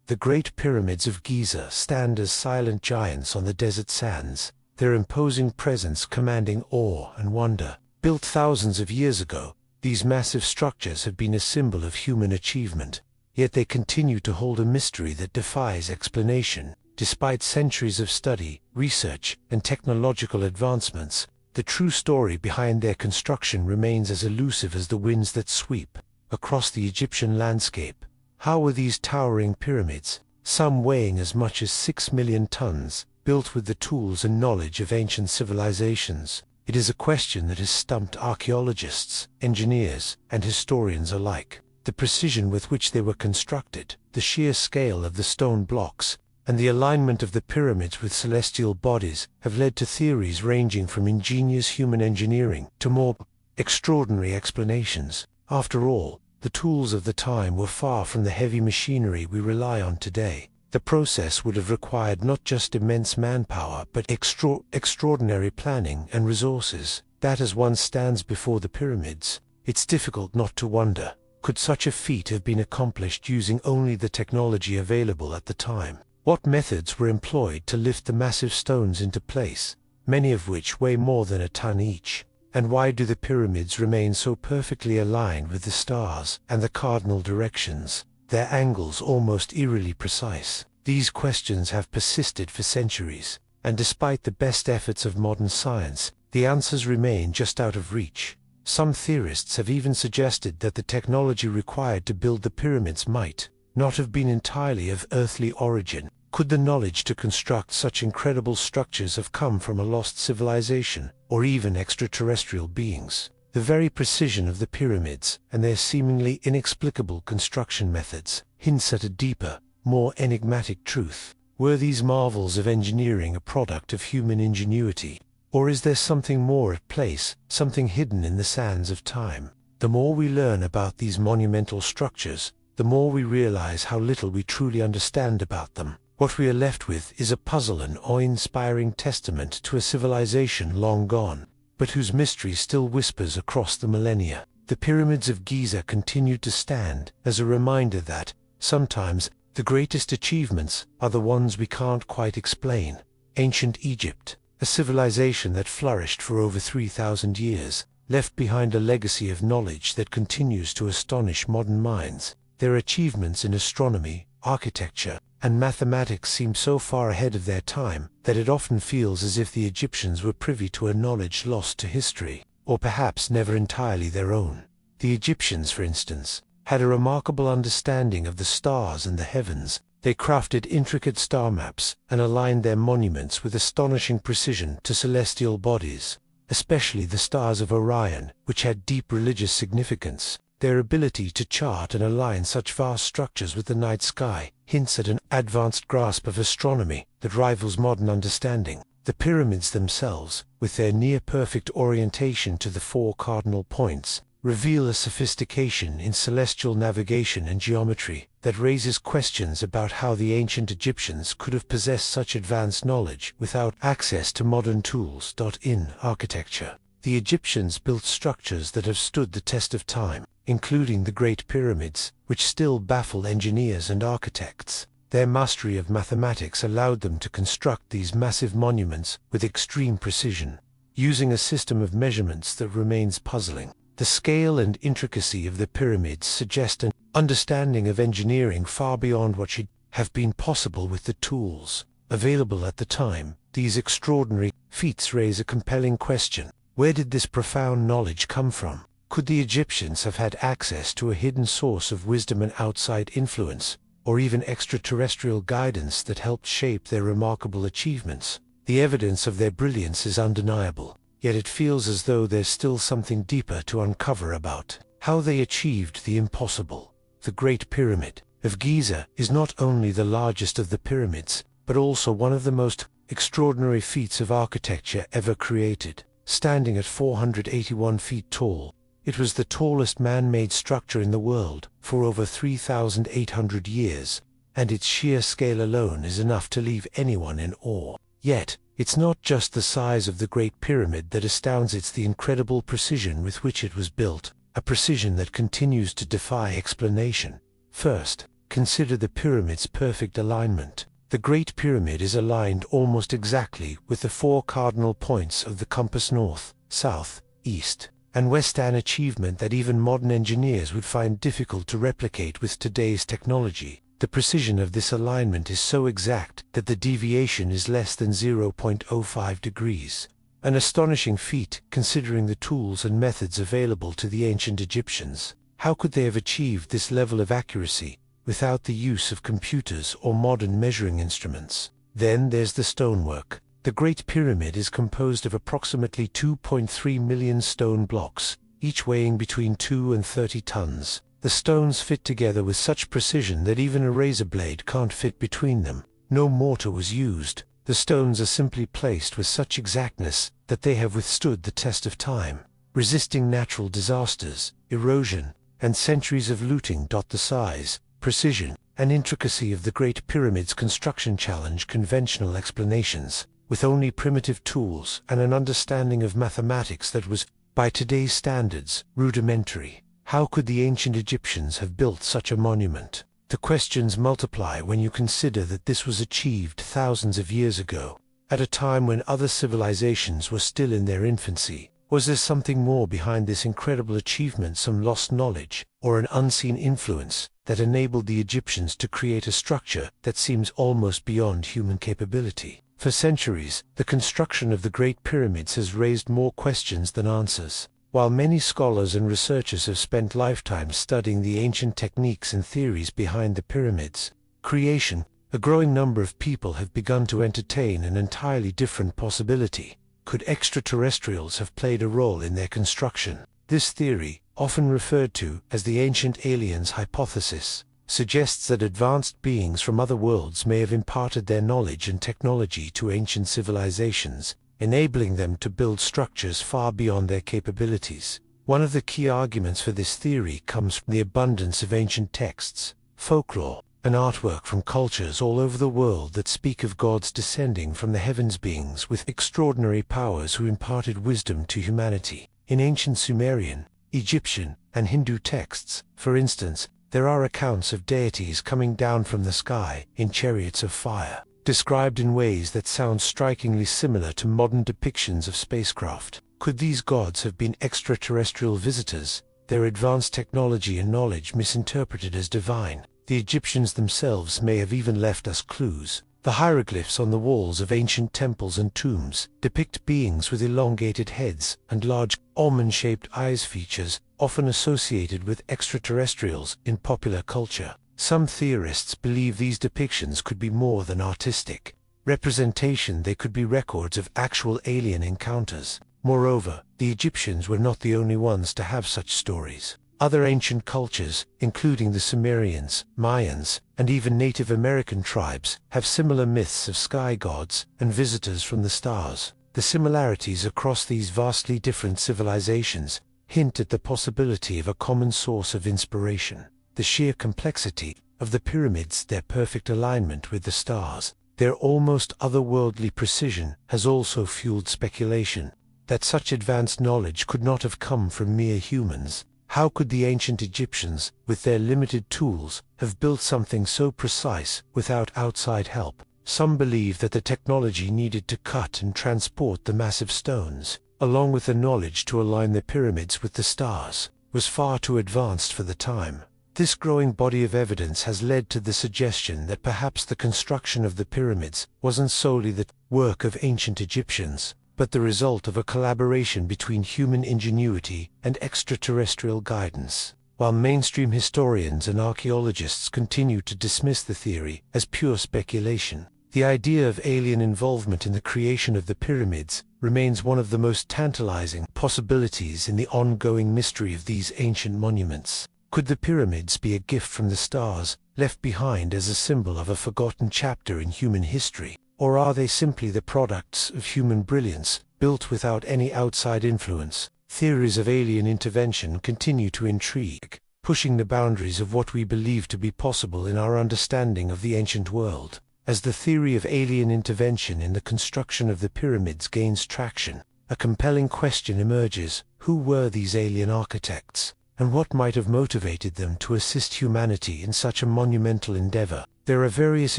The Great Pyramids of Giza stand as silent giants on the desert sands, their imposing presence commanding awe and wonder. Built thousands of years ago, these massive structures have been a symbol of human achievement, yet they continue to hold a mystery that defies explanation. Despite centuries of study, research, and technological advancements, the true story behind their construction remains as elusive as the winds that sweep across the Egyptian landscape. How were these towering pyramids, some weighing as much as 6 million tons, built with the tools and knowledge of ancient civilizations? It is a question that has stumped archaeologists, engineers, and historians alike. The precision with which they were constructed, the sheer scale of the stone blocks, and the alignment of the pyramids with celestial bodies have led to theories ranging from ingenious human engineering to more extraordinary explanations. After all, the tools of the time were far from the heavy machinery we rely on today. The process would have required not just immense manpower but extraordinary planning and resources. That as one stands before the pyramids, it's difficult not to wonder, could such a feat have been accomplished using only the technology available at the time? What methods were employed to lift the massive stones into place, many of which weigh more than a ton each? And why do the pyramids remain so perfectly aligned with the stars and the cardinal directions, their angles almost eerily precise? These questions have persisted for centuries, and despite the best efforts of modern science, the answers remain just out of reach. Some theorists have even suggested that the technology required to build the pyramids might not have been entirely of earthly origin. Could the knowledge to construct such incredible structures have come from a lost civilization, or even extraterrestrial beings? The very precision of the pyramids, and their seemingly inexplicable construction methods, hints at a deeper, more enigmatic truth. Were these marvels of engineering a product of human ingenuity? Or is there something more at play, something hidden in the sands of time? The more we learn about these monumental structures, the more we realize how little we truly understand about them. What we are left with is a puzzle, an awe-inspiring testament to a civilization long gone, but whose mystery still whispers across the millennia. The pyramids of Giza continue to stand as a reminder that, sometimes, the greatest achievements are the ones we can't quite explain. Ancient Egypt, a civilization that flourished for over 3,000 years, left behind a legacy of knowledge that continues to astonish modern minds. Their achievements in astronomy, architecture, and mathematics seem so far ahead of their time that it often feels as if the Egyptians were privy to a knowledge lost to history, or perhaps never entirely their own. The Egyptians, for instance, had a remarkable understanding of the stars and the heavens. They crafted intricate star maps and aligned their monuments with astonishing precision to celestial bodies, especially the stars of Orion, which had deep religious significance. Their ability to chart and align such vast structures with the night sky hints at an advanced grasp of astronomy that rivals modern understanding. The pyramids themselves, with their near-perfect orientation to the 4 cardinal points, reveal a sophistication in celestial navigation and geometry that raises questions about how the ancient Egyptians could have possessed such advanced knowledge without access to modern tools. In architecture, the Egyptians built structures that have stood the test of time, including the Great Pyramids, which still baffle engineers and architects. Their mastery of mathematics allowed them to construct these massive monuments with extreme precision, using a system of measurements that remains puzzling. The scale and intricacy of the pyramids suggest an understanding of engineering far beyond what should have been possible with the tools available at the time. These extraordinary feats raise a compelling question. Where did this profound knowledge come from? Could the Egyptians have had access to a hidden source of wisdom and outside influence, or even extraterrestrial guidance that helped shape their remarkable achievements? The evidence of their brilliance is undeniable, yet it feels as though there's still something deeper to uncover about how they achieved the impossible. The Great Pyramid of Giza is not only the largest of the pyramids, but also one of the most extraordinary feats of architecture ever created. Standing at 481 feet tall, it was the tallest man-made structure in the world for over 3,800 years, and its sheer scale alone is enough to leave anyone in awe. Yet, it's not just the size of the Great Pyramid that astounds, it's the incredible precision with which it was built, a precision that continues to defy explanation. First, consider the pyramid's perfect alignment. The Great Pyramid is aligned almost exactly with the four cardinal points of the compass: north, south, east, and west, an achievement that even modern engineers would find difficult to replicate with today's technology. The precision of this alignment is so exact that the deviation is less than 0.05 degrees. An astonishing feat, considering the tools and methods available to the ancient Egyptians. How could they have achieved this level of accuracy without the use of computers or modern measuring instruments? Then there's the stonework. The Great Pyramid is composed of approximately 2.3 million stone blocks, each weighing between 2 and 30 tons. The stones fit together with such precision that even a razor blade can't fit between them. No mortar was used. The stones are simply placed with such exactness that they have withstood the test of time, resisting natural disasters, erosion, and centuries of looting. The size, precision, and intricacy of the Great Pyramid's construction challenge conventional explanations. With only primitive tools and an understanding of mathematics that was, by today's standards, rudimentary, how could the ancient Egyptians have built such a monument? The questions multiply when you consider that this was achieved thousands of years ago, at a time when other civilizations were still in their infancy. Was there something more behind this incredible achievement, some lost knowledge, or an unseen influence that enabled the Egyptians to create a structure that seems almost beyond human capability? For centuries, the construction of the Great Pyramids has raised more questions than answers. While many scholars and researchers have spent lifetimes studying the ancient techniques and theories behind the pyramids' creation, a growing number of people have begun to entertain an entirely different possibility. Could extraterrestrials have played a role in their construction? This theory, often referred to as the ancient aliens hypothesis, suggests that advanced beings from other worlds may have imparted their knowledge and technology to ancient civilizations, enabling them to build structures far beyond their capabilities. One of the key arguments for this theory comes from the abundance of ancient texts, folklore, and artwork from cultures all over the world that speak of gods descending from the heavens, beings with extraordinary powers who imparted wisdom to humanity. In ancient Sumerian, Egyptian, and Hindu texts, for instance, there are accounts of deities coming down from the sky in chariots of fire, described in ways that sound strikingly similar to modern depictions of spacecraft. Could these gods have been extraterrestrial visitors, their advanced technology and knowledge misinterpreted as divine? The Egyptians themselves may have even left us clues. The hieroglyphs on the walls of ancient temples and tombs depict beings with elongated heads and large, almond-shaped eyes, features often associated with extraterrestrials in popular culture. Some theorists believe these depictions could be more than artistic representation. They could be records of actual alien encounters. Moreover, the Egyptians were not the only ones to have such stories. Other ancient cultures, including the Sumerians, Mayans, and even Native American tribes, have similar myths of sky gods and visitors from the stars. The similarities across these vastly different civilizations hint at the possibility of a common source of inspiration. The sheer complexity of the pyramids, their perfect alignment with the stars, their almost otherworldly precision has also fueled speculation that such advanced knowledge could not have come from mere humans. How could the ancient Egyptians, with their limited tools, have built something so precise without outside help? Some believe that the technology needed to cut and transport the massive stones, along with the knowledge to align the pyramids with the stars, was far too advanced for the time. This growing body of evidence has led to the suggestion that perhaps the construction of the pyramids wasn't solely the work of ancient Egyptians, but the result of a collaboration between human ingenuity and extraterrestrial guidance. While mainstream historians and archaeologists continue to dismiss the theory as pure speculation, the idea of alien involvement in the creation of the pyramids remains one of the most tantalizing possibilities in the ongoing mystery of these ancient monuments. Could the pyramids be a gift from the stars, left behind as a symbol of a forgotten chapter in human history? Or are they simply the products of human brilliance, built without any outside influence? Theories of alien intervention continue to intrigue, pushing the boundaries of what we believe to be possible in our understanding of the ancient world. As the theory of alien intervention in the construction of the pyramids gains traction, a compelling question emerges: who were these alien architects? and what might have motivated them to assist humanity in such a monumental endeavor. There are various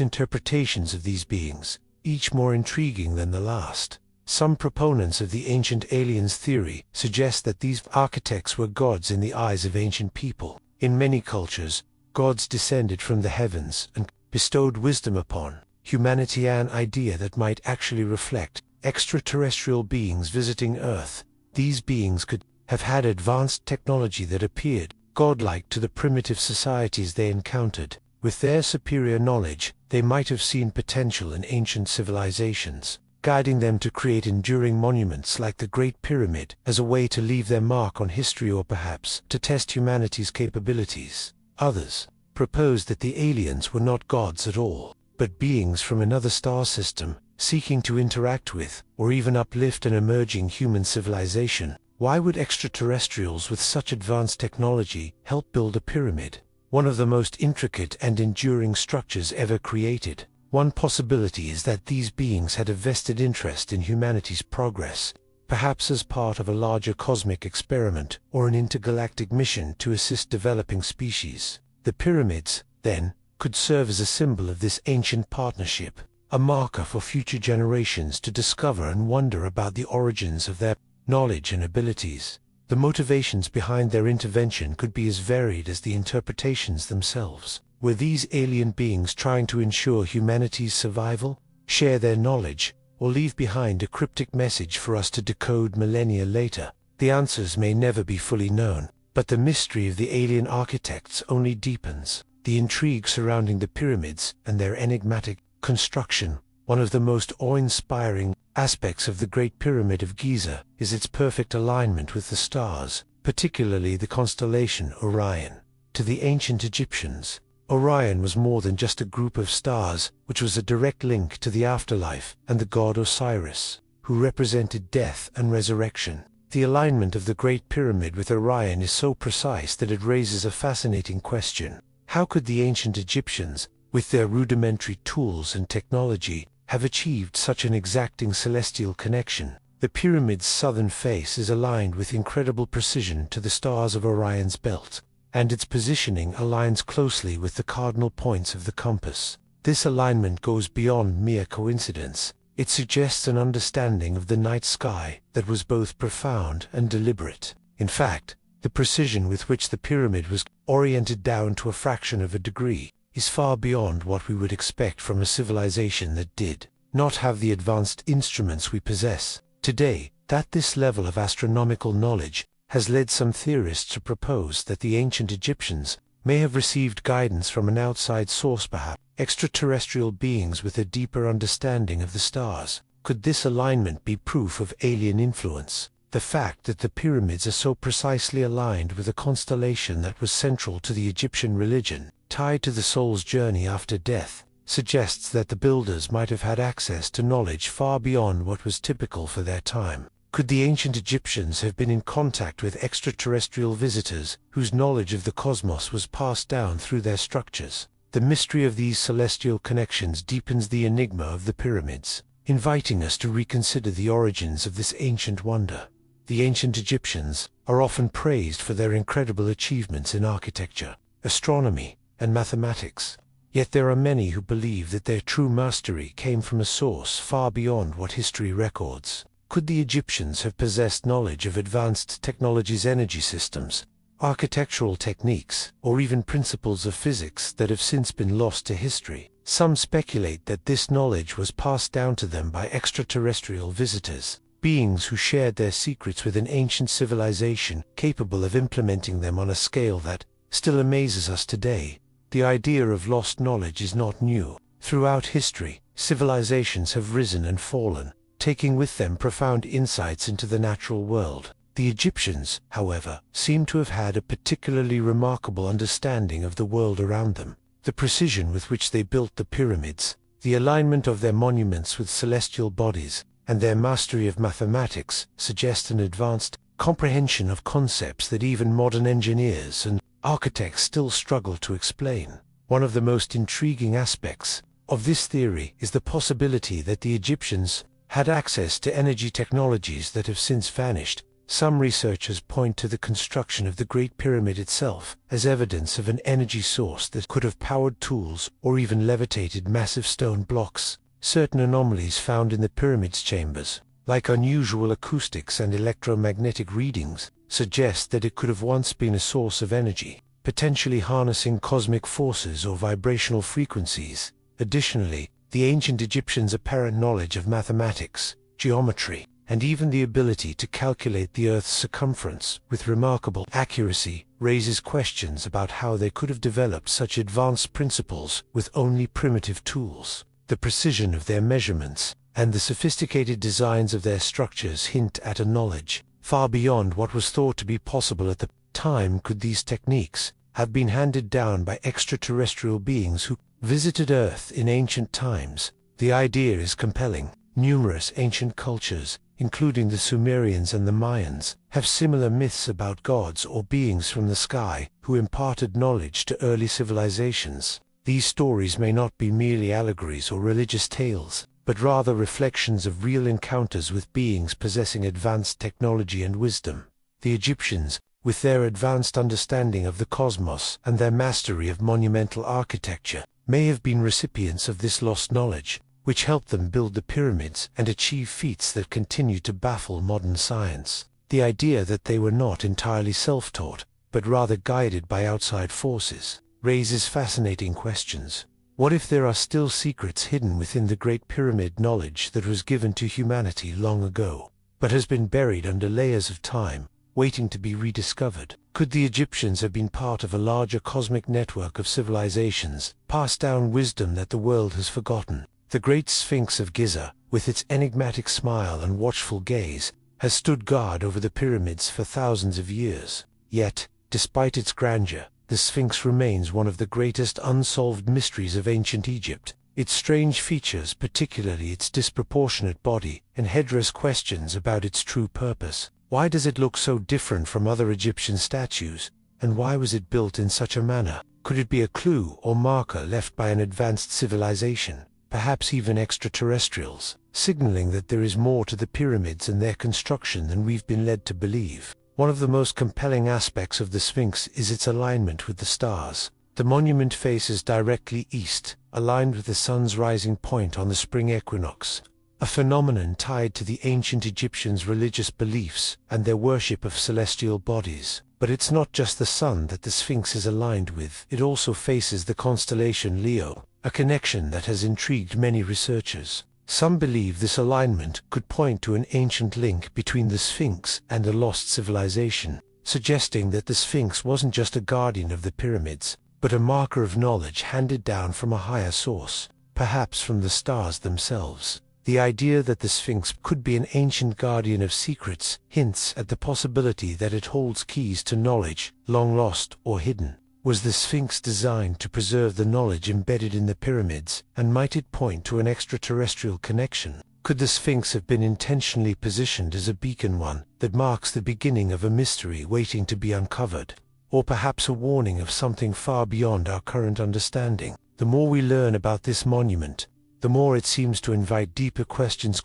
interpretations of these beings, each more intriguing than the last. Some proponents of the ancient aliens theory suggest that these architects were gods in the eyes of ancient people. In many cultures, gods descended from the heavens and bestowed wisdom upon humanity, an idea that might actually reflect extraterrestrial beings visiting Earth. These beings could have had advanced technology that appeared godlike to the primitive societies they encountered. With their superior knowledge, they might have seen potential in ancient civilizations, guiding them to create enduring monuments like the Great Pyramid as a way to leave their mark on history, or perhaps to test humanity's capabilities. Others proposed that the aliens were not gods at all, but beings from another star system, seeking to interact with, or even uplift an emerging human civilization. Why would extraterrestrials with such advanced technology help build a pyramid, one of the most intricate and enduring structures ever created? One possibility is that these beings had a vested interest in humanity's progress, perhaps as part of a larger cosmic experiment or an intergalactic mission to assist developing species. The pyramids, then, could serve as a symbol of this ancient partnership, a marker for future generations to discover and wonder about the origins of their knowledge and abilities. The motivations behind their intervention could be as varied as the interpretations themselves. Were these alien beings trying to ensure humanity's survival, share their knowledge, or leave behind a cryptic message for us to decode millennia later? The answers may never be fully known, but the mystery of the alien architects only deepens. The intrigue surrounding the pyramids and their enigmatic construction. One of the most awe-inspiring aspects of the Great Pyramid of Giza is its perfect alignment with the stars, particularly the constellation Orion. To the ancient Egyptians, Orion was more than just a group of stars, which was a direct link to the afterlife and the god Osiris, who represented death and resurrection. The alignment of the Great Pyramid with Orion is so precise that it raises a fascinating question. How could the ancient Egyptians, with their rudimentary tools and technology, have achieved such an exacting celestial connection? The pyramid's southern face is aligned with incredible precision to the stars of Orion's belt, and its positioning aligns closely with the cardinal points of the compass. This alignment goes beyond mere coincidence. It suggests an understanding of the night sky that was both profound and deliberate. In fact, the precision with which the pyramid was oriented down to a fraction of a degree is far beyond what we would expect from a civilization that did not have the advanced instruments we possess today. That this level of astronomical knowledge has led some theorists to propose that the ancient Egyptians may have received guidance from an outside source, perhaps extraterrestrial beings with a deeper understanding of the stars. Could this alignment be proof of alien influence? The fact that the pyramids are so precisely aligned with a constellation that was central to the Egyptian religion, tied to the soul's journey after death, suggests that the builders might have had access to knowledge far beyond what was typical for their time. Could the ancient Egyptians have been in contact with extraterrestrial visitors whose knowledge of the cosmos was passed down through their structures? The mystery of these celestial connections deepens the enigma of the pyramids, inviting us to reconsider the origins of this ancient wonder. The ancient Egyptians are often praised for their incredible achievements in architecture, astronomy, and mathematics. Yet there are many who believe that their true mastery came from a source far beyond what history records. Could the Egyptians have possessed knowledge of advanced technology's energy systems, architectural techniques, or even principles of physics that have since been lost to history? Some speculate that this knowledge was passed down to them by extraterrestrial visitors, beings who shared their secrets with an ancient civilization capable of implementing them on a scale that still amazes us today. The idea of lost knowledge is not new. Throughout history, civilizations have risen and fallen, taking with them profound insights into the natural world. The Egyptians, however, seem to have had a particularly remarkable understanding of the world around them. The precision with which they built the pyramids, the alignment of their monuments with celestial bodies, and their mastery of mathematics suggest an advanced comprehension of concepts that even modern engineers and architects still struggle to explain. One of the most intriguing aspects of this theory is the possibility that the Egyptians had access to energy technologies that have since vanished, Some researchers point to the construction of the Great Pyramid itself as evidence of an energy source that could have powered tools or even levitated massive stone blocks. Certain anomalies found in the pyramid's chambers, like unusual acoustics and electromagnetic readings, suggest that it could have once been a source of energy, potentially harnessing cosmic forces or vibrational frequencies. Additionally, the ancient Egyptians' apparent knowledge of mathematics, geometry, and even the ability to calculate the Earth's circumference with remarkable accuracy raises questions about how they could have developed such advanced principles with only primitive tools. The precision of their measurements and the sophisticated designs of their structures hint at a knowledge far beyond what was thought to be possible at the time. Could these techniques have been handed down by extraterrestrial beings who visited Earth in ancient times? The idea is compelling. Numerous ancient cultures, including the Sumerians and the Mayans, have similar myths about gods or beings from the sky who imparted knowledge to early civilizations. These stories may not be merely allegories or religious tales, but rather reflections of real encounters with beings possessing advanced technology and wisdom. The Egyptians, with their advanced understanding of the cosmos and their mastery of monumental architecture, may have been recipients of this lost knowledge, which helped them build the pyramids and achieve feats that continue to baffle modern science. The idea that they were not entirely self-taught, but rather guided by outside forces, raises fascinating questions. What if there are still secrets hidden within the Great Pyramid, knowledge that was given to humanity long ago, but has been buried under layers of time, waiting to be rediscovered? Could the Egyptians have been part of a larger cosmic network of civilizations, passed down wisdom that the world has forgotten? The Great Sphinx of Giza, with its enigmatic smile and watchful gaze, has stood guard over the pyramids for thousands of years. Yet, despite its grandeur, the Sphinx remains one of the greatest unsolved mysteries of ancient Egypt. Its strange features, particularly its disproportionate body and head, raise questions about its true purpose. Why does it look so different from other Egyptian statues, and why was it built in such a manner? Could it be a clue or marker left by an advanced civilization, perhaps even extraterrestrials, signaling that there is more to the pyramids and their construction than we've been led to believe? One of the most compelling aspects of the Sphinx is its alignment with the stars. The monument faces directly east, aligned with the sun's rising point on the spring equinox, a phenomenon tied to the ancient Egyptians' religious beliefs and their worship of celestial bodies. But it's not just the sun that the Sphinx is aligned with. It also faces the constellation Leo, a connection that has intrigued many researchers. Some believe this alignment could point to an ancient link between the Sphinx and a lost civilization, suggesting that the Sphinx wasn't just a guardian of the pyramids, but a marker of knowledge handed down from a higher source, perhaps from the stars themselves. The idea that the Sphinx could be an ancient guardian of secrets hints at the possibility that it holds keys to knowledge long lost or hidden. Was the Sphinx designed to preserve the knowledge embedded in the pyramids, and might it point to an extraterrestrial connection? Could the Sphinx have been intentionally positioned as a beacon, one that marks the beginning of a mystery waiting to be uncovered? Or perhaps a warning of something far beyond our current understanding? The more we learn about this monument, the more it seems to invite deeper questions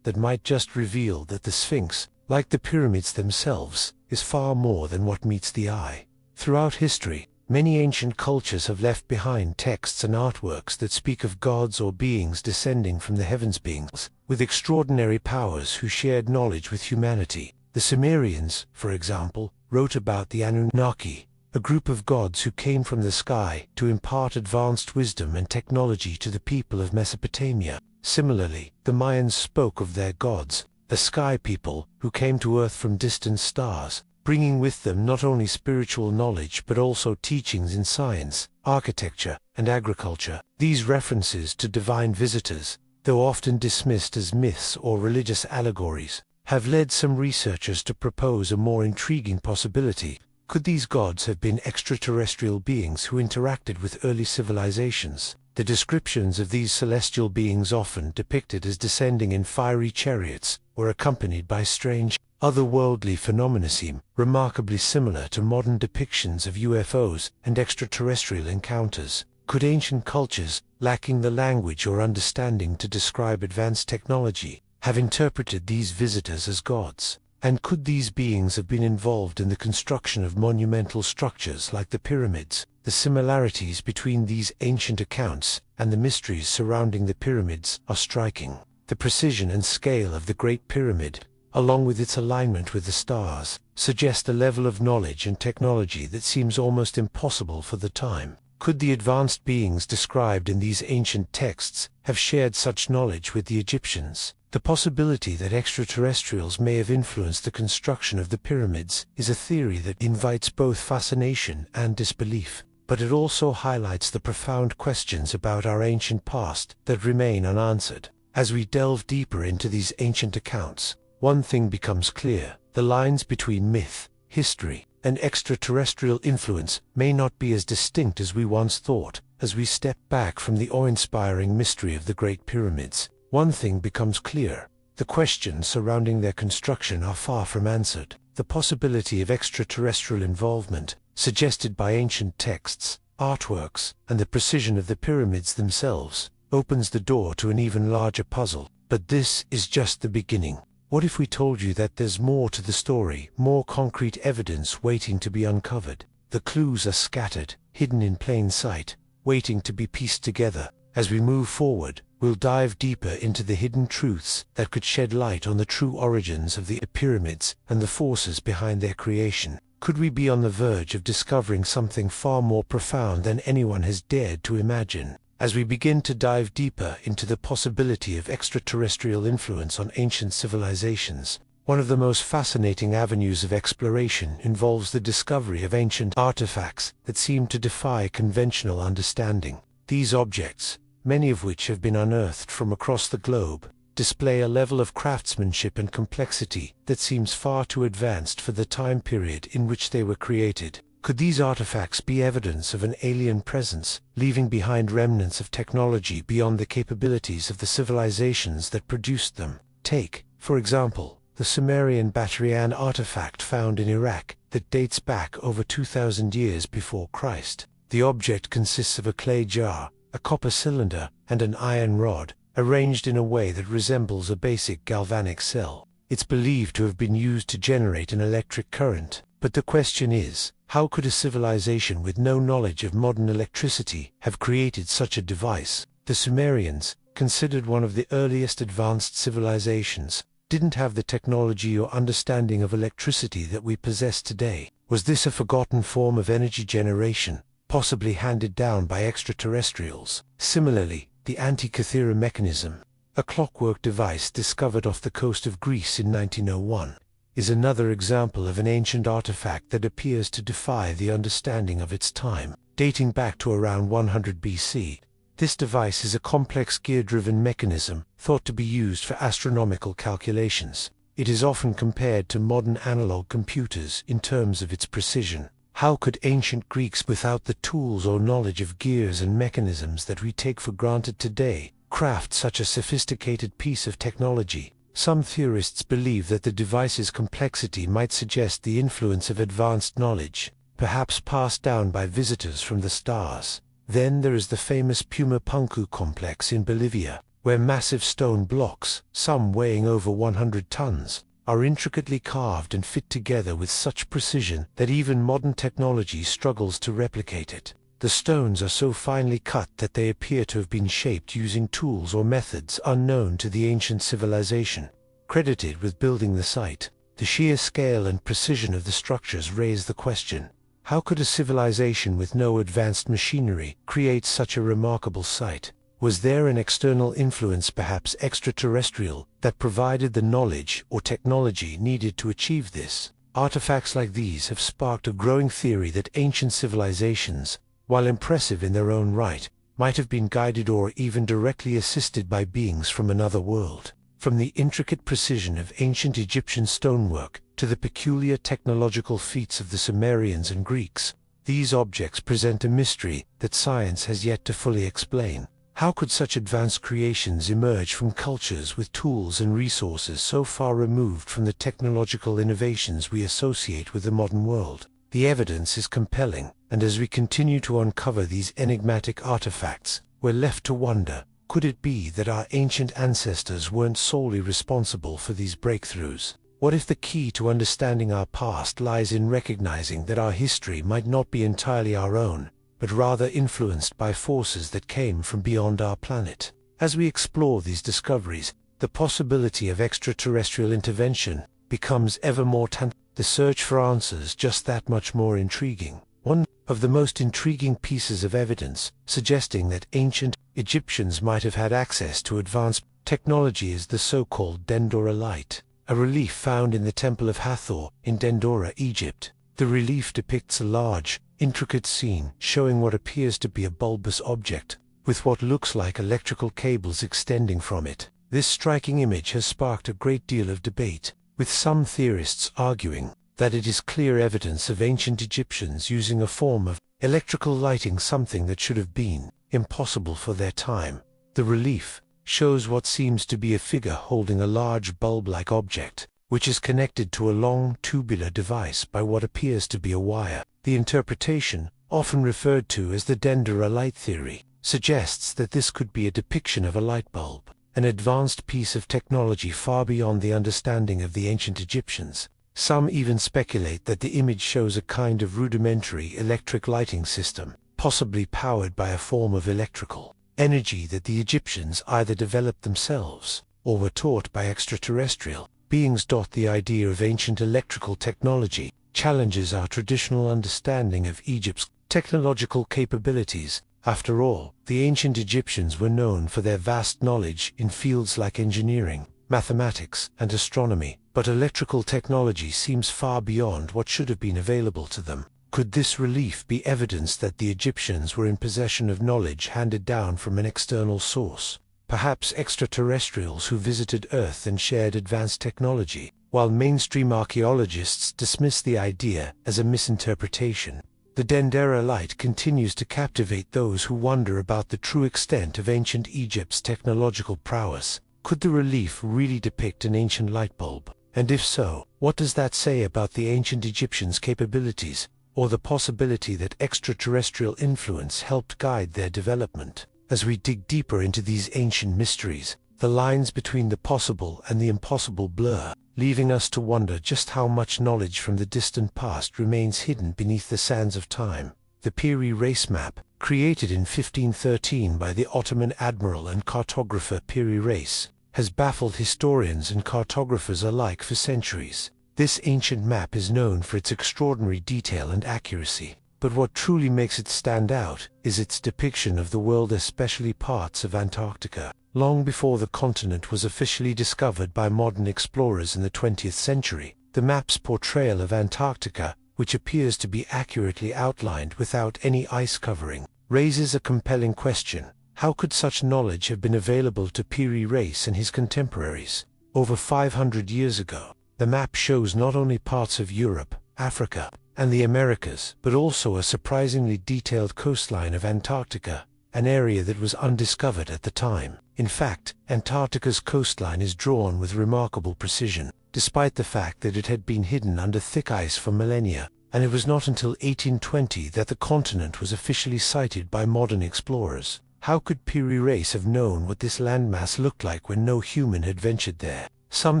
that might just reveal that the Sphinx, like the pyramids themselves, is far more than what meets the eye. Throughout history, many ancient cultures have left behind texts and artworks that speak of gods or beings descending from the heavens, beings with extraordinary powers who shared knowledge with humanity. The Sumerians, for example, wrote about the Anunnaki, a group of gods who came from the sky to impart advanced wisdom and technology to the people of Mesopotamia. Similarly, the Mayans spoke of their gods, the sky people, who came to Earth from distant stars, bringing with them not only spiritual knowledge but also teachings in science, architecture, and agriculture. These references to divine visitors, though often dismissed as myths or religious allegories, have led some researchers to propose a more intriguing possibility. Could these gods have been extraterrestrial beings who interacted with early civilizations? The descriptions of these celestial beings, often depicted as descending in fiery chariots or accompanied by strange, otherworldly phenomena, seem remarkably similar to modern depictions of UFOs and extraterrestrial encounters. Could ancient cultures, lacking the language or understanding to describe advanced technology, have interpreted these visitors as gods? And could these beings have been involved in the construction of monumental structures like the pyramids? The similarities between these ancient accounts and the mysteries surrounding the pyramids are striking. The precision and scale of the Great Pyramid, along with its alignment with the stars, suggest a level of knowledge and technology that seems almost impossible for the time. Could the advanced beings described in these ancient texts have shared such knowledge with the Egyptians? The possibility that extraterrestrials may have influenced the construction of the pyramids is a theory that invites both fascination and disbelief, but it also highlights the profound questions about our ancient past that remain unanswered. As we delve deeper into these ancient accounts, one thing becomes clear: the lines between myth, history, and extraterrestrial influence may not be as distinct as we once thought. As we step back from the awe-inspiring mystery of the Great Pyramids, one thing becomes clear: the questions surrounding their construction are far from answered. The possibility of extraterrestrial involvement, suggested by ancient texts, artworks, and the precision of the pyramids themselves, opens the door to an even larger puzzle. But this is just the beginning. What if we told you that there's more to the story, more concrete evidence waiting to be uncovered? The clues are scattered, hidden in plain sight, waiting to be pieced together. As we move forward, we'll dive deeper into the hidden truths that could shed light on the true origins of the pyramids and the forces behind their creation. Could we be on the verge of discovering something far more profound than anyone has dared to imagine? As we begin to dive deeper into the possibility of extraterrestrial influence on ancient civilizations, one of the most fascinating avenues of exploration involves the discovery of ancient artifacts that seem to defy conventional understanding. These objects, many of which have been unearthed from across the globe, display a level of craftsmanship and complexity that seems far too advanced for the time period in which they were created. Could these artifacts be evidence of an alien presence, leaving behind remnants of technology beyond the capabilities of the civilizations that produced them? Take, for example, the Sumerian Batarian artifact found in Iraq that dates back over 2,000 years before Christ. The object consists of a clay jar, a copper cylinder, and an iron rod, arranged in a way that resembles a basic galvanic cell. It's believed to have been used to generate an electric current. But the question is, how could a civilization with no knowledge of modern electricity have created such a device? The Sumerians, considered one of the earliest advanced civilizations, didn't have the technology or understanding of electricity that we possess today. Was this a forgotten form of energy generation, possibly handed down by extraterrestrials? Similarly, the Antikythera mechanism, a clockwork device discovered off the coast of Greece in 1901, is another example of an ancient artifact that appears to defy the understanding of its time. Dating back to around 100 BC, this device is a complex gear-driven mechanism thought to be used for astronomical calculations. It is often compared to modern analog computers in terms of its precision. How could ancient Greeks, without the tools or knowledge of gears and mechanisms that we take for granted today, craft such a sophisticated piece of technology? Some theorists believe that the device's complexity might suggest the influence of advanced knowledge, perhaps passed down by visitors from the stars. Then there is the famous Pumapunku complex in Bolivia, where massive stone blocks, some weighing over 100 tons, are intricately carved and fit together with such precision that even modern technology struggles to replicate it. The stones are so finely cut that they appear to have been shaped using tools or methods unknown to the ancient civilization. Credited with building the site, the sheer scale and precision of the structures raise the question: how could a civilization with no advanced machinery create such a remarkable site? Was there an external influence, perhaps extraterrestrial, that provided the knowledge or technology needed to achieve this? Artifacts like these have sparked a growing theory that ancient civilizations, while impressive in their own right, might have been guided or even directly assisted by beings from another world. From the intricate precision of ancient Egyptian stonework to the peculiar technological feats of the Sumerians and Greeks, these objects present a mystery that science has yet to fully explain. How could such advanced creations emerge from cultures with tools and resources so far removed from the technological innovations we associate with the modern world? The evidence is compelling, and as we continue to uncover these enigmatic artifacts, we're left to wonder, could it be that our ancient ancestors weren't solely responsible for these breakthroughs? What if the key to understanding our past lies in recognizing that our history might not be entirely our own, but rather influenced by forces that came from beyond our planet? As we explore these discoveries, the possibility of extraterrestrial intervention becomes ever more tangible. The search for answers just that much more intriguing. One of the most intriguing pieces of evidence suggesting that ancient Egyptians might have had access to advanced technology is the so-called Dendera light, a relief found in the Temple of Hathor in Dendera, Egypt. The relief depicts a large, intricate scene showing what appears to be a bulbous object, with what looks like electrical cables extending from it. This striking image has sparked a great deal of debate, with some theorists arguing that it is clear evidence of ancient Egyptians using a form of electrical lighting, something that should have been impossible for their time. The relief shows what seems to be a figure holding a large bulb-like object, which is connected to a long tubular device by what appears to be a wire. The interpretation, often referred to as the Dendera light theory, suggests that this could be a depiction of a light bulb, an advanced piece of technology far beyond the understanding of the ancient Egyptians. Some even speculate that the image shows a kind of rudimentary electric lighting system, possibly powered by a form of electrical energy that the Egyptians either developed themselves or were taught by extraterrestrial beings. The idea of ancient electrical technology challenges our traditional understanding of Egypt's technological capabilities. After all, the ancient Egyptians were known for their vast knowledge in fields like engineering, mathematics, and astronomy, but electrical technology seems far beyond what should have been available to them. Could this relief be evidence that the Egyptians were in possession of knowledge handed down from an external source? Perhaps extraterrestrials who visited Earth and shared advanced technology, while mainstream archaeologists dismiss the idea as a misinterpretation. The Dendera light continues to captivate those who wonder about the true extent of ancient Egypt's technological prowess. Could the relief really depict an ancient light bulb? And if so, what does that say about the ancient Egyptians' capabilities, or the possibility that extraterrestrial influence helped guide their development? As we dig deeper into these ancient mysteries, the lines between the possible and the impossible blur, leaving us to wonder just how much knowledge from the distant past remains hidden beneath the sands of time. The Piri race map, created in 1513 by the Ottoman admiral and cartographer Piri Reis, has baffled historians and cartographers alike for centuries. This ancient map is known for its extraordinary detail and accuracy, but what truly makes it stand out is its depiction of the world, especially parts of Antarctica. Long before the continent was officially discovered by modern explorers in the 20th century, the map's portrayal of Antarctica, which appears to be accurately outlined without any ice covering, raises a compelling question. How could such knowledge have been available to Piri Reis and his contemporaries? Over 500 years ago, the map shows not only parts of Europe, Africa, and the Americas, but also a surprisingly detailed coastline of Antarctica, an area that was undiscovered at the time. In fact, Antarctica's coastline is drawn with remarkable precision, despite the fact that it had been hidden under thick ice for millennia, and it was not until 1820 that the continent was officially sighted by modern explorers. How could Piri Reis have known what this landmass looked like when no human had ventured there? Some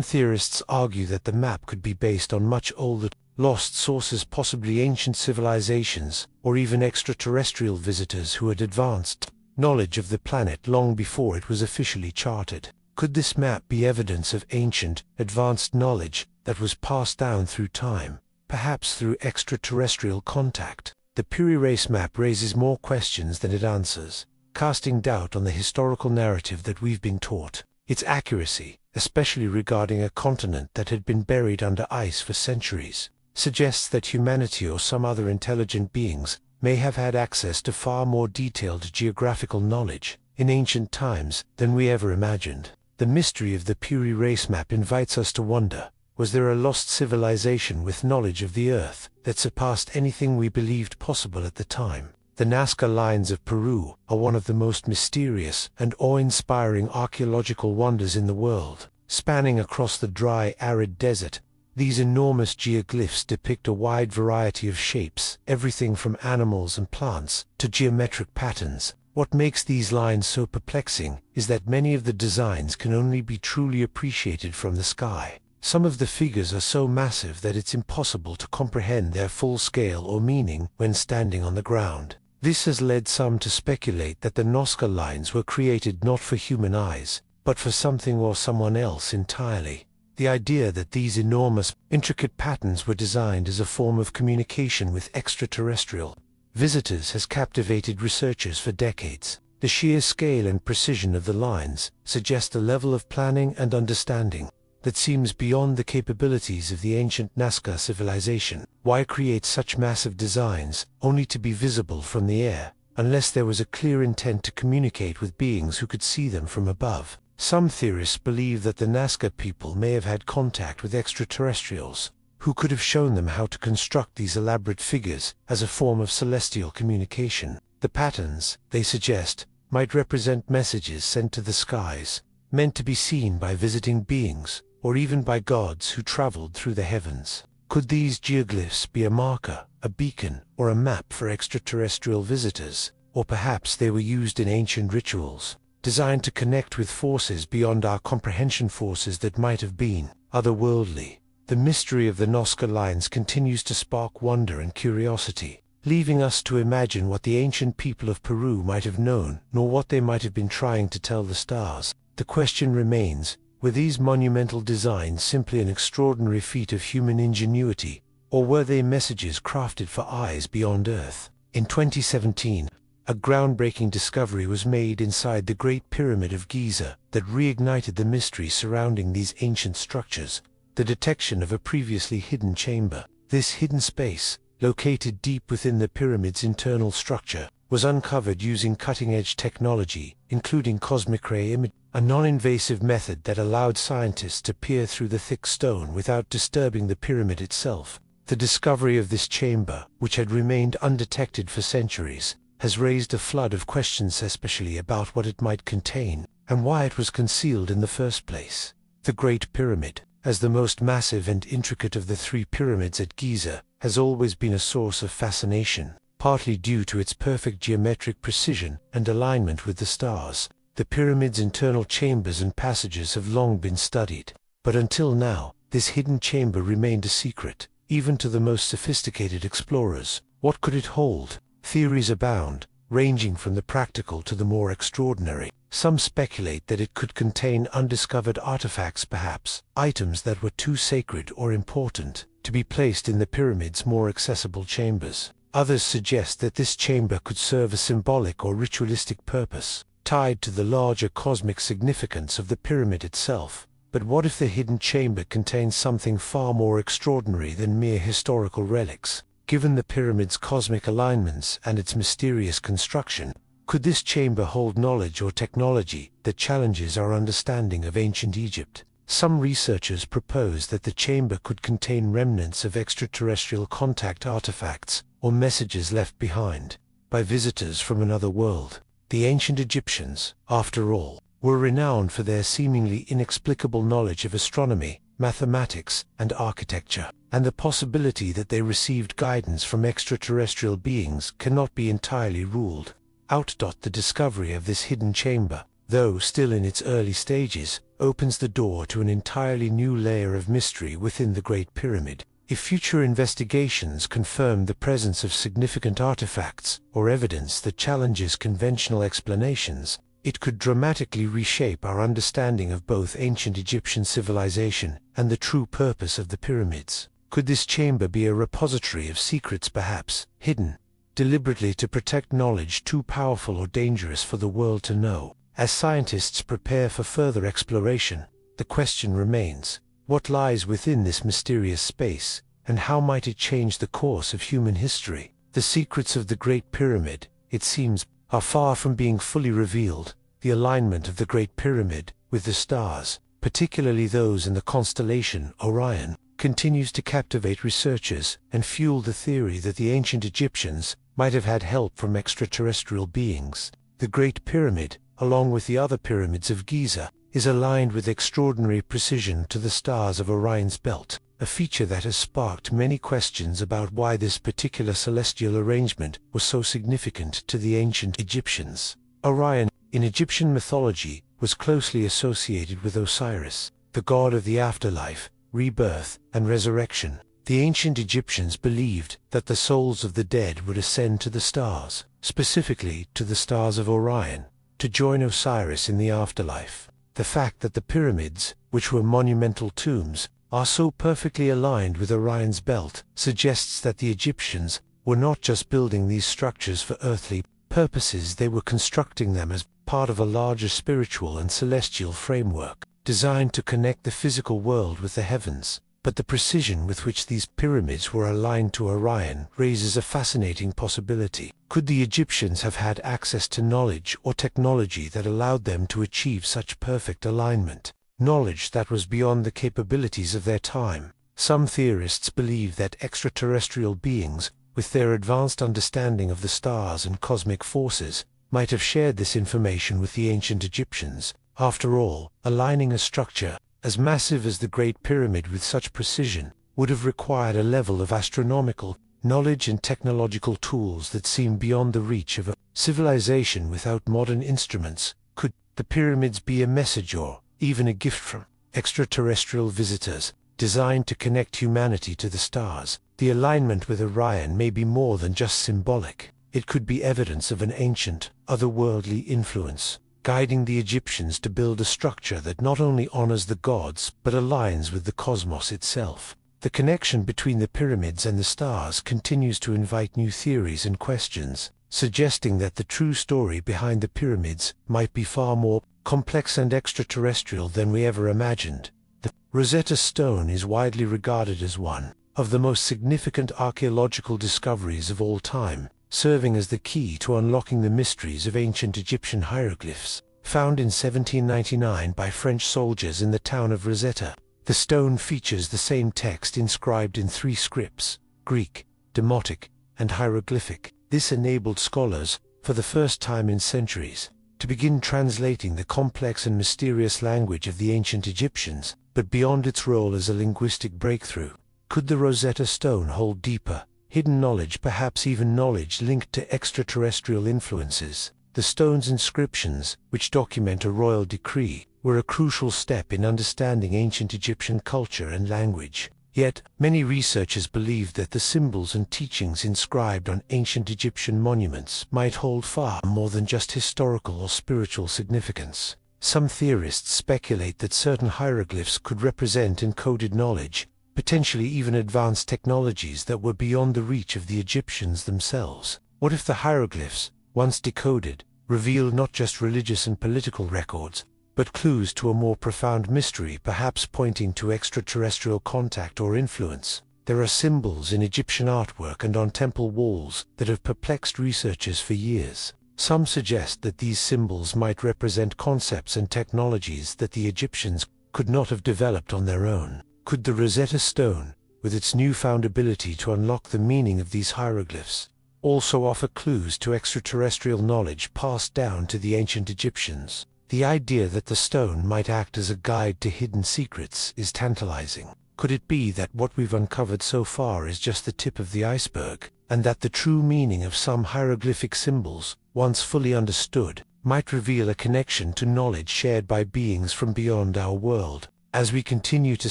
theorists argue that the map could be based on much older, lost sources, possibly ancient civilizations, or even extraterrestrial visitors who had advanced knowledge of the planet long before it was officially charted. Could this map be evidence of ancient, advanced knowledge that was passed down through time, perhaps through extraterrestrial contact? The Piri Reis map raises more questions than it answers, casting doubt on the historical narrative that we've been taught. Its accuracy, especially regarding a continent that had been buried under ice for centuries, suggests that humanity or some other intelligent beings may have had access to far more detailed geographical knowledge in ancient times than we ever imagined. The mystery of the Piri Reis map invites us to wonder, was there a lost civilization with knowledge of the Earth that surpassed anything we believed possible at the time? The Nazca Lines of Peru are one of the most mysterious and awe-inspiring archaeological wonders in the world. Spanning across the dry, arid desert, these enormous geoglyphs depict a wide variety of shapes, everything from animals and plants to geometric patterns. What makes these lines so perplexing is that many of the designs can only be truly appreciated from the sky. Some of the figures are so massive that it's impossible to comprehend their full scale or meaning when standing on the ground. This has led some to speculate that the Nazca lines were created not for human eyes, but for something or someone else entirely. The idea that these enormous, intricate patterns were designed as a form of communication with extraterrestrial visitors has captivated researchers for decades. The sheer scale and precision of the lines suggest a level of planning and understanding that seems beyond the capabilities of the ancient Nazca civilization. Why create such massive designs only to be visible from the air, unless there was a clear intent to communicate with beings who could see them from above? Some theorists believe that the Nazca people may have had contact with extraterrestrials, who could have shown them how to construct these elaborate figures as a form of celestial communication. The patterns, they suggest, might represent messages sent to the skies, meant to be seen by visiting beings, or even by gods who traveled through the heavens. Could these geoglyphs be a marker, a beacon, or a map for extraterrestrial visitors? Or perhaps they were used in ancient rituals, designed to connect with forces beyond our comprehension, forces that might have been otherworldly. The mystery of the Nazca lines continues to spark wonder and curiosity, leaving us to imagine what the ancient people of Peru might have known, nor what they might have been trying to tell the stars. The question remains, were these monumental designs simply an extraordinary feat of human ingenuity, or were they messages crafted for eyes beyond Earth? In 2017, a groundbreaking discovery was made inside the Great Pyramid of Giza that reignited the mystery surrounding these ancient structures: the detection of a previously hidden chamber. This hidden space, located deep within the pyramid's internal structure, was uncovered using cutting-edge technology, including cosmic ray imaging, a non-invasive method that allowed scientists to peer through the thick stone without disturbing the pyramid itself. The discovery of this chamber, which had remained undetected for centuries, has raised a flood of questions, especially about what it might contain, and why it was concealed in the first place. The Great Pyramid, as the most massive and intricate of the three pyramids at Giza, has always been a source of fascination, partly due to its perfect geometric precision and alignment with the stars. The pyramid's internal chambers and passages have long been studied, but until now, this hidden chamber remained a secret, even to the most sophisticated explorers. What could it hold? Theories abound, ranging from the practical to the more extraordinary. Some speculate that it could contain undiscovered artifacts, perhaps items that were too sacred or important to be placed in the pyramid's more accessible chambers. Others suggest that this chamber could serve a symbolic or ritualistic purpose, tied to the larger cosmic significance of the pyramid itself. But what if the hidden chamber contains something far more extraordinary than mere historical relics? Given the pyramid's cosmic alignments and its mysterious construction, could this chamber hold knowledge or technology that challenges our understanding of ancient Egypt? Some researchers propose that the chamber could contain remnants of extraterrestrial contact artifacts or messages left behind by visitors from another world. The ancient Egyptians, after all, were renowned for their seemingly inexplicable knowledge of astronomy, mathematics, and architecture, and the possibility that they received guidance from extraterrestrial beings cannot be entirely ruled out. The discovery of this hidden chamber, though still in its early stages, opens the door to an entirely new layer of mystery within the Great Pyramid. If future investigations confirm the presence of significant artifacts or evidence that challenges conventional explanations, it could dramatically reshape our understanding of both ancient Egyptian civilization and the true purpose of the pyramids. Could this chamber be a repository of secrets, perhaps hidden deliberately to protect knowledge too powerful or dangerous for the world to know? As scientists prepare for further exploration, the question remains: what lies within this mysterious space, and how might it change the course of human history? The secrets of the Great Pyramid, it seems, are far from being fully revealed. The alignment of the Great Pyramid with the stars, particularly those in the constellation Orion, continues to captivate researchers and fuel the theory that the ancient Egyptians might have had help from extraterrestrial beings. The Great Pyramid, along with the other pyramids of Giza, is aligned with extraordinary precision to the stars of Orion's belt, a feature that has sparked many questions about why this particular celestial arrangement was so significant to the ancient Egyptians. Orion, in Egyptian mythology, was closely associated with Osiris, the god of the afterlife, rebirth, and resurrection. The ancient Egyptians believed that the souls of the dead would ascend to the stars, specifically to the stars of Orion, to join Osiris in the afterlife. The fact that the pyramids, which were monumental tombs, are so perfectly aligned with Orion's belt suggests that the Egyptians were not just building these structures for earthly purposes, they were constructing them as part of a larger spiritual and celestial framework, designed to connect the physical world with the heavens. But the precision with which these pyramids were aligned to Orion raises a fascinating possibility. Could the Egyptians have had access to knowledge or technology that allowed them to achieve such perfect alignment? Knowledge that was beyond the capabilities of their time. Some theorists believe that extraterrestrial beings, with their advanced understanding of the stars and cosmic forces, might have shared this information with the ancient Egyptians. After all, aligning a structure as massive as the Great Pyramid with such precision would have required a level of astronomical knowledge and technological tools that seem beyond the reach of a civilization without modern instruments. Could the pyramids be a message or even a gift from extraterrestrial visitors, designed to connect humanity to the stars? The alignment with Orion may be more than just symbolic. It could be evidence of an ancient, otherworldly influence, guiding the Egyptians to build a structure that not only honors the gods, but aligns with the cosmos itself. The connection between the pyramids and the stars continues to invite new theories and questions, suggesting that the true story behind the pyramids might be far more complex and extraterrestrial than we ever imagined. The Rosetta Stone is widely regarded as one of the most significant archaeological discoveries of all time, serving as the key to unlocking the mysteries of ancient Egyptian hieroglyphs. Found in 1799 by French soldiers in the town of Rosetta, the stone features the same text inscribed in 3 scripts: Greek, Demotic, and hieroglyphic. This enabled scholars, for the first time in centuries, to begin translating the complex and mysterious language of the ancient Egyptians. But beyond its role as a linguistic breakthrough, could the Rosetta Stone hold deeper, hidden knowledge, perhaps even knowledge linked to extraterrestrial influences? The stone's inscriptions, which document a royal decree, were a crucial step in understanding ancient Egyptian culture and language. Yet, many researchers believe that the symbols and teachings inscribed on ancient Egyptian monuments might hold far more than just historical or spiritual significance. Some theorists speculate that certain hieroglyphs could represent encoded knowledge, potentially even advanced technologies that were beyond the reach of the Egyptians themselves. What if the hieroglyphs, once decoded, revealed not just religious and political records, but clues to a more profound mystery, perhaps pointing to extraterrestrial contact or influence? There are symbols in Egyptian artwork and on temple walls that have perplexed researchers for years. Some suggest that these symbols might represent concepts and technologies that the Egyptians could not have developed on their own. Could the Rosetta Stone, with its newfound ability to unlock the meaning of these hieroglyphs, also offer clues to extraterrestrial knowledge passed down to the ancient Egyptians? The idea that the stone might act as a guide to hidden secrets is tantalizing. Could it be that what we've uncovered so far is just the tip of the iceberg, and that the true meaning of some hieroglyphic symbols, once fully understood, might reveal a connection to knowledge shared by beings from beyond our world? As we continue to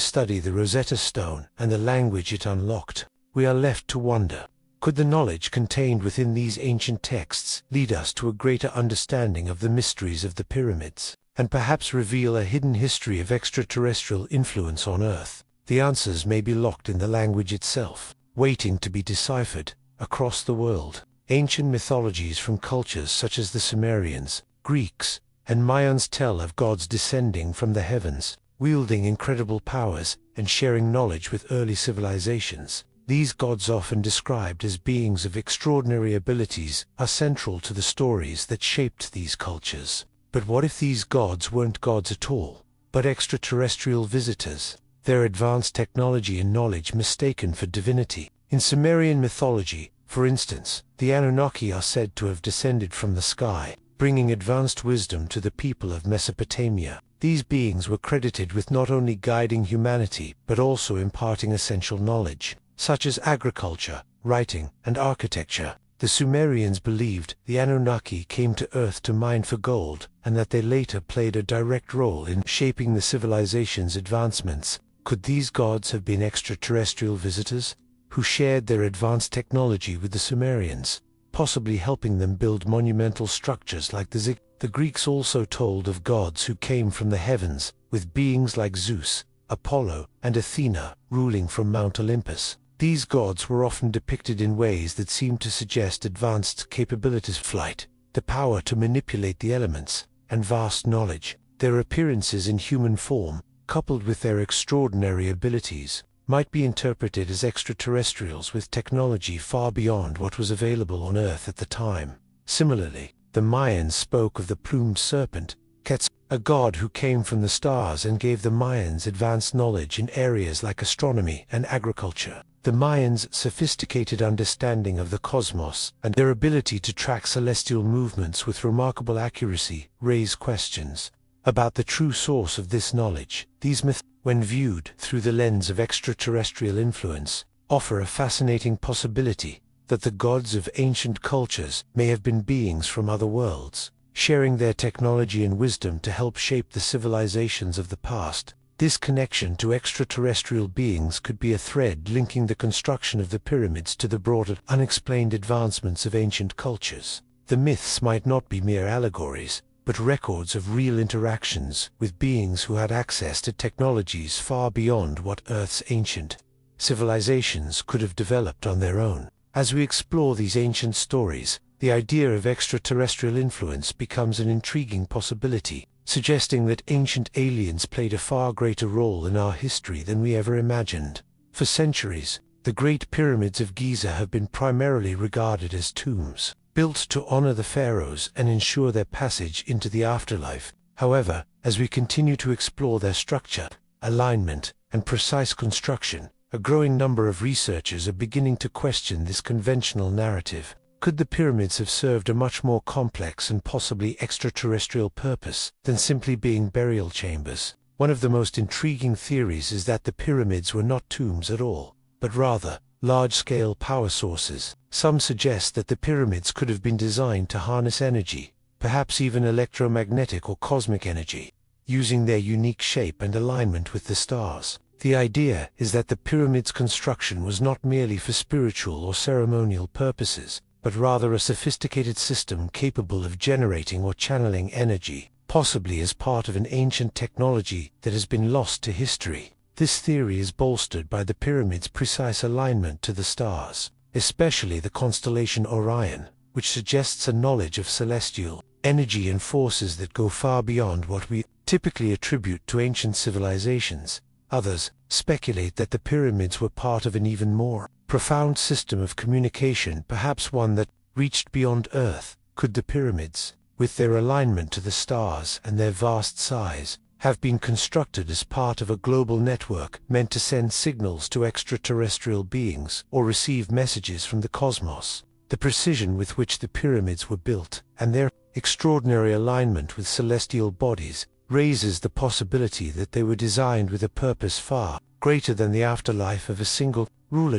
study the Rosetta Stone and the language it unlocked, we are left to wonder, could the knowledge contained within these ancient texts lead us to a greater understanding of the mysteries of the pyramids, and perhaps reveal a hidden history of extraterrestrial influence on Earth? The answers may be locked in the language itself, waiting to be deciphered across the world. Ancient mythologies from cultures such as the Sumerians, Greeks, and Mayans tell of gods descending from the heavens, wielding incredible powers and sharing knowledge with early civilizations. These gods, often described as beings of extraordinary abilities, are central to the stories that shaped these cultures. But what if these gods weren't gods at all, but extraterrestrial visitors, their advanced technology and knowledge mistaken for divinity? In Sumerian mythology, for instance, the Anunnaki are said to have descended from the sky, bringing advanced wisdom to the people of Mesopotamia. These beings were credited with not only guiding humanity, but also imparting essential knowledge, such as agriculture, writing, and architecture. The Sumerians believed the Anunnaki came to Earth to mine for gold, and that they later played a direct role in shaping the civilization's advancements. Could these gods have been extraterrestrial visitors who shared their advanced technology with the Sumerians, possibly helping them build monumental structures like the Zig? The Greeks also told of gods who came from the heavens, with beings like Zeus, Apollo, and Athena ruling from Mount Olympus. These gods were often depicted in ways that seemed to suggest advanced capabilities, flight, the power to manipulate the elements, and vast knowledge. Their appearances in human form, coupled with their extraordinary abilities, might be interpreted as extraterrestrials with technology far beyond what was available on Earth at the time. Similarly, the Mayans spoke of the plumed serpent, Quetzal, a god who came from the stars and gave the Mayans advanced knowledge in areas like astronomy and agriculture. The Mayans' sophisticated understanding of the cosmos and their ability to track celestial movements with remarkable accuracy raise questions about the true source of this knowledge. These myths, when viewed through the lens of extraterrestrial influence, offer a fascinating possibility that the gods of ancient cultures may have been beings from other worlds, sharing their technology and wisdom to help shape the civilizations of the past. This connection to extraterrestrial beings could be a thread linking the construction of the pyramids to the broader, unexplained advancements of ancient cultures. The myths might not be mere allegories, but records of real interactions with beings who had access to technologies far beyond what Earth's ancient civilizations could have developed on their own. As we explore these ancient stories, the idea of extraterrestrial influence becomes an intriguing possibility, suggesting that ancient aliens played a far greater role in our history than we ever imagined. For centuries, the Great Pyramids of Giza have been primarily regarded as tombs, built to honor the pharaohs and ensure their passage into the afterlife. However, as we continue to explore their structure, alignment, and precise construction, a growing number of researchers are beginning to question this conventional narrative. Could the pyramids have served a much more complex and possibly extraterrestrial purpose than simply being burial chambers? One of the most intriguing theories is that the pyramids were not tombs at all, but rather large-scale power sources. Some suggest that the pyramids could have been designed to harness energy, perhaps even electromagnetic or cosmic energy, using their unique shape and alignment with the stars. The idea is that the pyramid's construction was not merely for spiritual or ceremonial purposes, but rather a sophisticated system capable of generating or channeling energy, possibly as part of an ancient technology that has been lost to history. This theory is bolstered by the pyramid's precise alignment to the stars, especially the constellation Orion, which suggests a knowledge of celestial energy and forces that go far beyond what we typically attribute to ancient civilizations. Others speculate that the pyramids were part of an even more profound system of communication, perhaps one that reached beyond Earth. Could the pyramids, with their alignment to the stars and their vast size, have been constructed as part of a global network meant to send signals to extraterrestrial beings or receive messages from the cosmos? The precision with which the pyramids were built, and their extraordinary alignment with celestial bodies, raises the possibility that they were designed with a purpose far greater than the afterlife of a single ruler.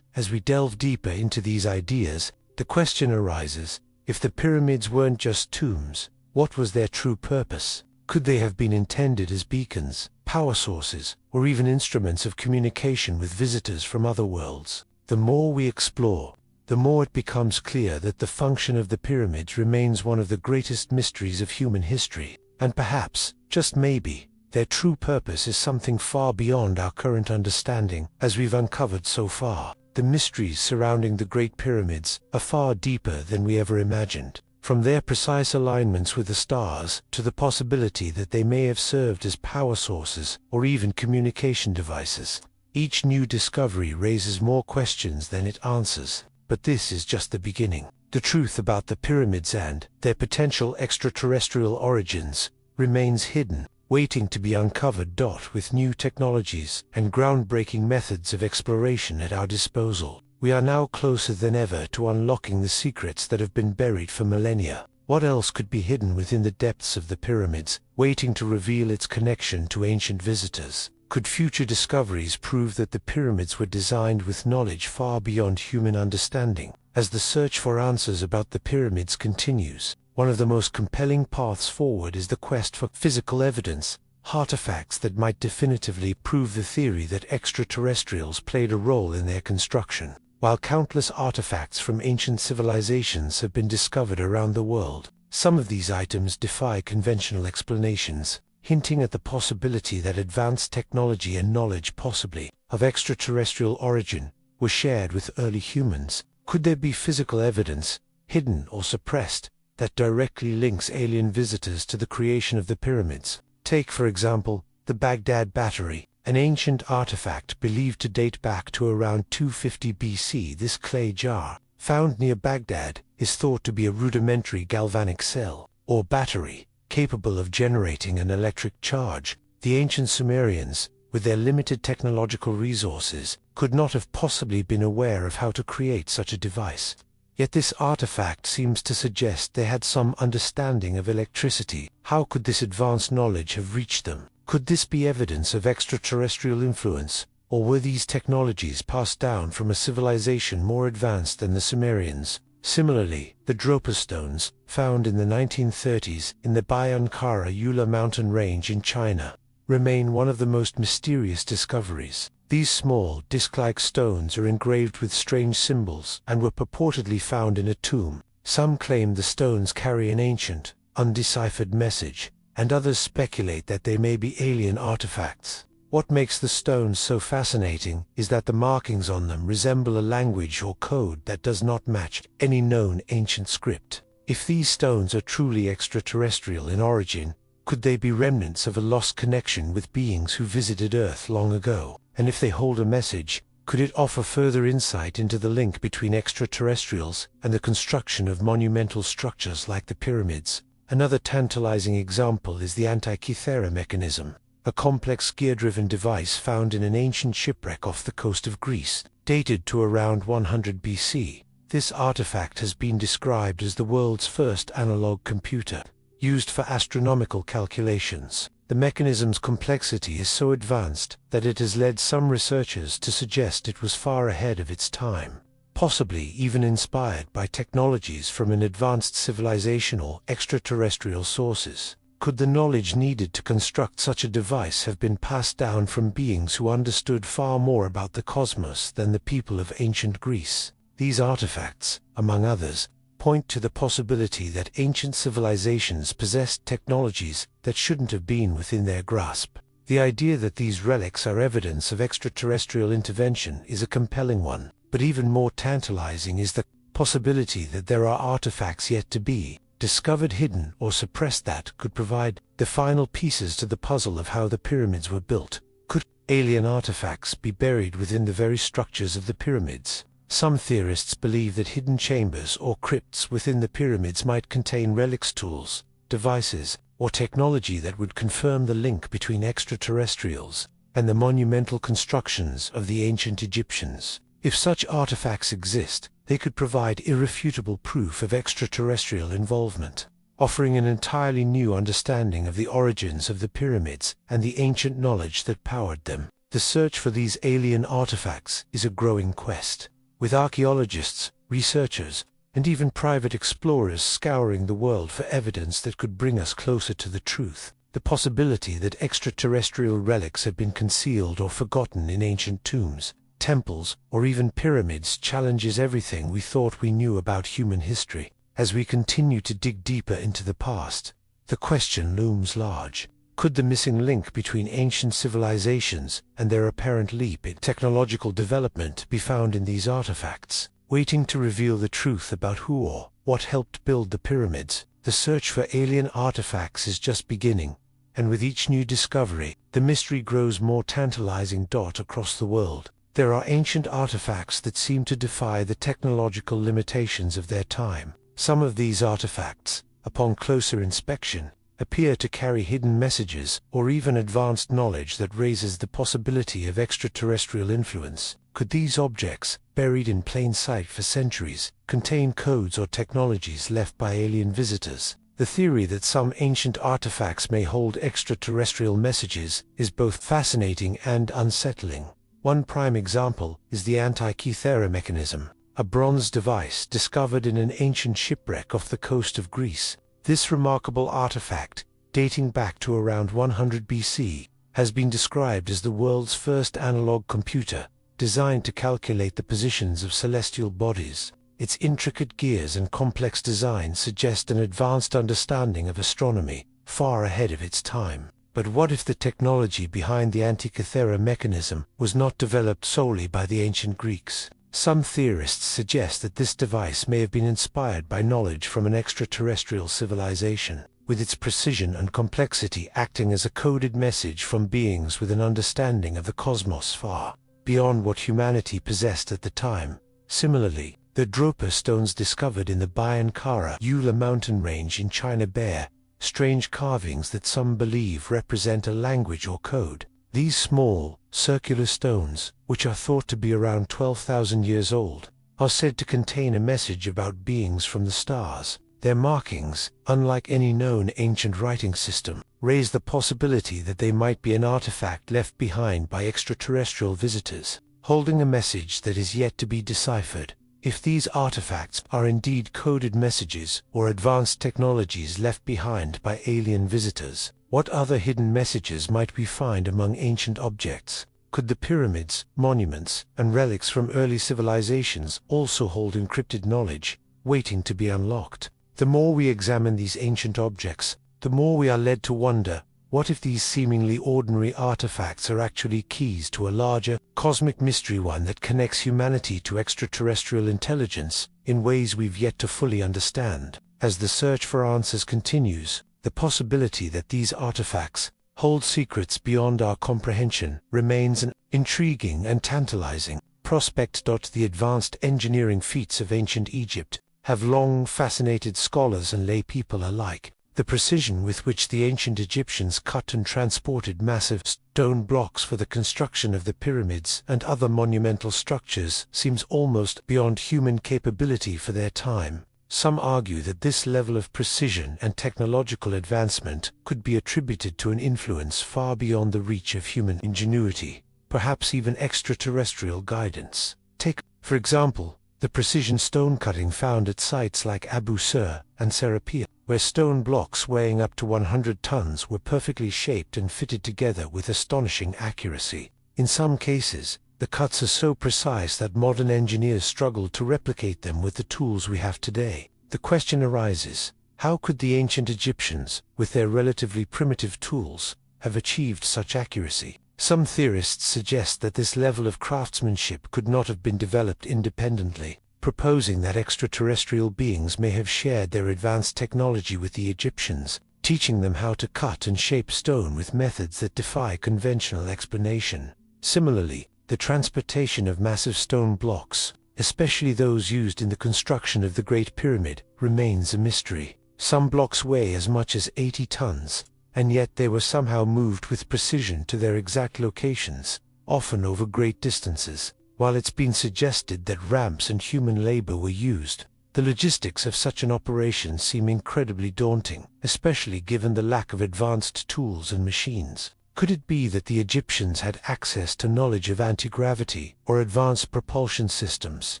As we delve deeper into these ideas, the question arises, if the pyramids weren't just tombs, what was their true purpose? Could they have been intended as beacons, power sources, or even instruments of communication with visitors from other worlds? The more we explore, the more it becomes clear that the function of the pyramids remains one of the greatest mysteries of human history. And perhaps, just maybe, their true purpose is something far beyond our current understanding. As we've uncovered so far, the mysteries surrounding the Great Pyramids are far deeper than we ever imagined. From their precise alignments with the stars to the possibility that they may have served as power sources or even communication devices, each new discovery raises more questions than it answers. But this is just the beginning. The truth about the pyramids and their potential extraterrestrial origins remains hidden, waiting to be uncovered. With new technologies and groundbreaking methods of exploration at our disposal, we are now closer than ever to unlocking the secrets that have been buried for millennia. What else could be hidden within the depths of the pyramids, waiting to reveal its connection to ancient visitors? Could future discoveries prove that the pyramids were designed with knowledge far beyond human understanding? As the search for answers about the pyramids continues, one of the most compelling paths forward is the quest for physical evidence. artifacts that might definitively prove the theory that extraterrestrials played a role in their construction. While countless artifacts from ancient civilizations have been discovered around the world, some of these items defy conventional explanations, hinting at the possibility that advanced technology and knowledge, possibly of extraterrestrial origin, were shared with early humans. Could there be physical evidence, hidden or suppressed, that directly links alien visitors to the creation of the pyramids? Take, for example, the Baghdad Battery, an ancient artifact believed to date back to around 250 BC. This clay jar, found near Baghdad, is thought to be a rudimentary galvanic cell, or battery, capable of generating an electric charge. The ancient Sumerians, with their limited technological resources, could not have possibly been aware of how to create such a device. Yet this artifact seems to suggest they had some understanding of electricity. How could this advanced knowledge have reached them? Could this be evidence of extraterrestrial influence, or were these technologies passed down from a civilization more advanced than the Sumerians? Similarly, the Dropa stones, found in the 1930s in the Bayankara Yula mountain range in China, remain one of the most mysterious discoveries. These small, disc-like stones are engraved with strange symbols and were purportedly found in a tomb. Some claim the stones carry an ancient, undeciphered message, and others speculate that they may be alien artifacts. What makes the stones so fascinating is that the markings on them resemble a language or code that does not match any known ancient script. If these stones are truly extraterrestrial in origin, could they be remnants of a lost connection with beings who visited Earth long ago? And if they hold a message, could it offer further insight into the link between extraterrestrials and the construction of monumental structures like the pyramids? Another tantalizing example is the Antikythera mechanism, a complex gear-driven device found in an ancient shipwreck off the coast of Greece, dated to around 100 BC. This artifact has been described as the world's first analog computer, used for astronomical calculations. The mechanism's complexity is so advanced that it has led some researchers to suggest it was far ahead of its time, possibly even inspired by technologies from an advanced civilization or extraterrestrial sources. Could the knowledge needed to construct such a device have been passed down from beings who understood far more about the cosmos than the people of ancient Greece? These artifacts, among others, point to the possibility that ancient civilizations possessed technologies that shouldn't have been within their grasp. The idea that these relics are evidence of extraterrestrial intervention is a compelling one, but even more tantalizing is the possibility that there are artifacts yet to be discovered, hidden, or suppressed that could provide the final pieces to the puzzle of how the pyramids were built. Could alien artifacts be buried within the very structures of the pyramids? Some theorists believe that hidden chambers or crypts within the pyramids might contain relics, tools, devices, or technology that would confirm the link between extraterrestrials and the monumental constructions of the ancient Egyptians. If such artifacts exist, they could provide irrefutable proof of extraterrestrial involvement, offering an entirely new understanding of the origins of the pyramids and the ancient knowledge that powered them. The search for these alien artifacts is a growing quest, with archaeologists, researchers, and even private explorers scouring the world for evidence that could bring us closer to the truth. The possibility that extraterrestrial relics have been concealed or forgotten in ancient tombs, temples, or even pyramids challenges everything we thought we knew about human history. As we continue to dig deeper into the past, the question looms large. Could the missing link between ancient civilizations and their apparent leap in technological development be found in these artifacts, waiting to reveal the truth about who or what helped build the pyramids? The search for alien artifacts is just beginning, and with each new discovery, the mystery grows more tantalizing. Across the world, there are ancient artifacts that seem to defy the technological limitations of their time. Some of these artifacts, upon closer inspection, appear to carry hidden messages or even advanced knowledge that raises the possibility of extraterrestrial influence. Could these objects, buried in plain sight for centuries, contain codes or technologies left by alien visitors? The theory that some ancient artifacts may hold extraterrestrial messages is both fascinating and unsettling. One prime example is the Antikythera mechanism, a bronze device discovered in an ancient shipwreck off the coast of Greece. This remarkable artifact, dating back to around 100 BC, has been described as the world's first analog computer, designed to calculate the positions of celestial bodies. Its intricate gears and complex design suggest an advanced understanding of astronomy, far ahead of its time. But what if the technology behind the Antikythera mechanism was not developed solely by the ancient Greeks? Some theorists suggest that this device may have been inspired by knowledge from an extraterrestrial civilization, with its precision and complexity acting as a coded message from beings with an understanding of the cosmos far beyond what humanity possessed at the time. Similarly, the Dropa stones discovered in the Bayankara Ula mountain range in China bear strange carvings that some believe represent a language or code. These small, circular stones, which are thought to be around 12,000 years old, are said to contain a message about beings from the stars. Their markings, unlike any known ancient writing system, raise the possibility that they might be an artifact left behind by extraterrestrial visitors, holding a message that is yet to be deciphered. If these artifacts are indeed coded messages or advanced technologies left behind by alien visitors, what other hidden messages might we find among ancient objects? Could the pyramids, monuments, and relics from early civilizations also hold encrypted knowledge, waiting to be unlocked? The more we examine these ancient objects, the more we are led to wonder, what if these seemingly ordinary artifacts are actually keys to a larger, cosmic mystery, one that connects humanity to extraterrestrial intelligence in ways we've yet to fully understand? As the search for answers continues, the possibility that these artifacts hold secrets beyond our comprehension remains an intriguing and tantalizing prospect. The advanced engineering feats of ancient Egypt have long fascinated scholars and lay people alike. The precision with which the ancient Egyptians cut and transported massive stone blocks for the construction of the pyramids and other monumental structures seems almost beyond human capability for their time. Some argue that this level of precision and technological advancement could be attributed to an influence far beyond the reach of human ingenuity, perhaps even extraterrestrial guidance. Take, for example, the precision stone cutting found at sites like Abu Sur and Serapia, where stone blocks weighing up to 100 tons were perfectly shaped and fitted together with astonishing accuracy. In some cases, the cuts are so precise that modern engineers struggle to replicate them with the tools we have today. The question arises, how could the ancient Egyptians, with their relatively primitive tools, have achieved such accuracy? Some theorists suggest that this level of craftsmanship could not have been developed independently, proposing that extraterrestrial beings may have shared their advanced technology with the Egyptians, teaching them how to cut and shape stone with methods that defy conventional explanation. Similarly, the transportation of massive stone blocks, especially those used in the construction of the Great Pyramid, remains a mystery. Some blocks weigh as much as 80 tons, and yet they were somehow moved with precision to their exact locations, often over great distances. While it's been suggested that ramps and human labor were used, the logistics of such an operation seem incredibly daunting, especially given the lack of advanced tools and machines. Could it be that the Egyptians had access to knowledge of anti-gravity or advanced propulsion systems,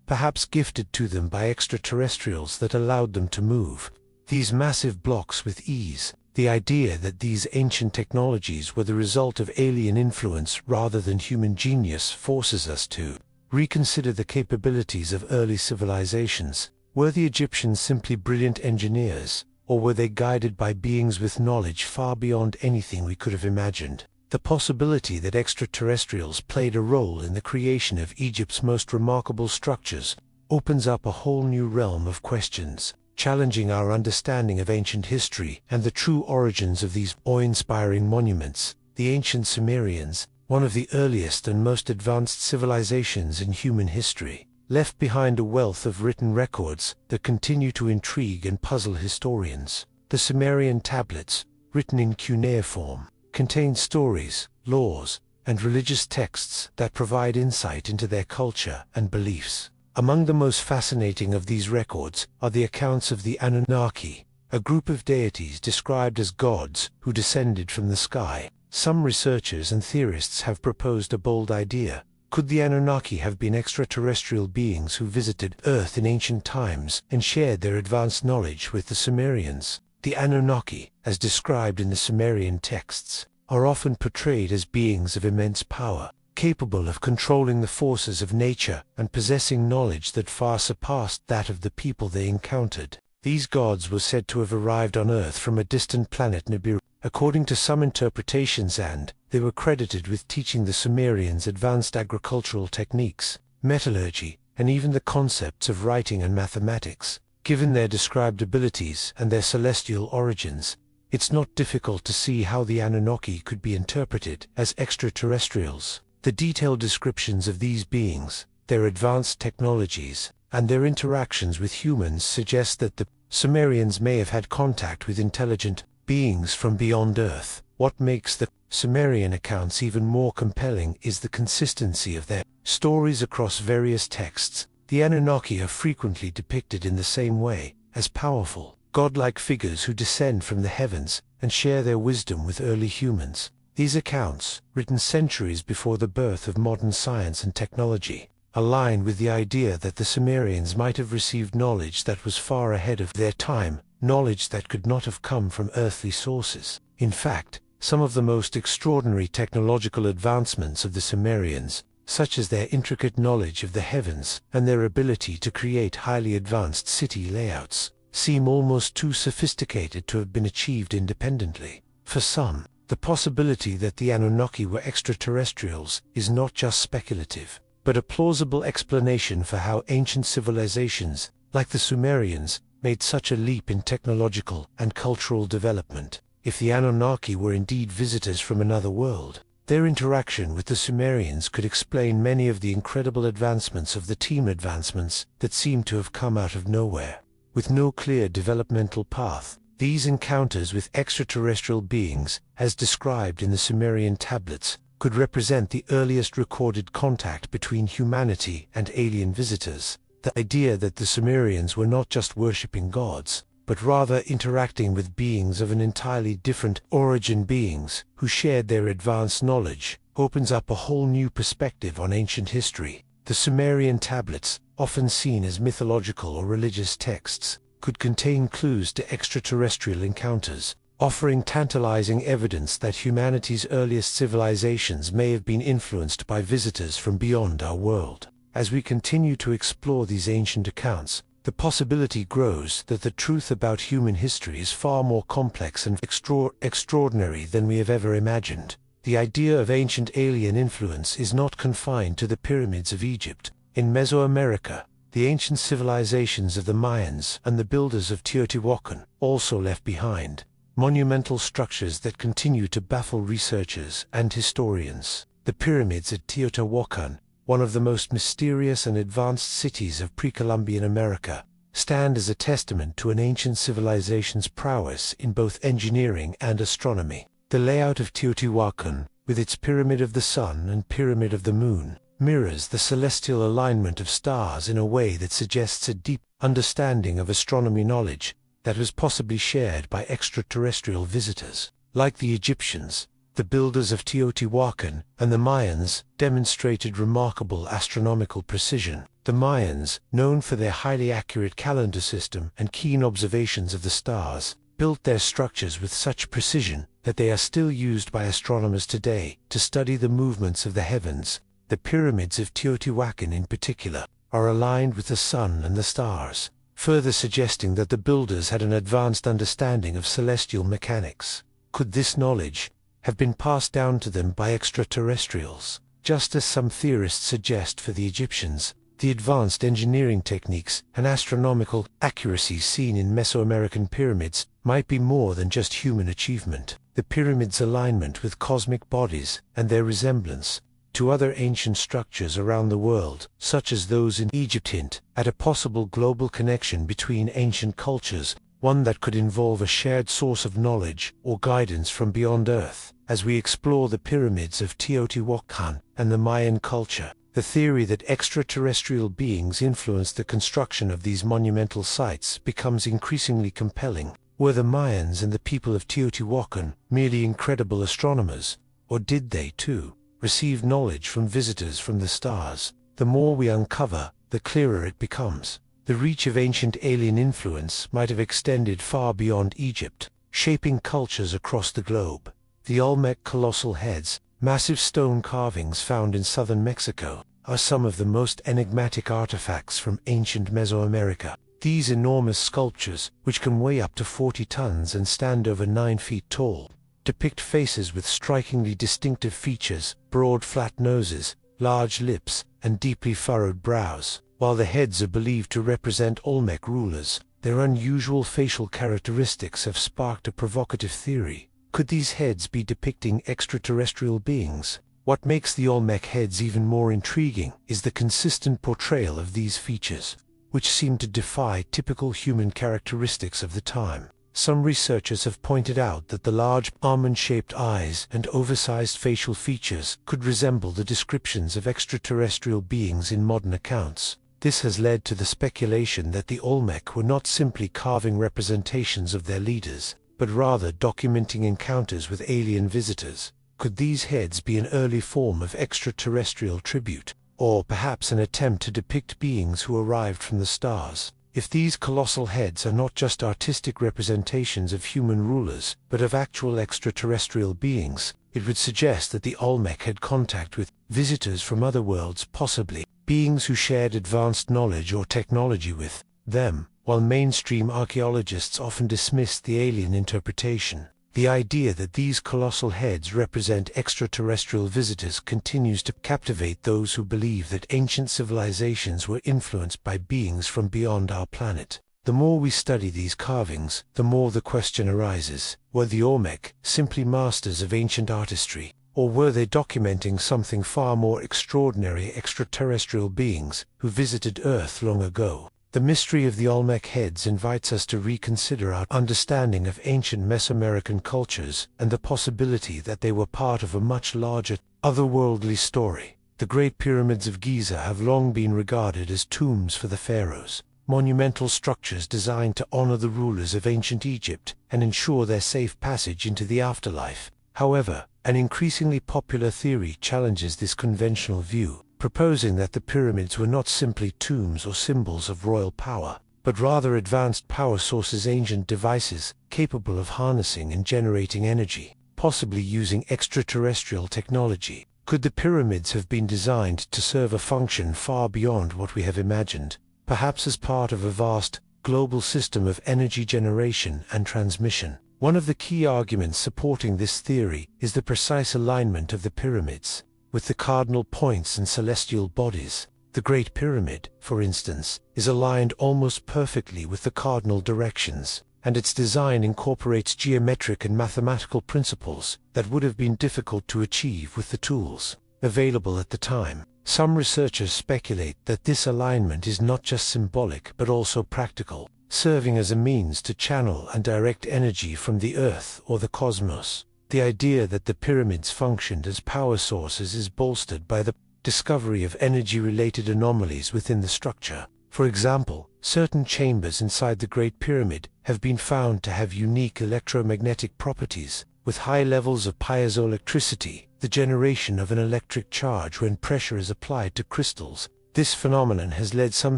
perhaps gifted to them by extraterrestrials, that allowed them to move these massive blocks with ease? The idea that these ancient technologies were the result of alien influence rather than human genius forces us to reconsider the capabilities of early civilizations. Were the Egyptians simply brilliant engineers, or were they guided by beings with knowledge far beyond anything we could have imagined? The possibility that extraterrestrials played a role in the creation of Egypt's most remarkable structures opens up a whole new realm of questions, challenging our understanding of ancient history and the true origins of these awe-inspiring monuments. The ancient Sumerians, one of the earliest and most advanced civilizations in human history, left behind a wealth of written records that continue to intrigue and puzzle historians. The Sumerian tablets, written in cuneiform, contain stories, laws, and religious texts that provide insight into their culture and beliefs. Among the most fascinating of these records are the accounts of the Anunnaki, a group of deities described as gods who descended from the sky. Some researchers and theorists have proposed a bold idea. Could the Anunnaki have been extraterrestrial beings who visited Earth in ancient times and shared their advanced knowledge with the Sumerians? The Anunnaki, as described in the Sumerian texts, are often portrayed as beings of immense power, capable of controlling the forces of nature and possessing knowledge that far surpassed that of the people they encountered. These gods were said to have arrived on Earth from a distant planet Nibiru, according to some interpretations, and they were credited with teaching the Sumerians advanced agricultural techniques, metallurgy, and even the concepts of writing and mathematics. Given their described abilities and their celestial origins, it's not difficult to see how the Anunnaki could be interpreted as extraterrestrials. The detailed descriptions of these beings, their advanced technologies, and their interactions with humans suggest that the Sumerians may have had contact with intelligent beings from beyond Earth. What makes the Sumerian accounts even more compelling is the consistency of their stories across various texts. The Anunnaki are frequently depicted in the same way, as powerful, godlike figures who descend from the heavens and share their wisdom with early humans. These accounts, written centuries before the birth of modern science and technology, align with the idea that the Sumerians might have received knowledge that was far ahead of their time, knowledge that could not have come from earthly sources. In fact, some of the most extraordinary technological advancements of the Sumerians, such as their intricate knowledge of the heavens and their ability to create highly advanced city layouts, seem almost too sophisticated to have been achieved independently. For some, the possibility that the Anunnaki were extraterrestrials is not just speculative, but a plausible explanation for how ancient civilizations, like the Sumerians, made such a leap in technological and cultural development. If the Anunnaki were indeed visitors from another world, their interaction with the Sumerians could explain many of the incredible advancements of the team advancements that seem to have come out of nowhere. With no clear developmental path, these encounters with extraterrestrial beings, as described in the Sumerian tablets, could represent the earliest recorded contact between humanity and alien visitors. The idea that the Sumerians were not just worshipping gods, but rather interacting with beings of an entirely different origin, beings who shared their advanced knowledge, opens up a whole new perspective on ancient history. The Sumerian tablets, often seen as mythological or religious texts, could contain clues to extraterrestrial encounters, offering tantalizing evidence that humanity's earliest civilizations may have been influenced by visitors from beyond our world. As we continue to explore these ancient accounts, the possibility grows that the truth about human history is far more complex and extraordinary than we have ever imagined. The idea of ancient alien influence is not confined to the pyramids of Egypt. In Mesoamerica, the ancient civilizations of the Mayans and the builders of Teotihuacan also left behind monumental structures that continue to baffle researchers and historians. The pyramids at Teotihuacan, one of the most mysterious and advanced cities of pre-Columbian America, stand as a testament to an ancient civilization's prowess in both engineering and astronomy. The layout of Teotihuacan, with its Pyramid of the Sun and Pyramid of the Moon, mirrors the celestial alignment of stars in a way that suggests a deep understanding of astronomy knowledge that was possibly shared by extraterrestrial visitors. Like the Egyptians, the builders of Teotihuacan and the Mayans demonstrated remarkable astronomical precision. The Mayans, known for their highly accurate calendar system and keen observations of the stars, built their structures with such precision that they are still used by astronomers today to study the movements of the heavens. The pyramids of Teotihuacan in particular are aligned with the sun and the stars, further suggesting that the builders had an advanced understanding of celestial mechanics. Could this knowledge have been passed down to them by extraterrestrials? Just as some theorists suggest for the Egyptians, the advanced engineering techniques and astronomical accuracy seen in Mesoamerican pyramids might be more than just human achievement. The pyramids' alignment with cosmic bodies and their resemblance to other ancient structures around the world, such as those in Egypt, hint at a possible global connection between ancient cultures, one that could involve a shared source of knowledge or guidance from beyond Earth. As we explore the pyramids of Teotihuacan and the Mayan culture, the theory that extraterrestrial beings influenced the construction of these monumental sites becomes increasingly compelling. Were the Mayans and the people of Teotihuacan merely incredible astronomers, or did they, too, receive knowledge from visitors from the stars? The more we uncover, the clearer it becomes. The reach of ancient alien influence might have extended far beyond Egypt, shaping cultures across the globe. The Olmec colossal heads, massive stone carvings found in southern Mexico, are some of the most enigmatic artifacts from ancient Mesoamerica. These enormous sculptures, which can weigh up to 40 tons and stand over 9 feet tall, depict faces with strikingly distinctive features, broad flat noses, large lips, and deeply furrowed brows. While the heads are believed to represent Olmec rulers, their unusual facial characteristics have sparked a provocative theory. Could these heads be depicting extraterrestrial beings? What makes the Olmec heads even more intriguing is the consistent portrayal of these features, which seem to defy typical human characteristics of the time. Some researchers have pointed out that the large, almond-shaped eyes and oversized facial features could resemble the descriptions of extraterrestrial beings in modern accounts. This has led to the speculation that the Olmec were not simply carving representations of their leaders, but rather documenting encounters with alien visitors. Could these heads be an early form of extraterrestrial tribute, or perhaps an attempt to depict beings who arrived from the stars? If these colossal heads are not just artistic representations of human rulers, but of actual extraterrestrial beings, it would suggest that the Olmec had contact with visitors from other worlds, possibly beings who shared advanced knowledge or technology with them. While mainstream archaeologists often dismiss the alien interpretation, the idea that these colossal heads represent extraterrestrial visitors continues to captivate those who believe that ancient civilizations were influenced by beings from beyond our planet. The more we study these carvings, the more the question arises: were the Olmec simply masters of ancient artistry, or were they documenting something far more extraordinary, extraterrestrial beings who visited Earth long ago? The mystery of the Olmec heads invites us to reconsider our understanding of ancient Mesoamerican cultures and the possibility that they were part of a much larger, otherworldly story. The Great Pyramids of Giza have long been regarded as tombs for the pharaohs, monumental structures designed to honor the rulers of ancient Egypt and ensure their safe passage into the afterlife. However, an increasingly popular theory challenges this conventional view, proposing that the pyramids were not simply tombs or symbols of royal power, but rather advanced power sources, ancient devices capable of harnessing and generating energy, possibly using extraterrestrial technology. Could the pyramids have been designed to serve a function far beyond what we have imagined, perhaps as part of a vast, global system of energy generation and transmission? One of the key arguments supporting this theory is the precise alignment of the pyramids with the cardinal points and celestial bodies. The Great Pyramid, for instance, is aligned almost perfectly with the cardinal directions, and its design incorporates geometric and mathematical principles that would have been difficult to achieve with the tools available at the time. Some researchers speculate that this alignment is not just symbolic but also practical, serving as a means to channel and direct energy from the Earth or the cosmos. The idea that the pyramids functioned as power sources is bolstered by the discovery of energy-related anomalies within the structure. For example, certain chambers inside the Great Pyramid have been found to have unique electromagnetic properties, with high levels of piezoelectricity, the generation of an electric charge when pressure is applied to crystals. This phenomenon has led some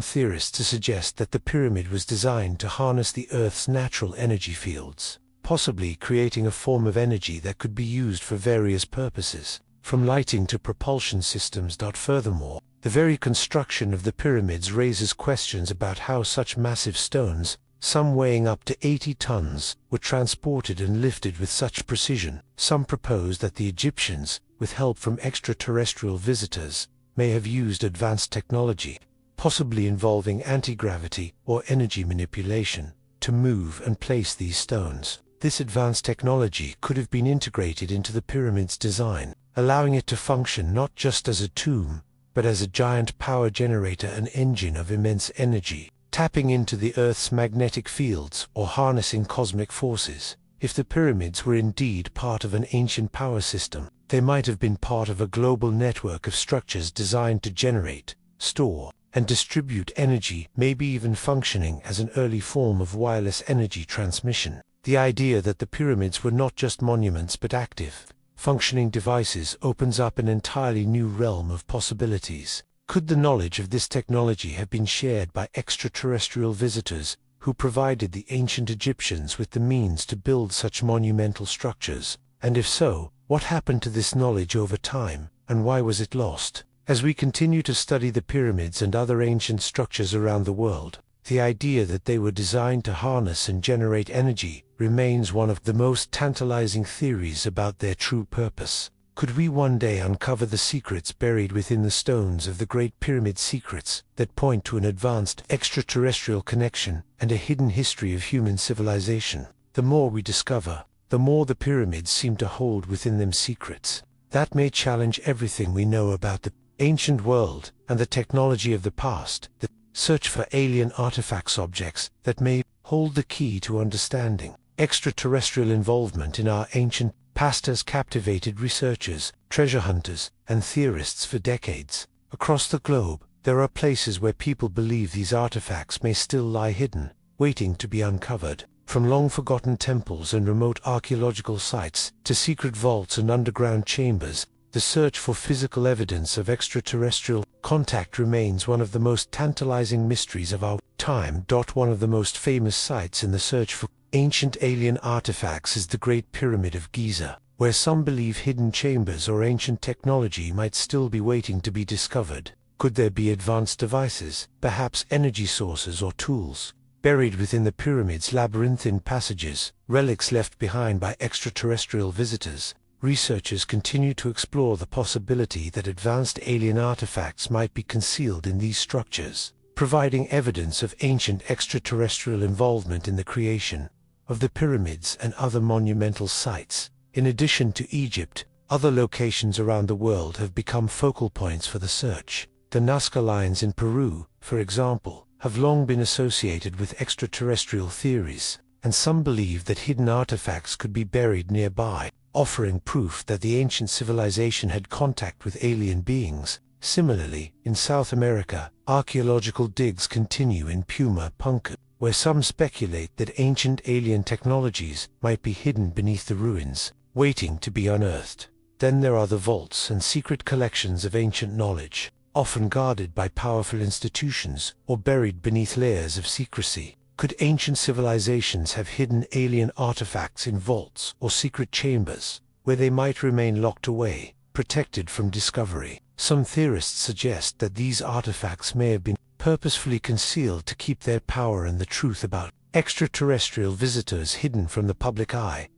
theorists to suggest that the pyramid was designed to harness the Earth's natural energy fields, possibly creating a form of energy that could be used for various purposes, from lighting to propulsion systems. Furthermore, the very construction of the pyramids raises questions about how such massive stones, some weighing up to 80 tons, were transported and lifted with such precision. Some propose that the Egyptians, with help from extraterrestrial visitors, may have used advanced technology, possibly involving anti-gravity or energy manipulation, to move and place these stones. This advanced technology could have been integrated into the pyramid's design, allowing it to function not just as a tomb, but as a giant power generator and engine of immense energy, tapping into the Earth's magnetic fields or harnessing cosmic forces. If the pyramids were indeed part of an ancient power system, they might have been part of a global network of structures designed to generate, store, and distribute energy, maybe even functioning as an early form of wireless energy transmission. The idea that the pyramids were not just monuments but active, functioning devices opens up an entirely new realm of possibilities. Could the knowledge of this technology have been shared by extraterrestrial visitors who provided the ancient Egyptians with the means to build such monumental structures? And if so, what happened to this knowledge over time, and why was it lost? As we continue to study the pyramids and other ancient structures around the world, the idea that they were designed to harness and generate energy remains one of the most tantalizing theories about their true purpose. Could we one day uncover the secrets buried within the stones of the Great Pyramid, secrets that point to an advanced extraterrestrial connection and a hidden history of human civilization? The more we discover, the more the pyramids seem to hold within them secrets that may challenge everything we know about the ancient world and the technology of the past. The search for alien artifacts, objects that may hold the key to understanding extraterrestrial involvement in our ancient past has captivated researchers, treasure hunters, and theorists for decades. Across the globe, there are places where people believe these artifacts may still lie hidden, waiting to be uncovered. From long-forgotten temples and remote archaeological sites to secret vaults and underground chambers, the search for physical evidence of extraterrestrial contact remains one of the most tantalizing mysteries of our time. One of the most famous sites in the search for ancient alien artifacts is the Great Pyramid of Giza, where some believe hidden chambers or ancient technology might still be waiting to be discovered. Could there be advanced devices, perhaps energy sources or tools, buried within the pyramid's labyrinthine passages, relics left behind by extraterrestrial visitors? Researchers continue to explore the possibility that advanced alien artifacts might be concealed in these structures, providing evidence of ancient extraterrestrial involvement in the creation of the pyramids and other monumental sites. In addition to Egypt, other locations around the world have become focal points for the search. The Nazca Lines in Peru, for example, have long been associated with extraterrestrial theories, and some believe that hidden artifacts could be buried nearby, offering proof that the ancient civilization had contact with alien beings. Similarly, in South America, archaeological digs continue in Puma Punku, where some speculate that ancient alien technologies might be hidden beneath the ruins, waiting to be unearthed. Then there are the vaults and secret collections of ancient knowledge, often guarded by powerful institutions or buried beneath layers of secrecy. Could ancient civilizations have hidden alien artifacts in vaults or secret chambers, where they might remain locked away, protected from discovery? Some theorists suggest that these artifacts may have been purposefully concealed to keep their power and the truth about extraterrestrial visitors hidden from the public eye.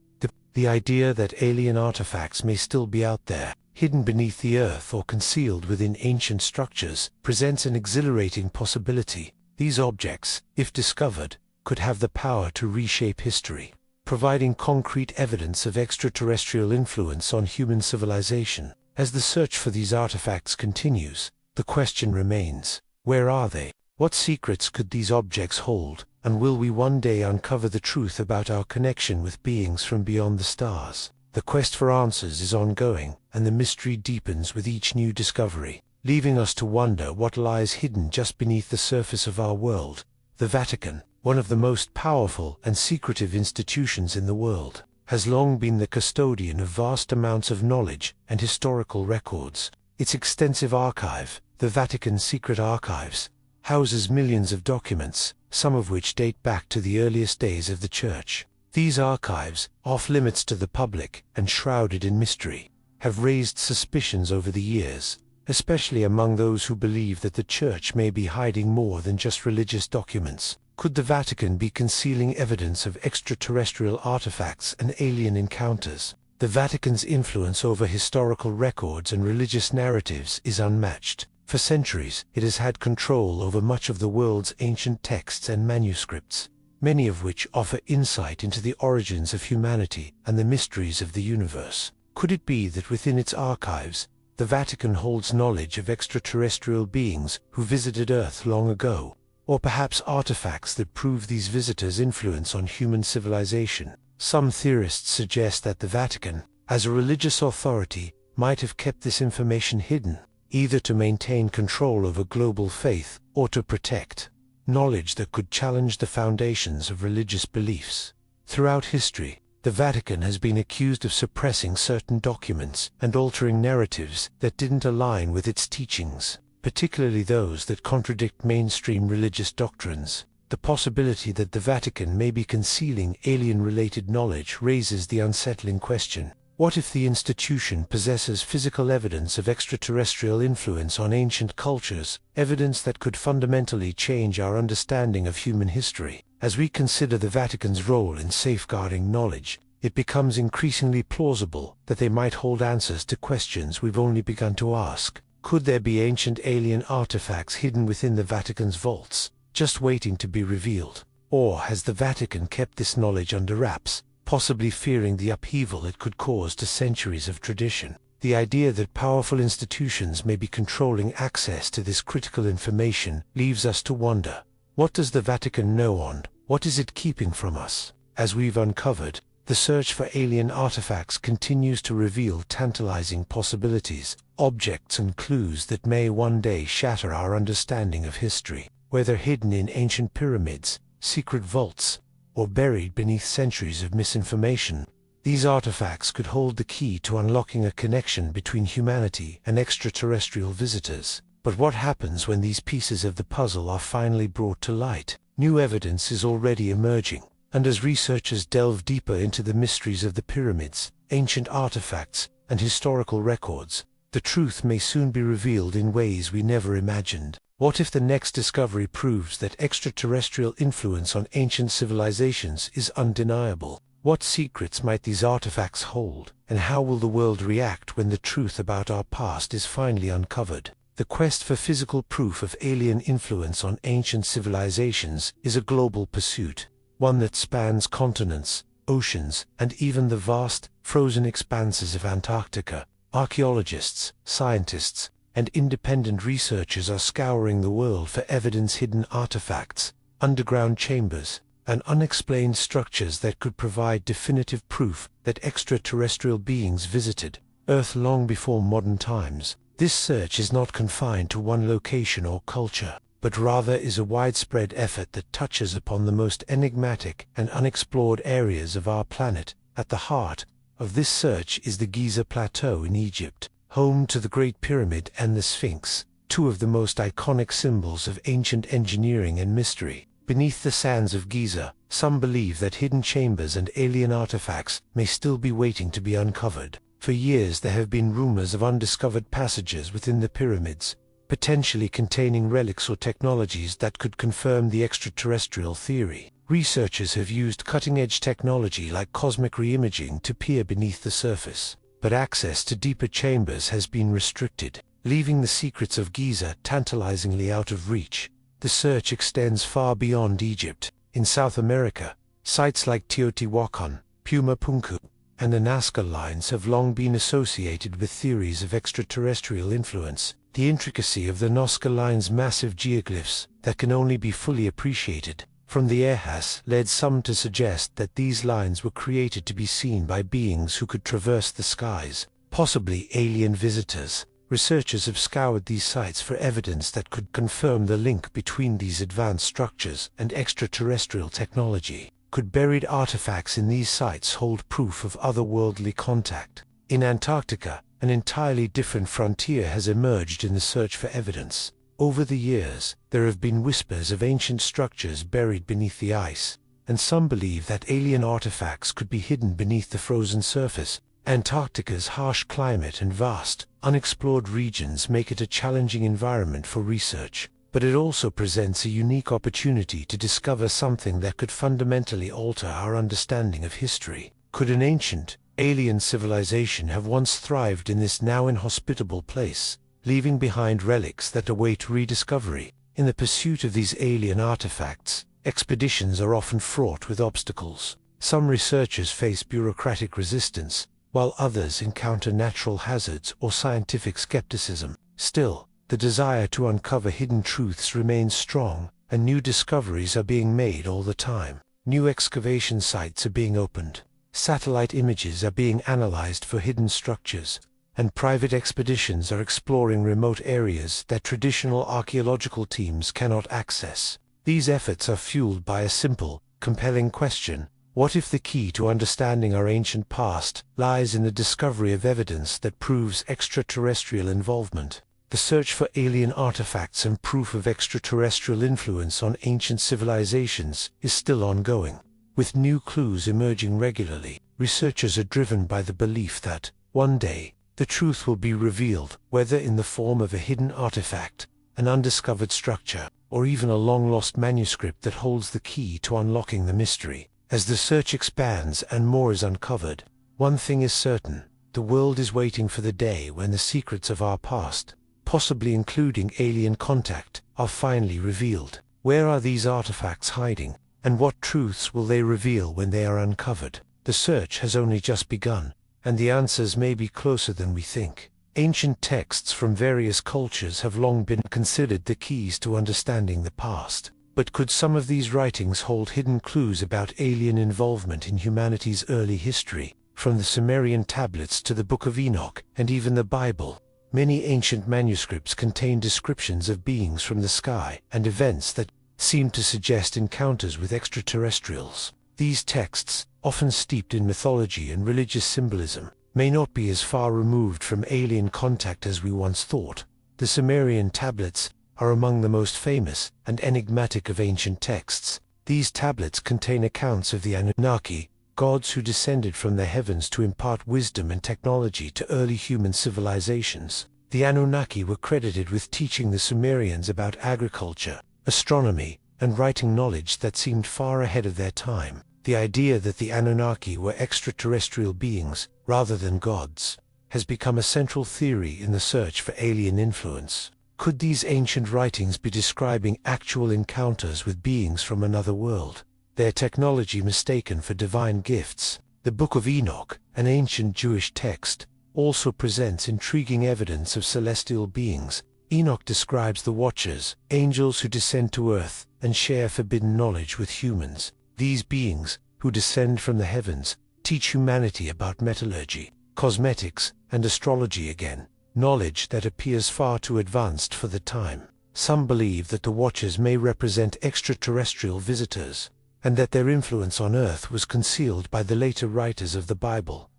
The idea that alien artifacts may still be out there, hidden beneath the earth or concealed within ancient structures, presents an exhilarating possibility. These objects, if discovered, could have the power to reshape history, providing concrete evidence of extraterrestrial influence on human civilization. As the search for these artifacts continues, the question remains, where are they? What secrets could these objects hold? And will we one day uncover the truth about our connection with beings from beyond the stars? The quest for answers is ongoing, and the mystery deepens with each new discovery, leaving us to wonder what lies hidden just beneath the surface of our world. The Vatican, one of the most powerful and secretive institutions in the world, has long been the custodian of vast amounts of knowledge and historical records. Its extensive archive, the Vatican Secret Archives, houses millions of documents, some of which date back to the earliest days of the Church. These archives, off limits to the public and shrouded in mystery, have raised suspicions over the years, especially among those who believe that the Church may be hiding more than just religious documents. Could the Vatican be concealing evidence of extraterrestrial artifacts and alien encounters? The Vatican's influence over historical records and religious narratives is unmatched. For centuries, it has had control over much of the world's ancient texts and manuscripts, many of which offer insight into the origins of humanity and the mysteries of the universe. Could it be that within its archives, the Vatican holds knowledge of extraterrestrial beings who visited Earth long ago, or perhaps artifacts that prove these visitors' influence on human civilization? Some theorists suggest that the Vatican, as a religious authority, might have kept this information hidden, either to maintain control over global faith or to protect knowledge that could challenge the foundations of religious beliefs. Throughout history, the Vatican has been accused of suppressing certain documents and altering narratives that didn't align with its teachings. particularly those that contradict mainstream religious doctrines. The possibility that the Vatican may be concealing alien-related knowledge raises the unsettling question: what if the institution possesses physical evidence of extraterrestrial influence on ancient cultures, evidence that could fundamentally change our understanding of human history? As we consider the Vatican's role in safeguarding knowledge, it becomes increasingly plausible that they might hold answers to questions we've only begun to ask. Could there be ancient alien artifacts hidden within the Vatican's vaults, just waiting to be revealed? Or has the Vatican kept this knowledge under wraps, possibly fearing the upheaval it could cause to centuries of tradition? The idea that powerful institutions may be controlling access to this critical information leaves us to wonder: what does the Vatican know, and what is it keeping from us? As we've uncovered, the search for alien artifacts continues to reveal tantalizing possibilities, objects and clues that may one day shatter our understanding of history. Whether hidden in ancient pyramids, secret vaults, or buried beneath centuries of misinformation, these artifacts could hold the key to unlocking a connection between humanity and extraterrestrial visitors. But what happens when these pieces of the puzzle are finally brought to light? New evidence is already emerging, and as researchers delve deeper into the mysteries of the pyramids, ancient artifacts, and historical records, the truth may soon be revealed in ways we never imagined. What if the next discovery proves that extraterrestrial influence on ancient civilizations is undeniable? What secrets might these artifacts hold, and how will the world react when the truth about our past is finally uncovered? The quest for physical proof of alien influence on ancient civilizations is a global pursuit, one that spans continents, oceans, and even the vast, frozen expanses of Antarctica. Archaeologists, scientists, and independent researchers are scouring the world for hidden artifacts, underground chambers, and unexplained structures that could provide definitive proof that extraterrestrial beings visited Earth long before modern times. This search is not confined to one location or culture, but rather is a widespread effort that touches upon the most enigmatic and unexplored areas of our planet. At the heart of this search is the Giza Plateau in Egypt, home to the Great Pyramid and the Sphinx, two of the most iconic symbols of ancient engineering and mystery. Beneath the sands of Giza, some believe that hidden chambers and alien artifacts may still be waiting to be uncovered. For years there have been rumors of undiscovered passages within the pyramids, potentially containing relics or technologies that could confirm the extraterrestrial theory. Researchers have used cutting-edge technology like cosmic re-imaging to peer beneath the surface, but access to deeper chambers has been restricted, leaving the secrets of Giza tantalizingly out of reach. The search extends far beyond Egypt. In South America, sites like Teotihuacan, Puma Punku, and the Nazca lines have long been associated with theories of extraterrestrial influence. The intricacy of the Nazca line's massive geoglyphs, that can only be fully appreciated from the air, has led some to suggest that these lines were created to be seen by beings who could traverse the skies, possibly alien visitors. Researchers have scoured these sites for evidence that could confirm the link between these advanced structures and extraterrestrial technology. Could buried artifacts in these sites hold proof of otherworldly contact? In Antarctica, an entirely different frontier has emerged in the search for evidence. Over the years, there have been whispers of ancient structures buried beneath the ice, and some believe that alien artifacts could be hidden beneath the frozen surface. Antarctica's harsh climate and vast, unexplored regions make it a challenging environment for research, but it also presents a unique opportunity to discover something that could fundamentally alter our understanding of history. Could an ancient, alien civilization have once thrived in this now inhospitable place, leaving behind relics that await rediscovery? In the pursuit of these alien artifacts, expeditions are often fraught with obstacles. Some researchers face bureaucratic resistance, while others encounter natural hazards or scientific skepticism. Still, the desire to uncover hidden truths remains strong, and new discoveries are being made all the time. New excavation sites are being opened, satellite images are being analyzed for hidden structures, and private expeditions are exploring remote areas that traditional archaeological teams cannot access. These efforts are fueled by a simple, compelling question: what if the key to understanding our ancient past lies in the discovery of evidence that proves extraterrestrial involvement? The search for alien artifacts and proof of extraterrestrial influence on ancient civilizations is still ongoing. With new clues emerging regularly, researchers are driven by the belief that, one day, the truth will be revealed, whether in the form of a hidden artifact, an undiscovered structure, or even a long-lost manuscript that holds the key to unlocking the mystery. As the search expands and more is uncovered, one thing is certain: the world is waiting for the day when the secrets of our past, possibly including alien contact, are finally revealed. Where are these artifacts hiding, and what truths will they reveal when they are uncovered? The search has only just begun, and the answers may be closer than we think. Ancient texts from various cultures have long been considered the keys to understanding the past. But could some of these writings hold hidden clues about alien involvement in humanity's early history? From the Sumerian tablets to the Book of Enoch, and even the Bible, many ancient manuscripts contain descriptions of beings from the sky and events that seem to suggest encounters with extraterrestrials. These texts, often steeped in mythology and religious symbolism, may not be as far removed from alien contact as we once thought. The Sumerian tablets are among the most famous and enigmatic of ancient texts. These tablets contain accounts of the Anunnaki, gods who descended from the heavens to impart wisdom and technology to early human civilizations. The Anunnaki were credited with teaching the Sumerians about agriculture, astronomy, and writing knowledge that seemed far ahead of their time. The idea that the Anunnaki were extraterrestrial beings, rather than gods, has become a central theory in the search for alien influence. Could these ancient writings be describing actual encounters with beings from another world, their technology mistaken for divine gifts? The Book of Enoch, an ancient Jewish text, also presents intriguing evidence of celestial beings. Enoch describes the Watchers, angels who descend to earth and share forbidden knowledge with humans. These beings, who descend from the heavens, teach humanity about metallurgy, cosmetics, and astrology again, knowledge that appears far too advanced for the time. Some believe that the Watchers may represent extraterrestrial visitors, and that their influence on Earth was concealed by the later writers of the Bible.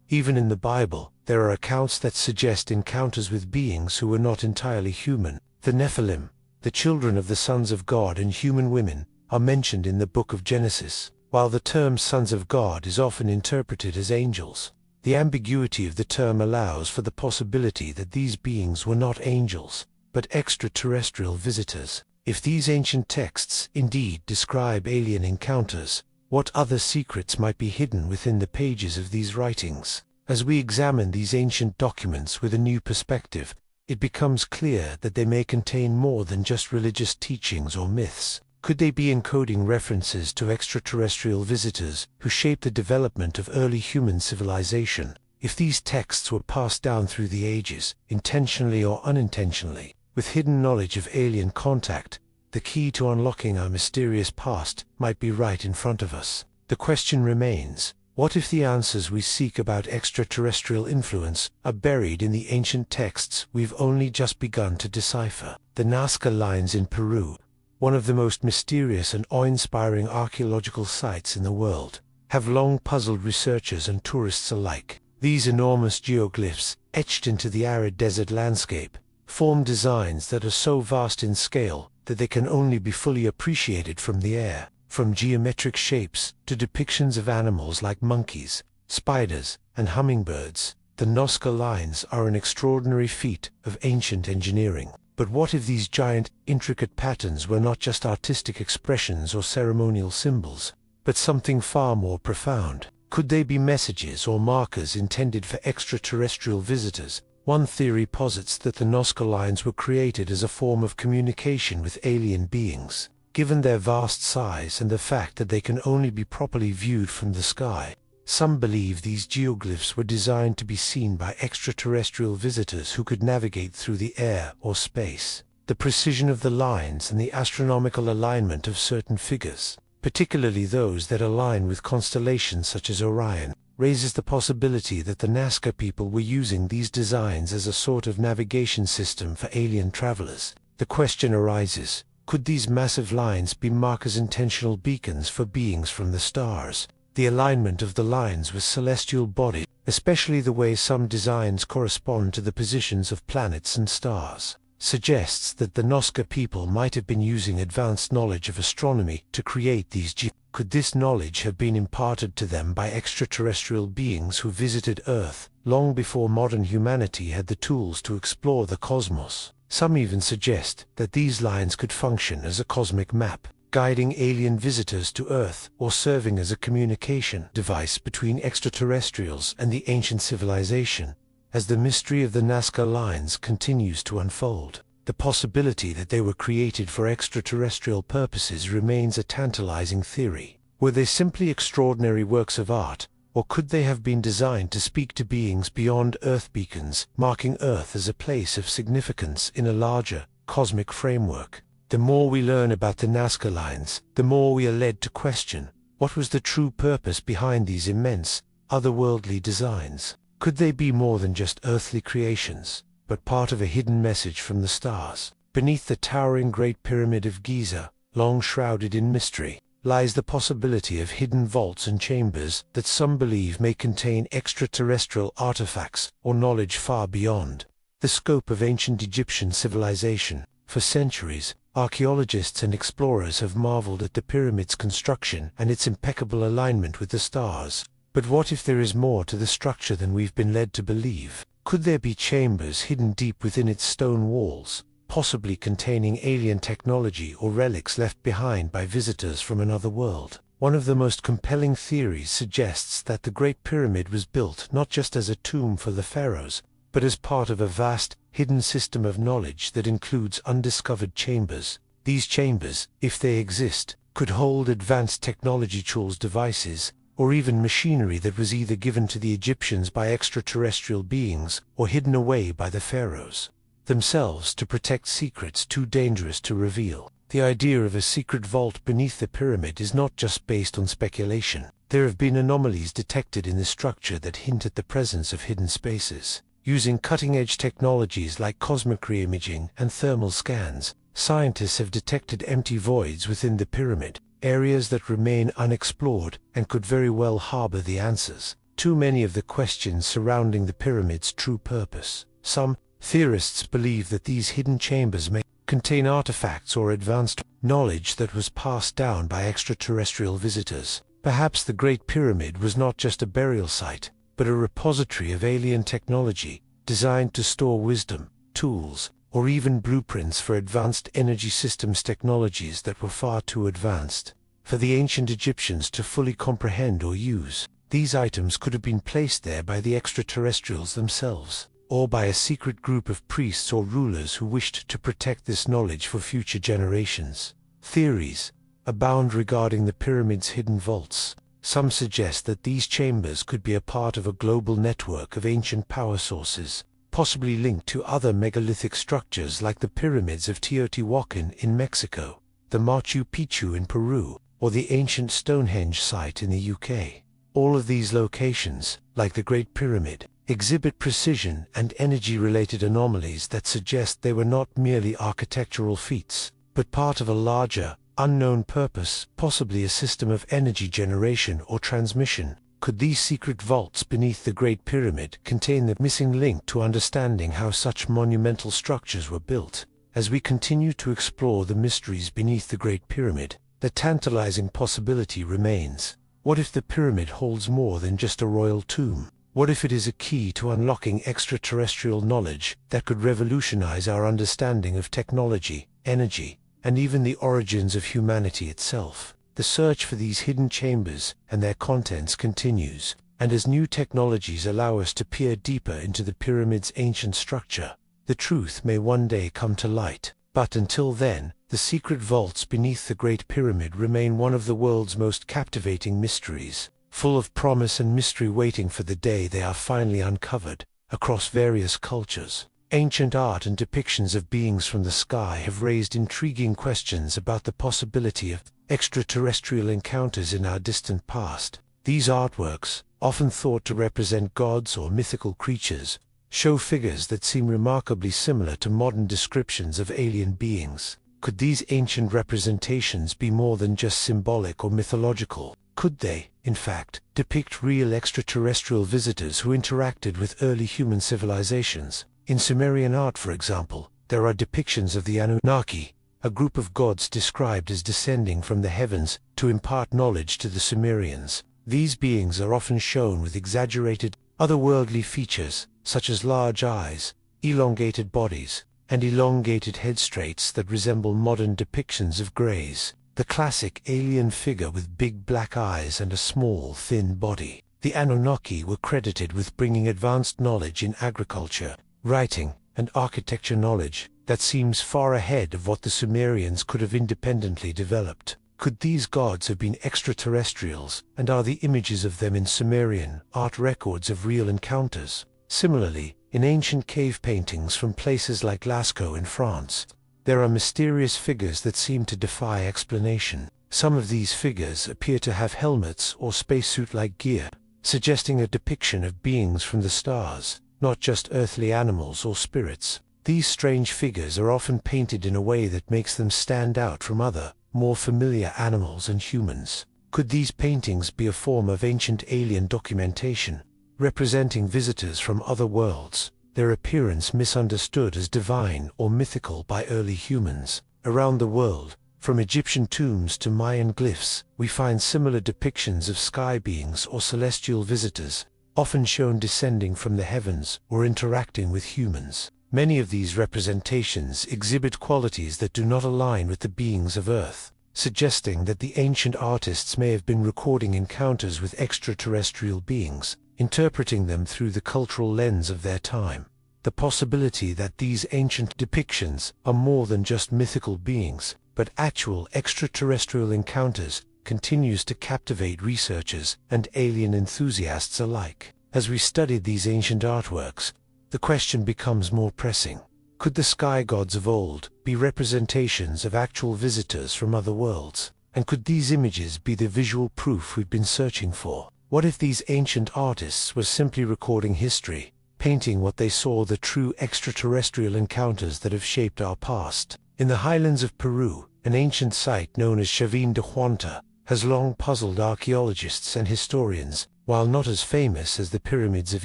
Even in the Bible, there are accounts that suggest encounters with beings who were not entirely human. The Nephilim, the children of the sons of God and human women, are mentioned in the book of Genesis. While the term sons of God is often interpreted as angels, the ambiguity of the term allows for the possibility that these beings were not angels, but extraterrestrial visitors. If these ancient texts indeed describe alien encounters, what other secrets might be hidden within the pages of these writings? As we examine these ancient documents with a new perspective, it becomes clear that they may contain more than just religious teachings or myths. Could they be encoding references to extraterrestrial visitors who shaped the development of early human civilization? If these texts were passed down through the ages, intentionally or unintentionally, with hidden knowledge of alien contact, the key to unlocking our mysterious past might be right in front of us. The question remains: what if the answers we seek about extraterrestrial influence are buried in the ancient texts we've only just begun to decipher? The Nazca Lines in Peru, one of the most mysterious and awe-inspiring archaeological sites in the world, have long puzzled researchers and tourists alike. These enormous geoglyphs, etched into the arid desert landscape, form designs that are so vast in scale that they can only be fully appreciated from the air. From geometric shapes to depictions of animals like monkeys, spiders, and hummingbirds, the Nazca Lines are an extraordinary feat of ancient engineering. But what if these giant, intricate patterns were not just artistic expressions or ceremonial symbols, but something far more profound? Could they be messages or markers intended for extraterrestrial visitors? One theory posits that the Nazca Lines were created as a form of communication with alien beings. Given their vast size and the fact that they can only be properly viewed from the sky, some believe these geoglyphs were designed to be seen by extraterrestrial visitors who could navigate through the air or space. The precision of the lines and the astronomical alignment of certain figures, particularly those that align with constellations such as Orion, raises the possibility that the Nazca people were using these designs as a sort of navigation system for alien travelers. The question arises: could these massive lines be markers, intentional beacons for beings from the stars? The alignment of the lines with celestial bodies, especially the way some designs correspond to the positions of planets and stars, suggests that the Nazca people might have been using advanced knowledge of astronomy to create these geometries. Could this knowledge have been imparted to them by extraterrestrial beings who visited Earth long before modern humanity had the tools to explore the cosmos? Some even suggest that these lines could function as a cosmic map, guiding alien visitors to Earth or serving as a communication device between extraterrestrials and the ancient civilization. As the mystery of the Nazca lines continues to unfold, the possibility that they were created for extraterrestrial purposes remains a tantalizing theory. Were they simply extraordinary works of art, or could they have been designed to speak to beings beyond Earth, beacons marking Earth as a place of significance in a larger, cosmic framework? The more we learn about the Nazca lines, the more we are led to question, what was the true purpose behind these immense, otherworldly designs? Could they be more than just earthly creations, but part of a hidden message from the stars? Beneath the towering Great Pyramid of Giza, long shrouded in mystery, lies the possibility of hidden vaults and chambers that some believe may contain extraterrestrial artifacts or knowledge far beyond the scope of ancient Egyptian civilization. For centuries, archaeologists and explorers have marveled at the pyramid's construction and its impeccable alignment with the stars. But what if there is more to the structure than we've been led to believe? Could there be chambers hidden deep within its stone walls, possibly containing alien technology or relics left behind by visitors from another world? One of the most compelling theories suggests that the Great Pyramid was built not just as a tomb for the pharaohs, but as part of a vast, hidden system of knowledge that includes undiscovered chambers. These chambers, if they exist, could hold advanced technology tools, devices, or even machinery that was either given to the Egyptians by extraterrestrial beings or hidden away by the pharaohs themselves to protect secrets too dangerous to reveal. The idea of a secret vault beneath the pyramid is not just based on speculation. There have been anomalies detected in the structure that hint at the presence of hidden spaces. Using cutting-edge technologies like cosmicry imaging and thermal scans, scientists have detected empty voids within the pyramid, areas that remain unexplored and could very well harbor the answers. Too many of the questions surrounding the pyramid's true purpose. Some theorists believe that these hidden chambers may contain artifacts or advanced knowledge that was passed down by extraterrestrial visitors. Perhaps the Great Pyramid was not just a burial site, but a repository of alien technology designed to store wisdom, tools, or even blueprints for advanced energy systems, technologies that were far too advanced for the ancient Egyptians to fully comprehend or use. These items could have been placed there by the extraterrestrials themselves, or by a secret group of priests or rulers who wished to protect this knowledge for future generations. Theories abound regarding the pyramid's hidden vaults. Some suggest that these chambers could be a part of a global network of ancient power sources, possibly linked to other megalithic structures like the pyramids of Teotihuacan in Mexico, the Machu Picchu in Peru, or the ancient Stonehenge site in the UK. All of these locations, like the Great Pyramid, exhibit precision and energy-related anomalies that suggest they were not merely architectural feats, but part of a larger, unknown purpose, possibly a system of energy generation or transmission. Could these secret vaults beneath the Great Pyramid contain the missing link to understanding how such monumental structures were built? As we continue to explore the mysteries beneath the Great Pyramid, the tantalizing possibility remains. What if the pyramid holds more than just a royal tomb? What if it is a key to unlocking extraterrestrial knowledge that could revolutionize our understanding of technology, energy, and even the origins of humanity itself? The search for these hidden chambers and their contents continues, and as new technologies allow us to peer deeper into the pyramid's ancient structure, the truth may one day come to light. But until then, the secret vaults beneath the Great Pyramid remain one of the world's most captivating mysteries, full of promise and mystery, waiting for the day they are finally uncovered. Across various cultures, ancient art and depictions of beings from the sky have raised intriguing questions about the possibility of extraterrestrial encounters in our distant past. These artworks, often thought to represent gods or mythical creatures, show figures that seem remarkably similar to modern descriptions of alien beings. Could these ancient representations be more than just symbolic or mythological? Could they, in fact, depict real extraterrestrial visitors who interacted with early human civilizations. In Sumerian art, for example, there are depictions of the Anunnaki, a group of gods described as descending from the heavens to impart knowledge to the Sumerians. These beings are often shown with exaggerated, otherworldly features, such as large eyes, elongated bodies, and elongated head traits that resemble modern depictions of greys. The classic alien figure with big black eyes and a small, thin body. The Anunnaki were credited with bringing advanced knowledge in agriculture, writing, and architecture knowledge that seems far ahead of what the Sumerians could have independently developed. Could these gods have been extraterrestrials, and are the images of them in Sumerian art records of real encounters? Similarly, in ancient cave paintings from places like Lascaux in France, there are mysterious figures that seem to defy explanation. Some of these figures appear to have helmets or spacesuit-like gear, suggesting a depiction of beings from the stars, not just earthly animals or spirits. These strange figures are often painted in a way that makes them stand out from other, more familiar animals and humans. Could these paintings be a form of ancient alien documentation, representing visitors from other worlds, their appearance misunderstood as divine or mythical by early humans? Around the world, from Egyptian tombs to Mayan glyphs, we find similar depictions of sky beings or celestial visitors, often shown descending from the heavens or interacting with humans. Many of these representations exhibit qualities that do not align with the beings of Earth, suggesting that the ancient artists may have been recording encounters with extraterrestrial beings, interpreting them through the cultural lens of their time. The possibility that these ancient depictions are more than just mythical beings, but actual extraterrestrial encounters, continues to captivate researchers and alien enthusiasts alike. As we study these ancient artworks, the question becomes more pressing. Could the sky gods of old be representations of actual visitors from other worlds? And could these images be the visual proof we've been searching for? What if these ancient artists were simply recording history, painting what they saw, the true extraterrestrial encounters that have shaped our past? In the highlands of Peru, an ancient site known as Chavin de Huanta has long puzzled archaeologists and historians. While not as famous as the pyramids of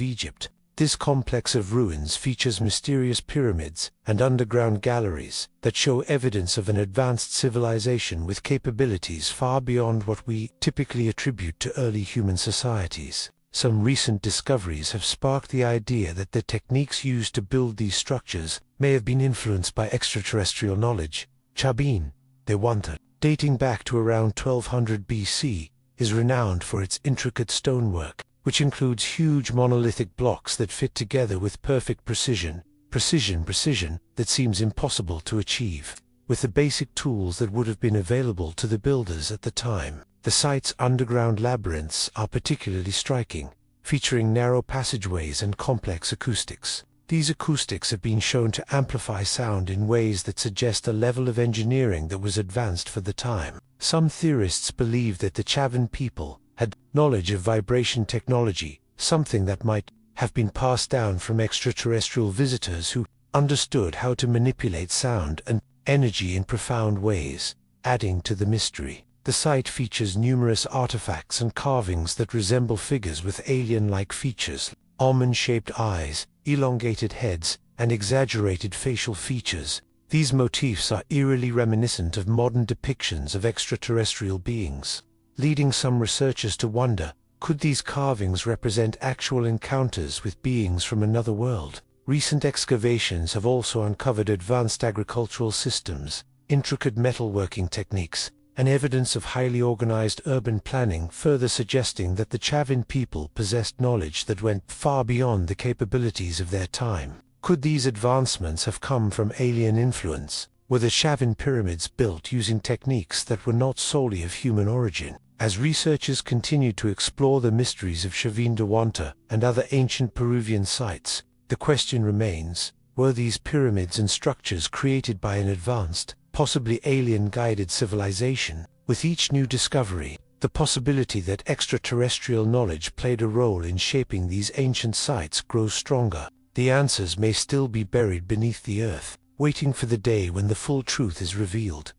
Egypt, this complex of ruins features mysterious pyramids and underground galleries that show evidence of an advanced civilization with capabilities far beyond what we typically attribute to early human societies. Some recent discoveries have sparked the idea that the techniques used to build these structures may have been influenced by extraterrestrial knowledge. Chavin de Huanta, dating back to around 1200 BC, is renowned for its intricate stonework, which includes huge monolithic blocks that fit together with perfect precision that seems impossible to achieve with the basic tools that would have been available to the builders at the time. The site's underground labyrinths are particularly striking, featuring narrow passageways and complex acoustics. These acoustics have been shown to amplify sound in ways that suggest a level of engineering that was advanced for the time. Some theorists believe that the Chavin people had knowledge of vibration technology, something that might have been passed down from extraterrestrial visitors who understood how to manipulate sound and energy in profound ways, adding to the mystery. The site features numerous artifacts and carvings that resemble figures with alien-like features, almond-shaped eyes, elongated heads, and exaggerated facial features. These motifs are eerily reminiscent of modern depictions of extraterrestrial beings, leading some researchers to wonder, could these carvings represent actual encounters with beings from another world? Recent excavations have also uncovered advanced agricultural systems, intricate metalworking techniques, and evidence of highly organized urban planning, further suggesting that the Chavin people possessed knowledge that went far beyond the capabilities of their time. Could these advancements have come from alien influence? Were the Chavin pyramids built using techniques that were not solely of human origin? As researchers continue to explore the mysteries of Chavin de Huanta and other ancient Peruvian sites, the question remains, were these pyramids and structures created by an advanced, possibly alien-guided civilization? With each new discovery, the possibility that extraterrestrial knowledge played a role in shaping these ancient sites grows stronger. The answers may still be buried beneath the earth, waiting for the day when the full truth is revealed.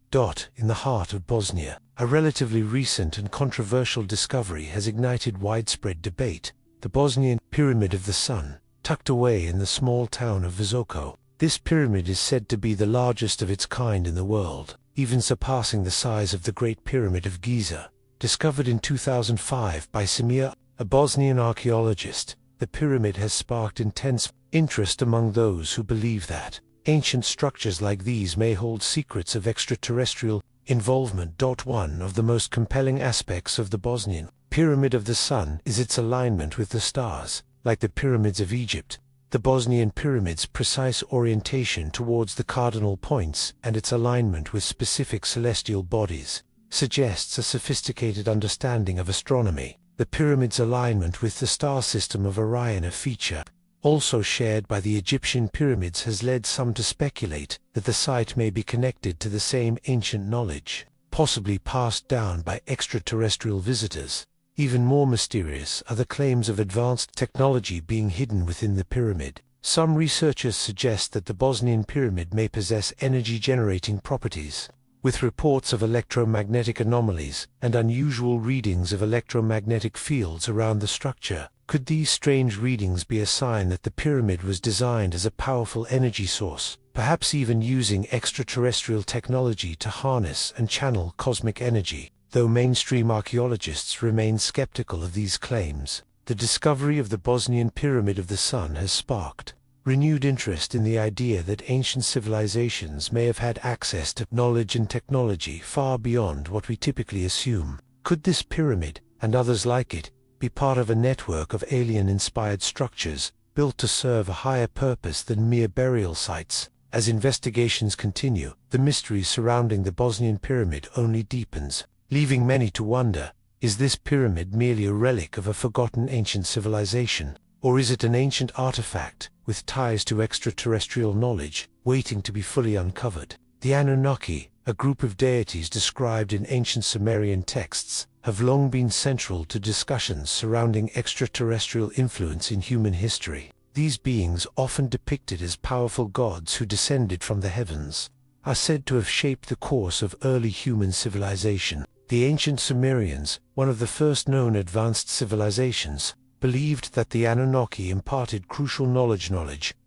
In the heart of Bosnia, A relatively recent and controversial discovery has ignited widespread debate: the Bosnian Pyramid of the Sun, tucked away in the small town of Visoko. This pyramid is said to be the largest of its kind in the world, even surpassing the size of the Great Pyramid of Giza. Discovered in 2005 by Samir, a Bosnian archaeologist, the pyramid has sparked intense interest among those who believe that ancient structures like these may hold secrets of extraterrestrial involvement. One of the most compelling aspects of the Bosnian Pyramid of the Sun is its alignment with the stars. Like the pyramids of Egypt, the Bosnian pyramid's precise orientation towards the cardinal points and its alignment with specific celestial bodies suggests a sophisticated understanding of astronomy. The pyramid's alignment with the star system of Orion, a feature also shared by the Egyptian pyramids, has led some to speculate that the site may be connected to the same ancient knowledge, possibly passed down by extraterrestrial visitors. Even more mysterious are the claims of advanced technology being hidden within the pyramid. Some researchers suggest that the Bosnian pyramid may possess energy-generating properties, with reports of electromagnetic anomalies and unusual readings of electromagnetic fields around the structure. Could these strange readings be a sign that the pyramid was designed as a powerful energy source, perhaps even using extraterrestrial technology to harness and channel cosmic energy? Though mainstream archaeologists remain skeptical of these claims, the discovery of the Bosnian Pyramid of the Sun has sparked renewed interest in the idea that ancient civilizations may have had access to knowledge and technology far beyond what we typically assume. Could this pyramid, and others like it, be part of a network of alien-inspired structures built to serve a higher purpose than mere burial sites? As investigations continue, the mystery surrounding the Bosnian Pyramid only deepens, leaving many to wonder: is this pyramid merely a relic of a forgotten ancient civilization, or is it an ancient artifact with ties to extraterrestrial knowledge waiting to be fully uncovered? The Anunnaki, a group of deities described in ancient Sumerian texts, have long been central to discussions surrounding extraterrestrial influence in human history. These beings, often depicted as powerful gods who descended from the heavens, are said to have shaped the course of early human civilization. The ancient Sumerians, one of the first known advanced civilizations, believed that the Anunnaki imparted crucial knowledge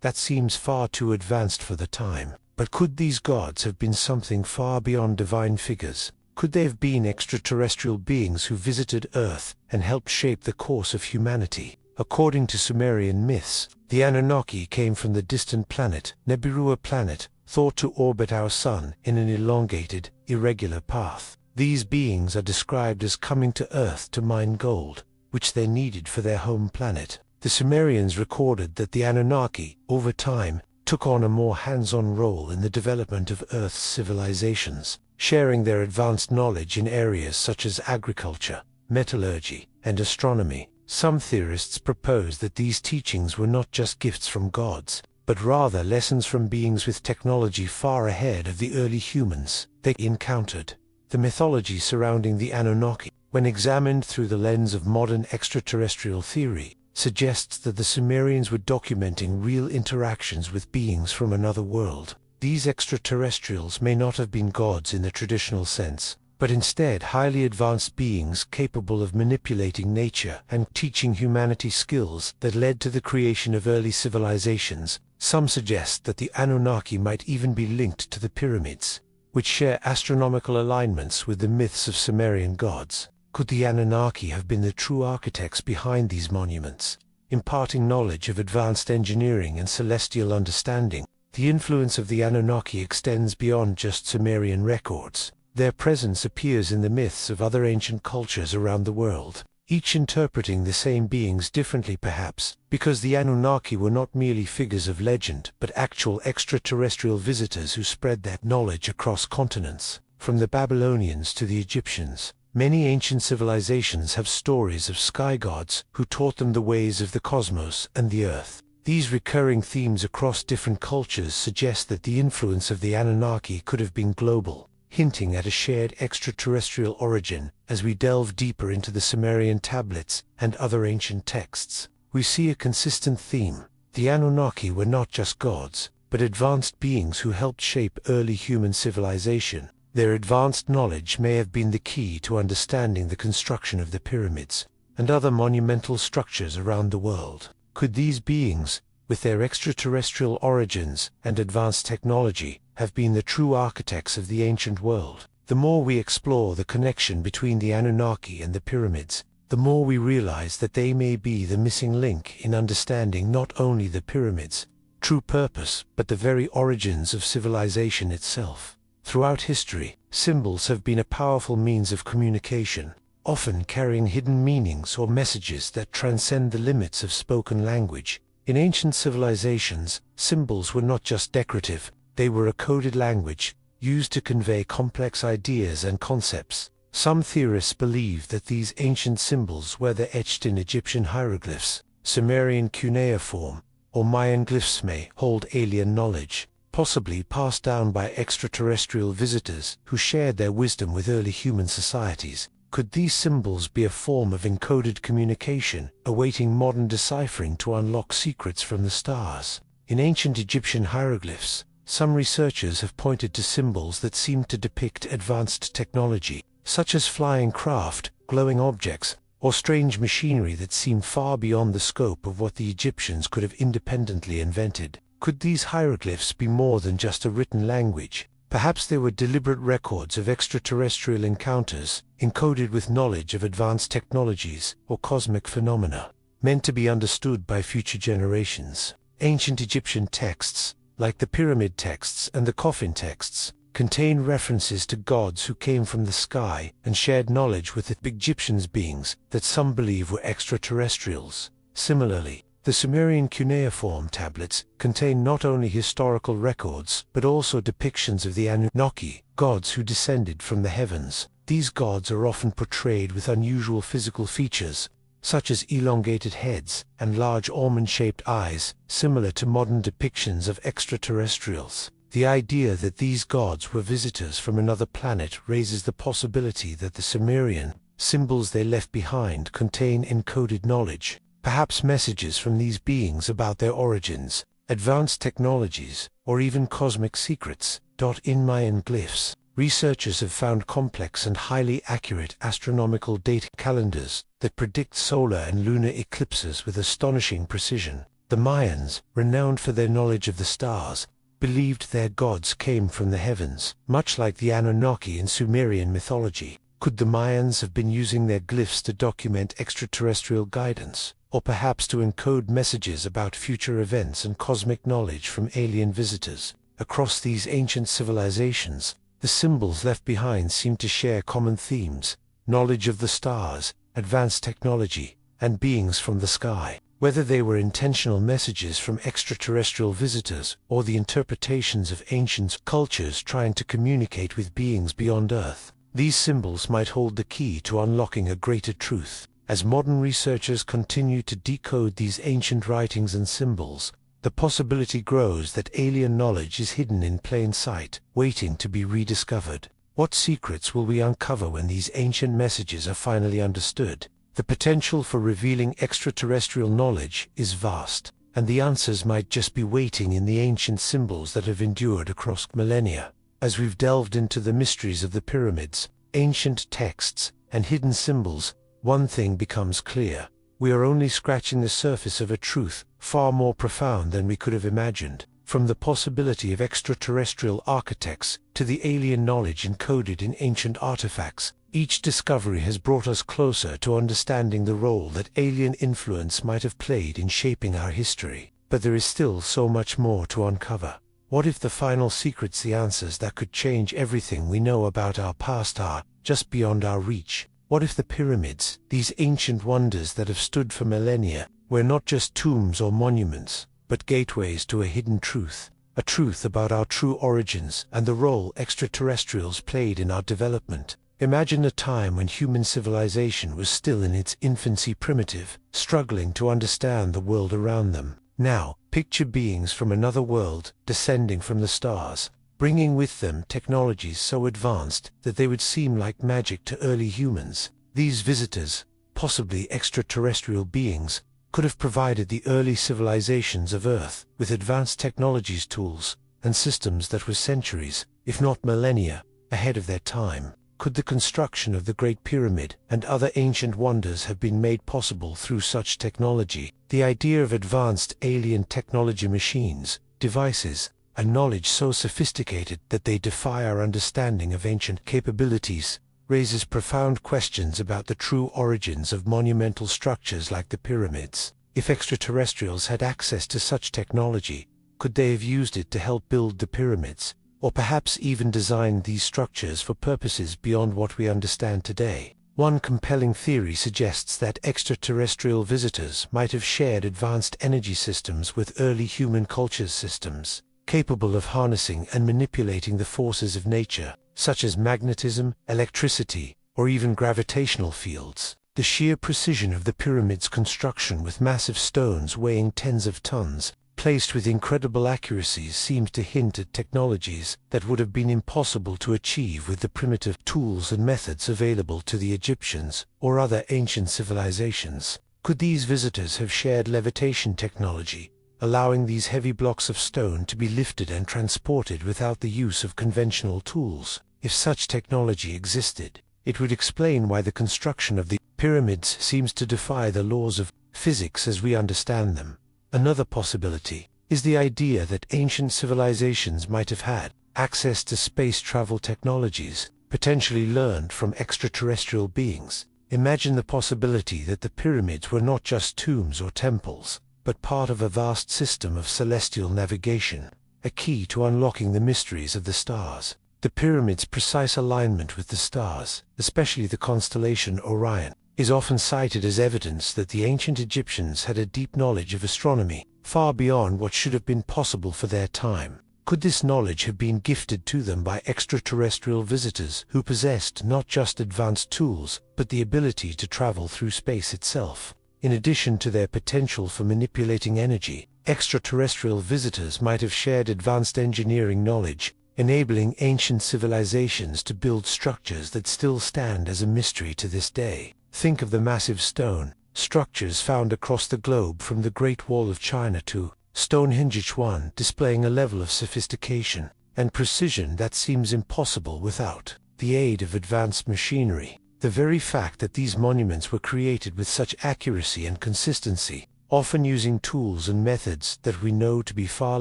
that seems far too advanced for the time. But could these gods have been something far beyond divine figures? Could they have been extraterrestrial beings who visited Earth and helped shape the course of humanity? According to Sumerian myths, the Anunnaki came from the distant planet Nibiru, a planet thought to orbit our sun in an elongated, irregular path. These beings are described as coming to Earth to mine gold, which they needed for their home planet. The Sumerians recorded that the Anunnaki, over time, took on a more hands-on role in the development of Earth's civilizations, sharing their advanced knowledge in areas such as agriculture, metallurgy, and astronomy. Some theorists propose that these teachings were not just gifts from gods, but rather lessons from beings with technology far ahead of the early humans they encountered. The mythology surrounding the Anunnaki, when examined through the lens of modern extraterrestrial theory, suggests that the Sumerians were documenting real interactions with beings from another world. These extraterrestrials may not have been gods in the traditional sense, but instead highly advanced beings capable of manipulating nature and teaching humanity skills that led to the creation of early civilizations. Some suggest that the Anunnaki might even be linked to the pyramids, which share astronomical alignments with the myths of Sumerian gods. Could the Anunnaki have been the true architects behind these monuments, imparting knowledge of advanced engineering and celestial understanding? The influence of the Anunnaki extends beyond just Sumerian records. Their presence appears in the myths of other ancient cultures around the world, each interpreting the same beings differently, perhaps because the Anunnaki were not merely figures of legend but actual extraterrestrial visitors who spread their knowledge across continents. From the Babylonians to the Egyptians, many ancient civilizations have stories of sky gods who taught them the ways of the cosmos and the earth. These recurring themes across different cultures suggest that the influence of the Anunnaki could have been global, hinting at a shared extraterrestrial origin. As we delve deeper into the Sumerian tablets and other ancient texts, we see a consistent theme. The Anunnaki were not just gods, but advanced beings who helped shape early human civilization. Their advanced knowledge may have been the key to understanding the construction of the pyramids and other monumental structures around the world. Could these beings, with their extraterrestrial origins and advanced technology, have been the true architects of the ancient world? The more we explore the connection between the Anunnaki and the pyramids, the more we realize that they may be the missing link in understanding not only the pyramids' true purpose, but the very origins of civilization itself. Throughout history, symbols have been a powerful means of communication, often carrying hidden meanings or messages that transcend the limits of spoken language. In ancient civilizations, symbols were not just decorative, they were a coded language, used to convey complex ideas and concepts. Some theorists believe that these ancient symbols, whether etched in Egyptian hieroglyphs, Sumerian cuneiform, or Mayan glyphs, may hold alien knowledge, possibly passed down by extraterrestrial visitors who shared their wisdom with early human societies. Could these symbols be a form of encoded communication, awaiting modern deciphering to unlock secrets from the stars? In ancient Egyptian hieroglyphs, some researchers have pointed to symbols that seem to depict advanced technology, such as flying craft, glowing objects, or strange machinery that seem far beyond the scope of what the Egyptians could have independently invented. Could these hieroglyphs be more than just a written language? Perhaps they were deliberate records of extraterrestrial encounters, encoded with knowledge of advanced technologies or cosmic phenomena, meant to be understood by future generations. Ancient Egyptian texts, like the pyramid texts and the coffin texts, contain references to gods who came from the sky and shared knowledge with the Egyptians, beings that some believe were extraterrestrials. Similarly, the Sumerian cuneiform tablets contain not only historical records but also depictions of the Anunnaki, gods who descended from the heavens. These gods are often portrayed with unusual physical features, such as elongated heads and large almond-shaped eyes, similar to modern depictions of extraterrestrials. The idea that these gods were visitors from another planet raises the possibility that the Sumerian symbols they left behind contain encoded knowledge, perhaps messages from these beings about their origins, advanced technologies, or even cosmic secrets. In Mayan glyphs, researchers have found complex and highly accurate astronomical data calendars that predict solar and lunar eclipses with astonishing precision. The Mayans, renowned for their knowledge of the stars, believed their gods came from the heavens, much like the Anunnaki in Sumerian mythology. Could the Mayans have been using their glyphs to document extraterrestrial guidance, or perhaps to encode messages about future events and cosmic knowledge from alien visitors? Across these ancient civilizations, the symbols left behind seem to share common themes: knowledge of the stars, advanced technology, and beings from the sky. Whether they were intentional messages from extraterrestrial visitors or the interpretations of ancient cultures trying to communicate with beings beyond Earth, these symbols might hold the key to unlocking a greater truth. As modern researchers continue to decode these ancient writings and symbols, the possibility grows that alien knowledge is hidden in plain sight, waiting to be rediscovered. What secrets will we uncover when these ancient messages are finally understood? The potential for revealing extraterrestrial knowledge is vast, and the answers might just be waiting in the ancient symbols that have endured across millennia. As we've delved into the mysteries of the pyramids, ancient texts, and hidden symbols, one thing becomes clear: we are only scratching the surface of a truth far more profound than we could have imagined. From the possibility of extraterrestrial architects to the alien knowledge encoded in ancient artifacts, each discovery has brought us closer to understanding the role that alien influence might have played in shaping our history. But there is still so much more to uncover. What if the final secrets, the answers that could change everything we know about our past, are just beyond our reach? What if the pyramids, these ancient wonders that have stood for millennia, were not just tombs or monuments, but gateways to a hidden truth, a truth about our true origins and the role extraterrestrials played in our development? Imagine a time when human civilization was still in its infancy, primitive, struggling to understand the world around them. Now, picture beings from another world, descending from the stars, bringing with them technologies so advanced that they would seem like magic to early humans. These visitors, possibly extraterrestrial beings, could have provided the early civilizations of Earth with advanced technologies, tools, and systems that were centuries, if not millennia, ahead of their time. Could the construction of the Great Pyramid and other ancient wonders have been made possible through such technology? The idea of advanced alien technology, machines, devices, and knowledge so sophisticated that they defy our understanding of ancient capabilities raises profound questions about the true origins of monumental structures like the pyramids. If extraterrestrials had access to such technology, could they have used it to help build the pyramids, or perhaps even designed these structures for purposes beyond what we understand today? One compelling theory suggests that extraterrestrial visitors might have shared advanced energy systems with early human cultures, systems capable of harnessing and manipulating the forces of nature, such as magnetism, electricity, or even gravitational fields. The sheer precision of the pyramid's construction, with massive stones weighing tens of tons, placed with incredible accuracy, seems to hint at technologies that would have been impossible to achieve with the primitive tools and methods available to the Egyptians or other ancient civilizations. Could these visitors have shared levitation technology, allowing these heavy blocks of stone to be lifted and transported without the use of conventional tools? If such technology existed, it would explain why the construction of the pyramids seems to defy the laws of physics as we understand them. Another possibility is the idea that ancient civilizations might have had access to space travel technologies, potentially learned from extraterrestrial beings. Imagine the possibility that the pyramids were not just tombs or temples, but part of a vast system of celestial navigation, a key to unlocking the mysteries of the stars. The pyramid's precise alignment with the stars, especially the constellation Orion, is often cited as evidence that the ancient Egyptians had a deep knowledge of astronomy, far beyond what should have been possible for their time. Could this knowledge have been gifted to them by extraterrestrial visitors who possessed not just advanced tools, but the ability to travel through space itself? In addition to their potential for manipulating energy, extraterrestrial visitors might have shared advanced engineering knowledge, enabling ancient civilizations to build structures that still stand as a mystery to this day. Think of the massive stone structures found across the globe, from the Great Wall of China to Stonehenge, one displaying a level of sophistication and precision that seems impossible without the aid of advanced machinery. The very fact that these monuments were created with such accuracy and consistency, often using tools and methods that we know to be far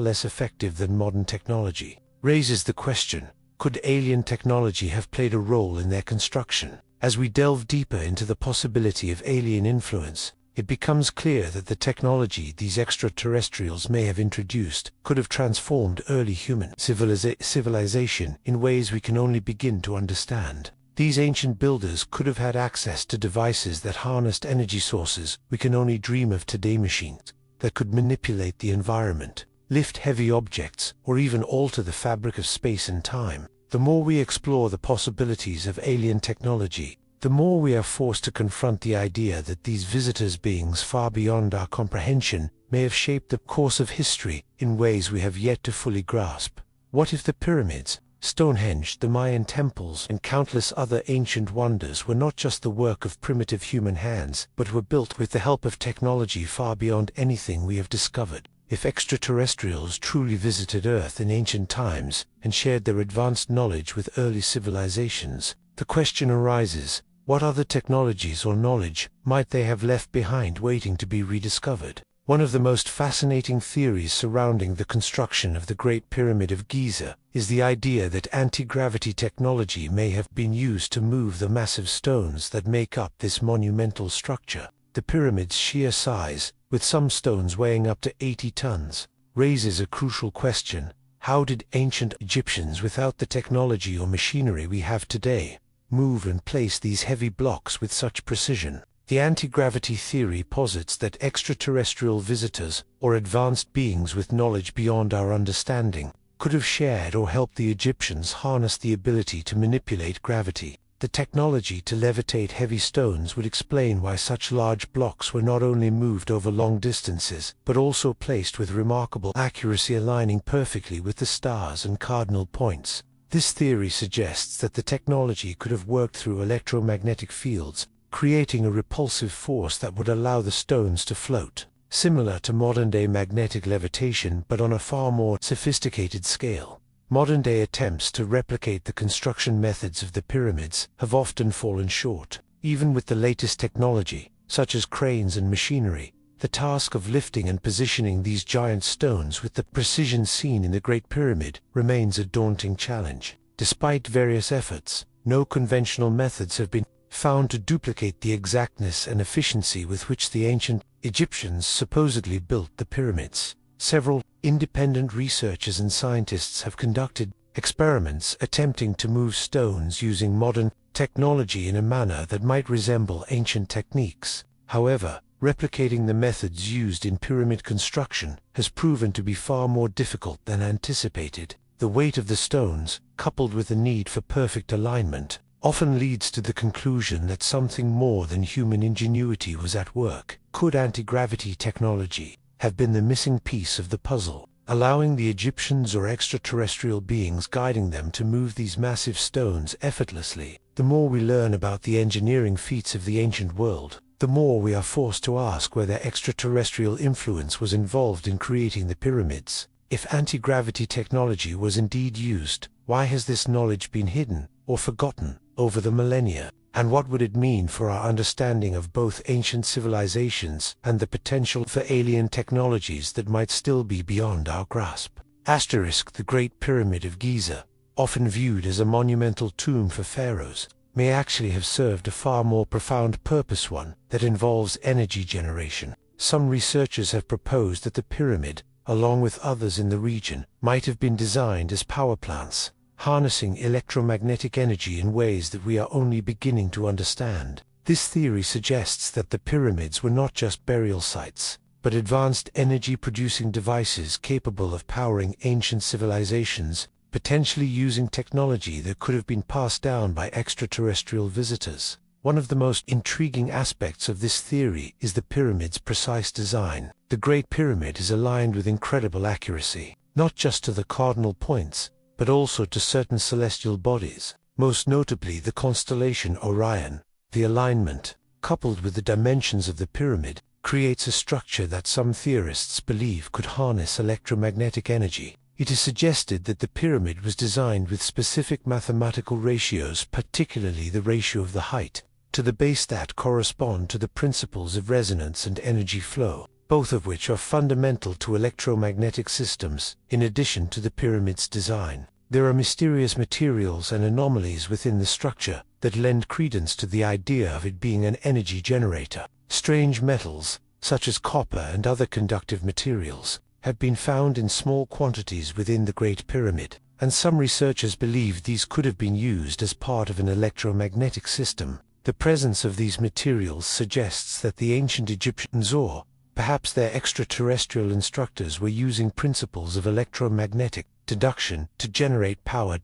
less effective than modern technology, raises the question, could alien technology have played a role in their construction? As we delve deeper into the possibility of alien influence, it becomes clear that the technology these extraterrestrials may have introduced could have transformed early human civilization in ways we can only begin to understand. These ancient builders could have had access to devices that harnessed energy sources we can only dream of today, machines that could manipulate the environment, lift heavy objects, or even alter the fabric of space and time. The more we explore the possibilities of alien technology, the more we are forced to confront the idea that these visitors, beings far beyond our comprehension, may have shaped the course of history in ways we have yet to fully grasp. What if the pyramids, Stonehenge, the Mayan temples, and countless other ancient wonders were not just the work of primitive human hands, but were built with the help of technology far beyond anything we have discovered? If extraterrestrials truly visited Earth in ancient times and shared their advanced knowledge with early civilizations, the question arises, what other technologies or knowledge might they have left behind waiting to be rediscovered? One of the most fascinating theories surrounding the construction of the Great Pyramid of Giza is the idea that anti-gravity technology may have been used to move the massive stones that make up this monumental structure. The pyramid's sheer size, with some stones weighing up to 80 tons, raises a crucial question. How did ancient Egyptians, without the technology or machinery we have today, move and place these heavy blocks with such precision? The anti-gravity theory posits that extraterrestrial visitors, or advanced beings with knowledge beyond our understanding, could have shared or helped the Egyptians harness the ability to manipulate gravity. The technology to levitate heavy stones would explain why such large blocks were not only moved over long distances, but also placed with remarkable accuracy, aligning perfectly with the stars and cardinal points. This theory suggests that the technology could have worked through electromagnetic fields, creating a repulsive force that would allow the stones to float, similar to modern-day magnetic levitation but on a far more sophisticated scale. Modern-day attempts to replicate the construction methods of the pyramids have often fallen short. Even with the latest technology, such as cranes and machinery, the task of lifting and positioning these giant stones with the precision seen in the Great Pyramid remains a daunting challenge. Despite various efforts, no conventional methods have been found to duplicate the exactness and efficiency with which the ancient Egyptians supposedly built the pyramids. Several independent researchers and scientists have conducted experiments attempting to move stones using modern technology in a manner that might resemble ancient techniques. However, replicating the methods used in pyramid construction has proven to be far more difficult than anticipated. The weight of the stones, coupled with the need for perfect alignment, often leads to the conclusion that something more than human ingenuity was at work. Could anti-gravity technology have been the missing piece of the puzzle, allowing the Egyptians or extraterrestrial beings guiding them to move these massive stones effortlessly? The more we learn about the engineering feats of the ancient world, the more we are forced to ask whether extraterrestrial influence was involved in creating the pyramids. If anti-gravity technology was indeed used, why has this knowledge been hidden or forgotten over the millennia? And what would it mean for our understanding of both ancient civilizations and the potential for alien technologies that might still be beyond our grasp? The Great Pyramid of Giza, often viewed as a monumental tomb for pharaohs, may actually have served a far more profound purpose, one that involves energy generation. Some researchers have proposed that the pyramid, along with others in the region, might have been designed as power plants, harnessing electromagnetic energy in ways that we are only beginning to understand. This theory suggests that the pyramids were not just burial sites, but advanced energy-producing devices capable of powering ancient civilizations, potentially using technology that could have been passed down by extraterrestrial visitors. One of the most intriguing aspects of this theory is the pyramid's precise design. The Great Pyramid is aligned with incredible accuracy, not just to the cardinal points, but also to certain celestial bodies, most notably the constellation Orion. The alignment, coupled with the dimensions of the pyramid, creates a structure that some theorists believe could harness electromagnetic energy. It is suggested that the pyramid was designed with specific mathematical ratios, particularly the ratio of the height to the base that correspond to the principles of resonance and energy flow, both of which are fundamental to electromagnetic systems. In addition to the pyramid's design, there are mysterious materials and anomalies within the structure that lend credence to the idea of it being an energy generator. Strange metals, such as copper and other conductive materials, have been found in small quantities within the Great Pyramid, and some researchers believe these could have been used as part of an electromagnetic system. The presence of these materials suggests that the ancient Egyptians, or perhaps their extraterrestrial instructors, were using principles of electromagnetic deduction to generate power.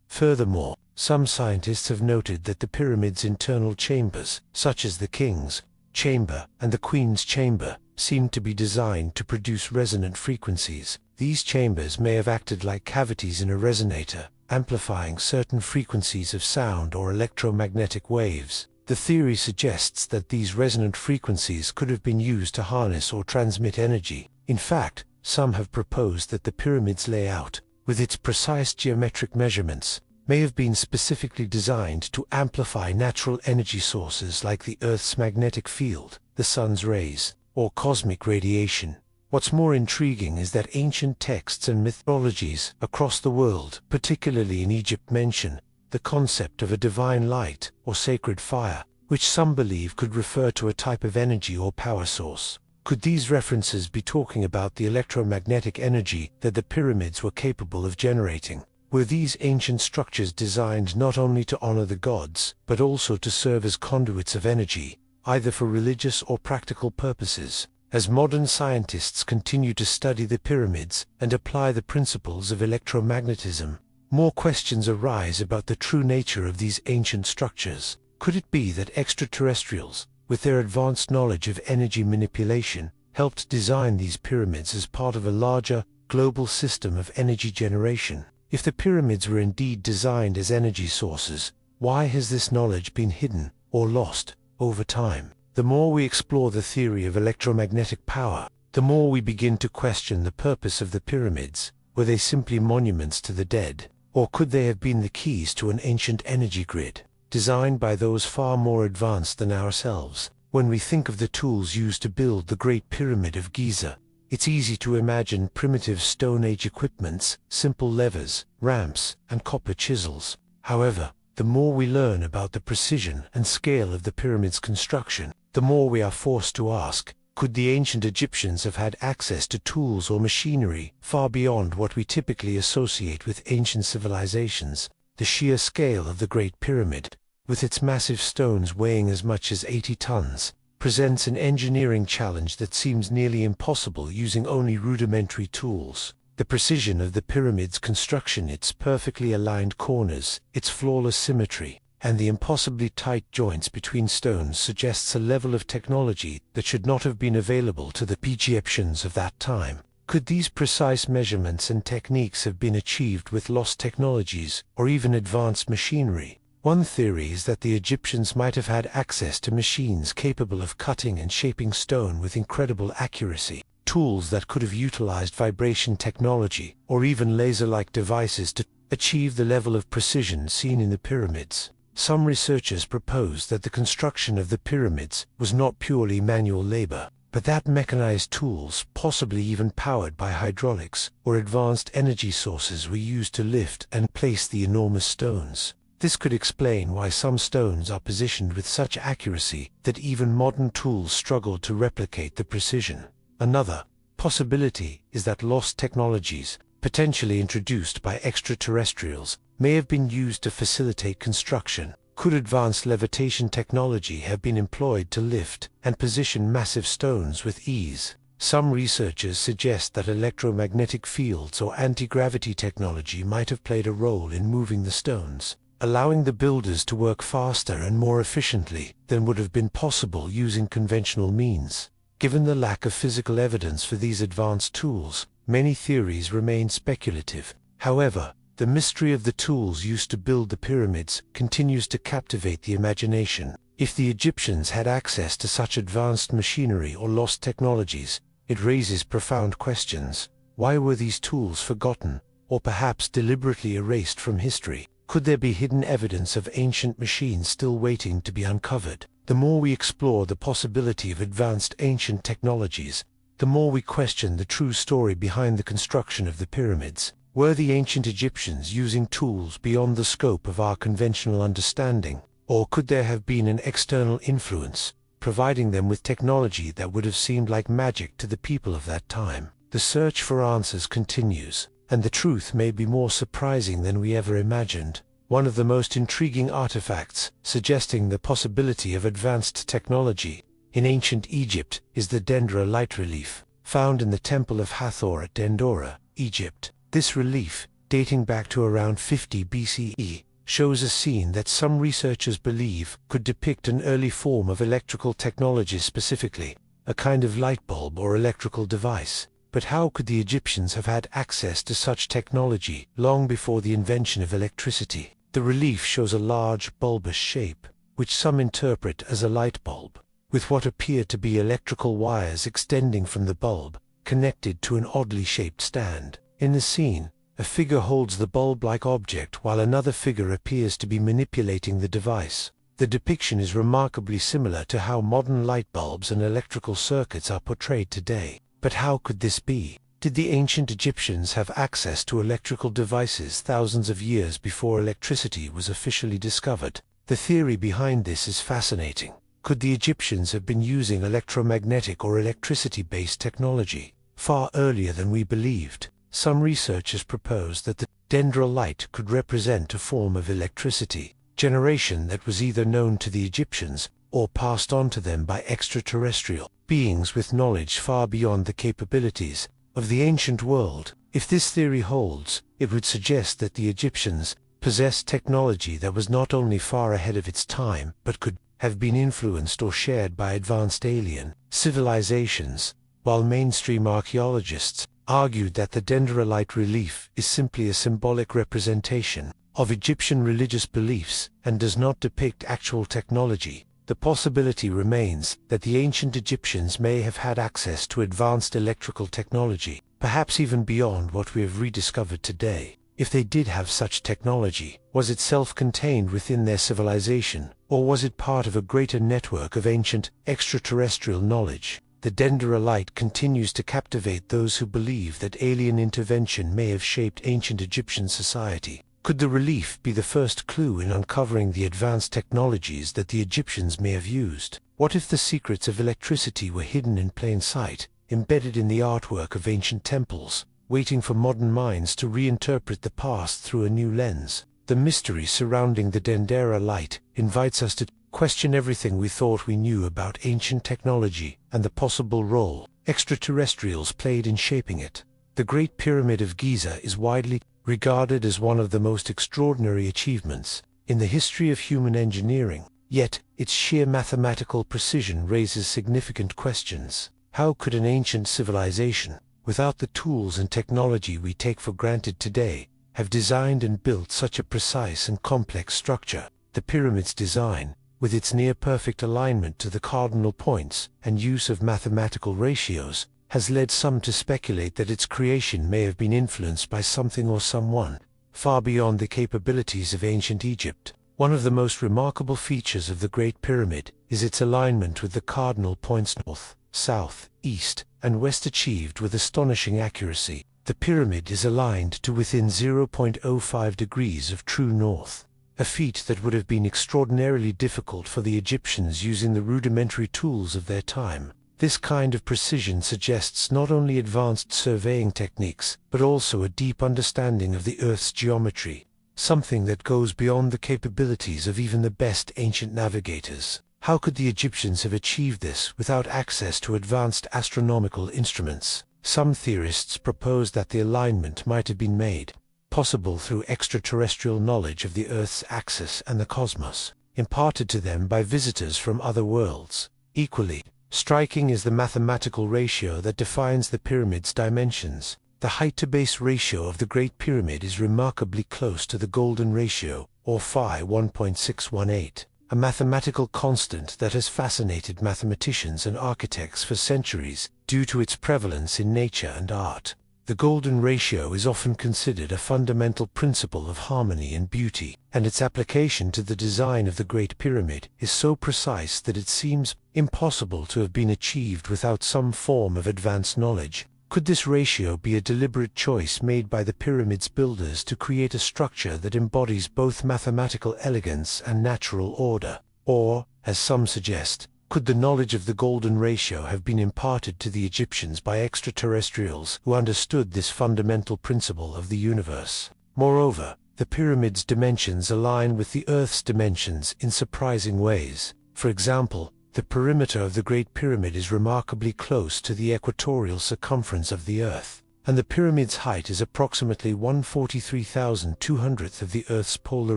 Furthermore, some scientists have noted that the pyramid's internal chambers, such as the King's Chamber and the Queen's Chamber, seem to be designed to produce resonant frequencies. These chambers may have acted like cavities in a resonator, amplifying certain frequencies of sound or electromagnetic waves. The theory suggests that these resonant frequencies could have been used to harness or transmit energy. In fact, some have proposed that the pyramid's layout, with its precise geometric measurements, may have been specifically designed to amplify natural energy sources like the Earth's magnetic field, the sun's rays, or cosmic radiation. What's more intriguing is that ancient texts and mythologies across the world, particularly in Egypt, mention the concept of a divine light or sacred fire, which some believe could refer to a type of energy or power source. Could these references be talking about the electromagnetic energy that the pyramids were capable of generating? Were these ancient structures designed not only to honor the gods, but also to serve as conduits of energy, either for religious or practical purposes? As modern scientists continue to study the pyramids and apply the principles of electromagnetism, more questions arise about the true nature of these ancient structures. Could it be that extraterrestrials, with their advanced knowledge of energy manipulation, helped design these pyramids as part of a larger, global system of energy generation? If the pyramids were indeed designed as energy sources, why has this knowledge been hidden or lost over time? The more we explore the theory of electromagnetic power, the more we begin to question the purpose of the pyramids. Were they simply monuments to the dead? Or could they have been the keys to an ancient energy grid, designed by those far more advanced than ourselves? When we think of the tools used to build the Great Pyramid of Giza, it's easy to imagine primitive Stone Age equipments, simple levers, ramps, and copper chisels. However, the more we learn about the precision and scale of the pyramid's construction, the more we are forced to ask, could the ancient Egyptians have had access to tools or machinery far beyond what we typically associate with ancient civilizations? The sheer scale of the Great Pyramid, with its massive stones weighing as much as 80 tons, presents an engineering challenge that seems nearly impossible using only rudimentary tools. The precision of the pyramid's construction, its perfectly aligned corners, its flawless symmetry, and the impossibly tight joints between stones suggests a level of technology that should not have been available to the Egyptians of that time. Could these precise measurements and techniques have been achieved with lost technologies or even advanced machinery? One theory is that the Egyptians might have had access to machines capable of cutting and shaping stone with incredible accuracy, tools that could have utilized vibration technology or even laser-like devices to achieve the level of precision seen in the pyramids. Some researchers propose that the construction of the pyramids was not purely manual labor, but that mechanized tools, possibly even powered by hydraulics or advanced energy sources, were used to lift and place the enormous stones. This could explain why some stones are positioned with such accuracy that even modern tools struggle to replicate the precision. Another possibility is that lost technologies, potentially introduced by extraterrestrials, may have been used to facilitate construction. Could advanced levitation technology have been employed to lift and position massive stones with ease? Some researchers suggest that electromagnetic fields or anti-gravity technology might have played a role in moving the stones, allowing the builders to work faster and more efficiently than would have been possible using conventional means. Given the lack of physical evidence for these advanced tools, many theories remain speculative. However, the mystery of the tools used to build the pyramids continues to captivate the imagination. If the Egyptians had access to such advanced machinery or lost technologies, it raises profound questions. Why were these tools forgotten, or perhaps deliberately erased from history? Could there be hidden evidence of ancient machines still waiting to be uncovered? The more we explore the possibility of advanced ancient technologies, the more we question the true story behind the construction of the pyramids. Were the ancient Egyptians using tools beyond the scope of our conventional understanding? Or could there have been an external influence, providing them with technology that would have seemed like magic to the people of that time? The search for answers continues, and the truth may be more surprising than we ever imagined. One of the most intriguing artifacts suggesting the possibility of advanced technology in ancient Egypt is the Dendra light relief, found in the Temple of Hathor at Dendora, Egypt. This relief, dating back to around 50 BCE, shows a scene that some researchers believe could depict an early form of electrical technology, specifically a kind of light bulb or electrical device. But how could the Egyptians have had access to such technology long before the invention of electricity? The relief shows a large, bulbous shape, which some interpret as a light bulb, with what appear to be electrical wires extending from the bulb, connected to an oddly shaped stand. In the scene, a figure holds the bulb-like object while another figure appears to be manipulating the device. The depiction is remarkably similar to how modern light bulbs and electrical circuits are portrayed today. But how could this be? Did the ancient Egyptians have access to electrical devices thousands of years before electricity was officially discovered? The theory behind this is fascinating. Could the Egyptians have been using electromagnetic or electricity-based technology far earlier than we believed? Some researchers propose that the Dendra light could represent a form of electricity generation that was either known to the Egyptians or passed on to them by extraterrestrial beings with knowledge far beyond the capabilities of the ancient world. If this theory holds, it would suggest that the Egyptians possessed technology that was not only far ahead of its time, but could have been influenced or shared by advanced alien civilizations, while mainstream archaeologists argued that the dendrolite relief is simply a symbolic representation of Egyptian religious beliefs and does not depict actual technology. The possibility remains that the ancient Egyptians may have had access to advanced electrical technology, perhaps even beyond what we have rediscovered today. If they did have such technology, was it self-contained within their civilization, or was it part of a greater network of ancient, extraterrestrial knowledge? The dendrolite continues to captivate those who believe that alien intervention may have shaped ancient Egyptian society. Could the relief be the first clue in uncovering the advanced technologies that the Egyptians may have used? What if the secrets of electricity were hidden in plain sight, embedded in the artwork of ancient temples, waiting for modern minds to reinterpret the past through a new lens? The mystery surrounding the dendrolite invites us to question everything we thought we knew about ancient technology and the possible role extraterrestrials played in shaping it. The Great Pyramid of Giza is widely regarded as one of the most extraordinary achievements in the history of human engineering, yet its sheer mathematical precision raises significant questions. How could an ancient civilization, without the tools and technology we take for granted today, have designed and built such a precise and complex structure? The pyramid's design, with its near-perfect alignment to the cardinal points and use of mathematical ratios, has led some to speculate that its creation may have been influenced by something or someone far beyond the capabilities of ancient Egypt. One of the most remarkable features of the Great Pyramid is its alignment with the cardinal points north, south, east, and west, achieved with astonishing accuracy. The pyramid is aligned to within 0.05 degrees of true north, a feat that would have been extraordinarily difficult for the Egyptians using the rudimentary tools of their time. This kind of precision suggests not only advanced surveying techniques, but also a deep understanding of the Earth's geometry, something that goes beyond the capabilities of even the best ancient navigators. How could the Egyptians have achieved this without access to advanced astronomical instruments? Some theorists propose that the alignment might have been made possible through extraterrestrial knowledge of the Earth's axis and the cosmos, imparted to them by visitors from other worlds. Equally striking is the mathematical ratio that defines the pyramid's dimensions. The height-to-base ratio of the Great Pyramid is remarkably close to the Golden Ratio, or Phi 1.618, a mathematical constant that has fascinated mathematicians and architects for centuries due to its prevalence in nature and art. The Golden Ratio is often considered a fundamental principle of harmony and beauty, and its application to the design of the Great Pyramid is so precise that it seems impossible to have been achieved without some form of advanced knowledge. Could this ratio be a deliberate choice made by the pyramid's builders to create a structure that embodies both mathematical elegance and natural order? Or, as some suggest, could the knowledge of the Golden Ratio have been imparted to the Egyptians by extraterrestrials who understood this fundamental principle of the universe? Moreover, the pyramid's dimensions align with the Earth's dimensions in surprising ways. For example, the perimeter of the Great Pyramid is remarkably close to the equatorial circumference of the Earth, and the pyramid's height is approximately 143,200th of the Earth's polar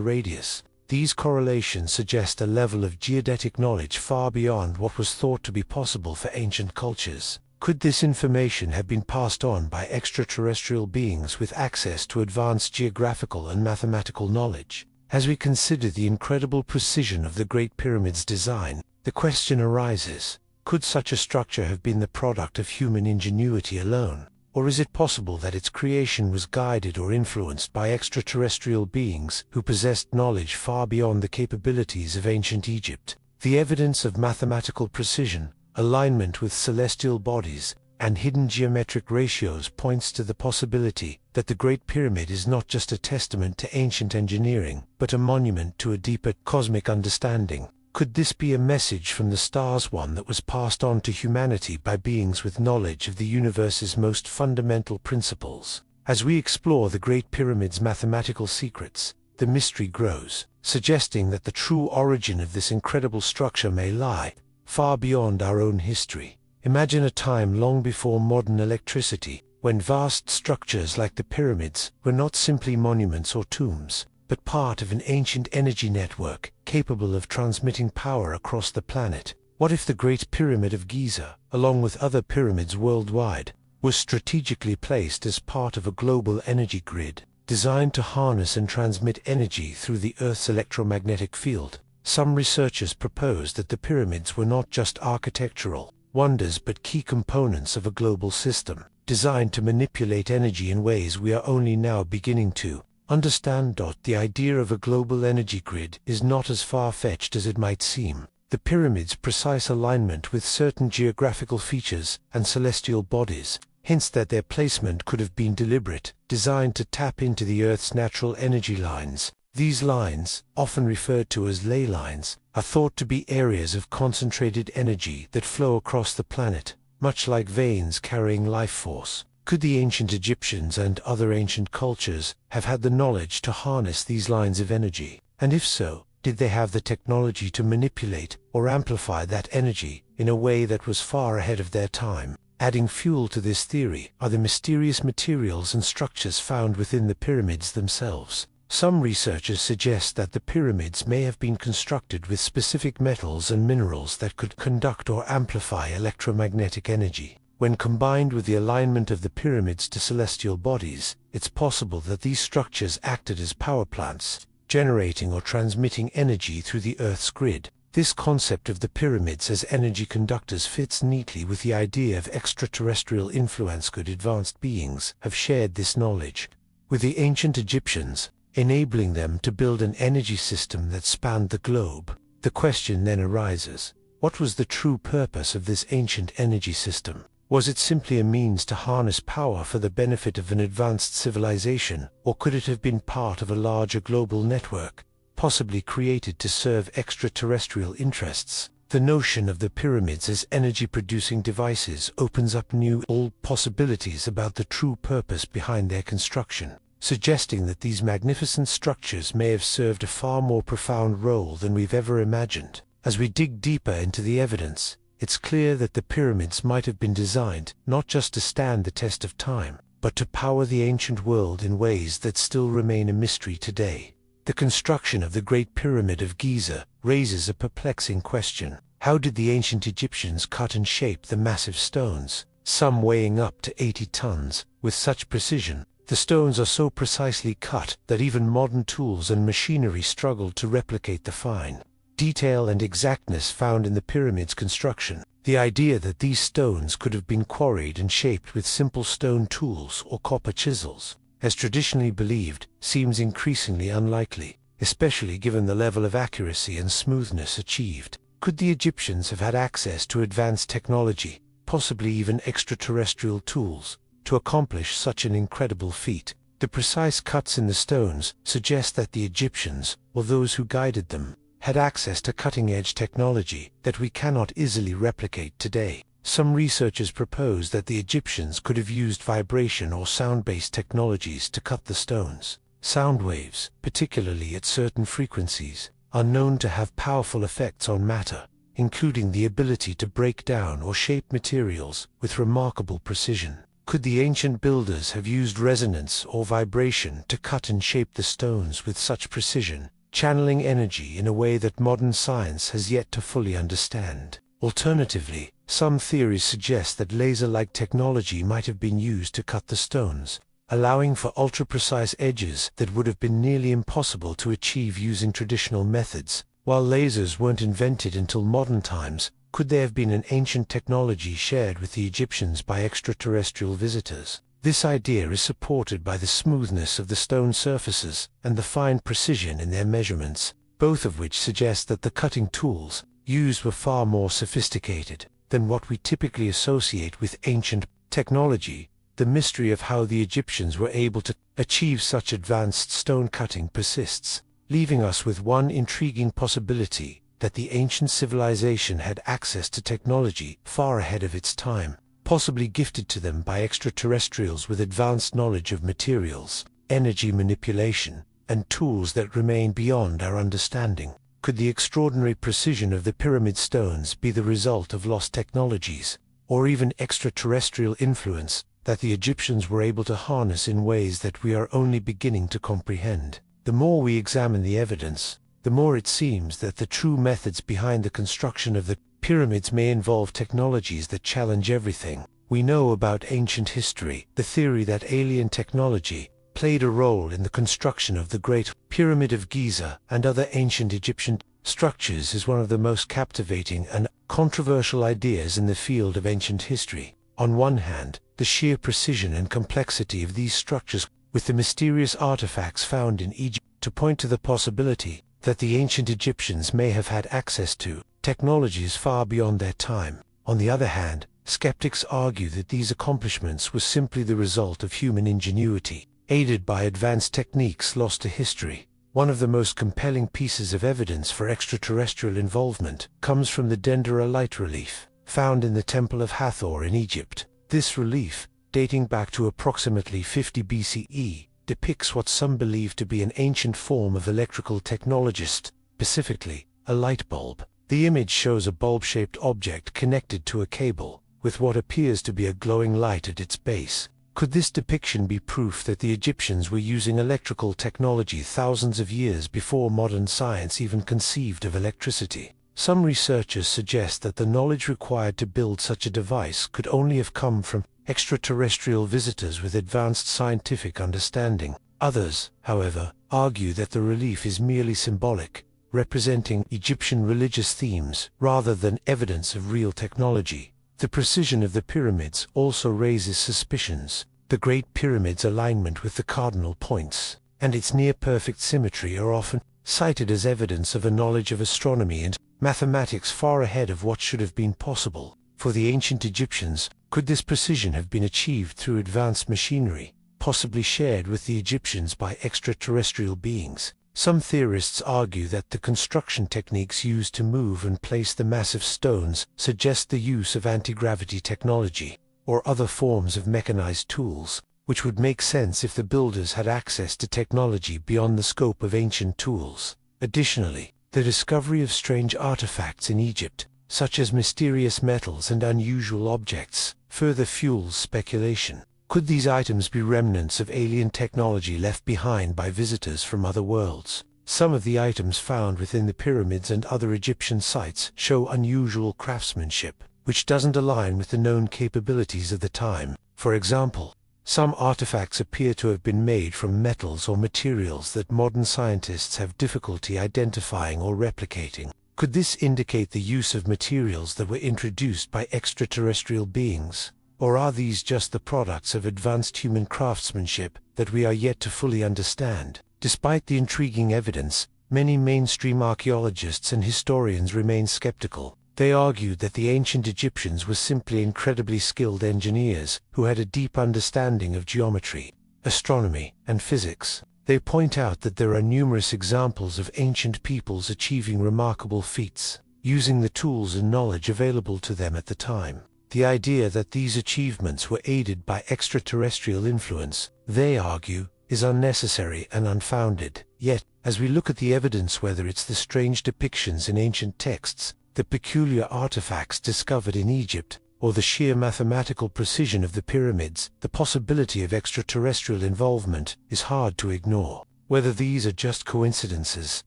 radius. These correlations suggest a level of geodetic knowledge far beyond what was thought to be possible for ancient cultures. Could this information have been passed on by extraterrestrial beings with access to advanced geographical and mathematical knowledge? As we consider the incredible precision of the Great Pyramid's design, the question arises, could such a structure have been the product of human ingenuity alone? Or is it possible that its creation was guided or influenced by extraterrestrial beings who possessed knowledge far beyond the capabilities of ancient Egypt? The evidence of mathematical precision, alignment with celestial bodies, and hidden geometric ratios points to the possibility that the Great Pyramid is not just a testament to ancient engineering, but a monument to a deeper cosmic understanding. Could this be a message from the stars, one that was passed on to humanity by beings with knowledge of the universe's most fundamental principles? As we explore the Great Pyramid's mathematical secrets, the mystery grows, suggesting that the true origin of this incredible structure may lie far beyond our own history. Imagine a time long before modern electricity, when vast structures like the pyramids were not simply monuments or tombs, but part of an ancient energy network capable of transmitting power across the planet. What if the Great Pyramid of Giza, along with other pyramids worldwide, was strategically placed as part of a global energy grid, designed to harness and transmit energy through the Earth's electromagnetic field? Some researchers propose that the pyramids were not just architectural wonders but key components of a global system. designed to manipulate energy in ways we are only now beginning to understand. The idea of a global energy grid is not as far-fetched as it might seem. The pyramid's precise alignment with certain geographical features and celestial bodies hints that their placement could have been deliberate, designed to tap into the Earth's natural energy lines. These lines, often referred to as ley lines, are thought to be areas of concentrated energy that flow across the planet, much like veins carrying life force. Could the ancient Egyptians and other ancient cultures have had the knowledge to harness these lines of energy? And if so, did they have the technology to manipulate or amplify that energy in a way that was far ahead of their time? Adding fuel to this theory are the mysterious materials and structures found within the pyramids themselves. Some researchers suggest that the pyramids may have been constructed with specific metals and minerals that could conduct or amplify electromagnetic energy. When combined with the alignment of the pyramids to celestial bodies, it's possible that these structures acted as power plants, generating or transmitting energy through the Earth's grid. This concept of the pyramids as energy conductors fits neatly with the idea of extraterrestrial influence. Could advanced beings have shared this knowledge with the ancient Egyptians, enabling them to build an energy system that spanned the globe? The question then arises, what was the true purpose of this ancient energy system? Was it simply a means to harness power for the benefit of an advanced civilization, or could it have been part of a larger global network, possibly created to serve extraterrestrial interests? The notion of the pyramids as energy-producing devices opens up new possibilities about the true purpose behind their construction, suggesting that these magnificent structures may have served a far more profound role than we've ever imagined. As we dig deeper into the evidence, it's clear that the pyramids might have been designed not just to stand the test of time, but to power the ancient world in ways that still remain a mystery today. The construction of the Great Pyramid of Giza raises a perplexing question. How did the ancient Egyptians cut and shape the massive stones, some weighing up to 80 tons, with such precision? The stones are so precisely cut that even modern tools and machinery struggle to replicate the fine detail and exactness found in the pyramid's construction. The idea that these stones could have been quarried and shaped with simple stone tools or copper chisels, as traditionally believed, seems increasingly unlikely, especially given the level of accuracy and smoothness achieved. Could the Egyptians have had access to advanced technology, possibly even extraterrestrial tools, to accomplish such an incredible feat? The precise cuts in the stones suggest that the Egyptians, or those who guided them, had access to cutting-edge technology that we cannot easily replicate today. Some researchers propose that the Egyptians could have used vibration or sound-based technologies to cut the stones. Sound waves, particularly at certain frequencies, are known to have powerful effects on matter, including the ability to break down or shape materials with remarkable precision. Could the ancient builders have used resonance or vibration to cut and shape the stones with such precision, channeling energy in a way that modern science has yet to fully understand? Alternatively, some theories suggest that laser-like technology might have been used to cut the stones, allowing for ultra-precise edges that would have been nearly impossible to achieve using traditional methods. While lasers weren't invented until modern times, could there have been an ancient technology shared with the Egyptians by extraterrestrial visitors? This idea is supported by the smoothness of the stone surfaces and the fine precision in their measurements, both of which suggest that the cutting tools used were far more sophisticated than what we typically associate with ancient technology. The mystery of how the Egyptians were able to achieve such advanced stone cutting persists, leaving us with one intriguing possibility: that the ancient civilization had access to technology far ahead of its time, possibly gifted to them by extraterrestrials with advanced knowledge of materials, energy manipulation, and tools that remain beyond our understanding. Could the extraordinary precision of the pyramid stones be the result of lost technologies, or even extraterrestrial influence that the Egyptians were able to harness in ways that we are only beginning to comprehend? The more we examine the evidence, the more it seems that the true methods behind the construction of the pyramids may involve technologies that challenge everything we know about ancient history. The theory that alien technology played a role in the construction of the Great Pyramid of Giza and other ancient Egyptian structures is one of the most captivating and controversial ideas in the field of ancient history. On one hand, the sheer precision and complexity of these structures, with the mysterious artifacts found in Egypt, to point to the possibility that the ancient Egyptians may have had access to technologies far beyond their time. On the other hand, skeptics argue that these accomplishments were simply the result of human ingenuity, aided by advanced techniques lost to history. One of the most compelling pieces of evidence for extraterrestrial involvement comes from the Dendera light relief, found in the Temple of Hathor in Egypt. This relief, dating back to approximately 50 BCE, depicts what some believe to be an ancient form of electrical technology, specifically a light bulb. The image shows a bulb-shaped object connected to a cable, with what appears to be a glowing light at its base. Could this depiction be proof that the Egyptians were using electrical technology thousands of years before modern science even conceived of electricity? Some researchers suggest that the knowledge required to build such a device could only have come from extraterrestrial visitors with advanced scientific understanding. Others, however, argue that the relief is merely symbolic, representing Egyptian religious themes rather than evidence of real technology. The precision of the pyramids also raises suspicions. The Great Pyramid's alignment with the cardinal points and its near-perfect symmetry are often cited as evidence of a knowledge of astronomy and mathematics far ahead of what should have been possible for the ancient Egyptians. Could this precision have been achieved through advanced machinery, possibly shared with the Egyptians by extraterrestrial beings? Some theorists argue that the construction techniques used to move and place the massive stones suggest the use of anti-gravity technology, or other forms of mechanized tools, which would make sense if the builders had access to technology beyond the scope of ancient tools. Additionally, the discovery of strange artifacts in Egypt, such as mysterious metals and unusual objects, further fuels speculation. Could these items be remnants of alien technology left behind by visitors from other worlds? Some of the items found within the pyramids and other Egyptian sites show unusual craftsmanship, which doesn't align with the known capabilities of the time. For example, some artifacts appear to have been made from metals or materials that modern scientists have difficulty identifying or replicating. Could this indicate the use of materials that were introduced by extraterrestrial beings? Or are these just the products of advanced human craftsmanship that we are yet to fully understand? Despite the intriguing evidence, many mainstream archaeologists and historians remain skeptical. They argued that the ancient Egyptians were simply incredibly skilled engineers who had a deep understanding of geometry, astronomy, and physics. They point out that there are numerous examples of ancient peoples achieving remarkable feats, using the tools and knowledge available to them at the time. The idea that these achievements were aided by extraterrestrial influence, they argue, is unnecessary and unfounded. Yet, as we look at the evidence, whether it's the strange depictions in ancient texts, the peculiar artifacts discovered in Egypt, or the sheer mathematical precision of the pyramids, the possibility of extraterrestrial involvement is hard to ignore. Whether these are just coincidences,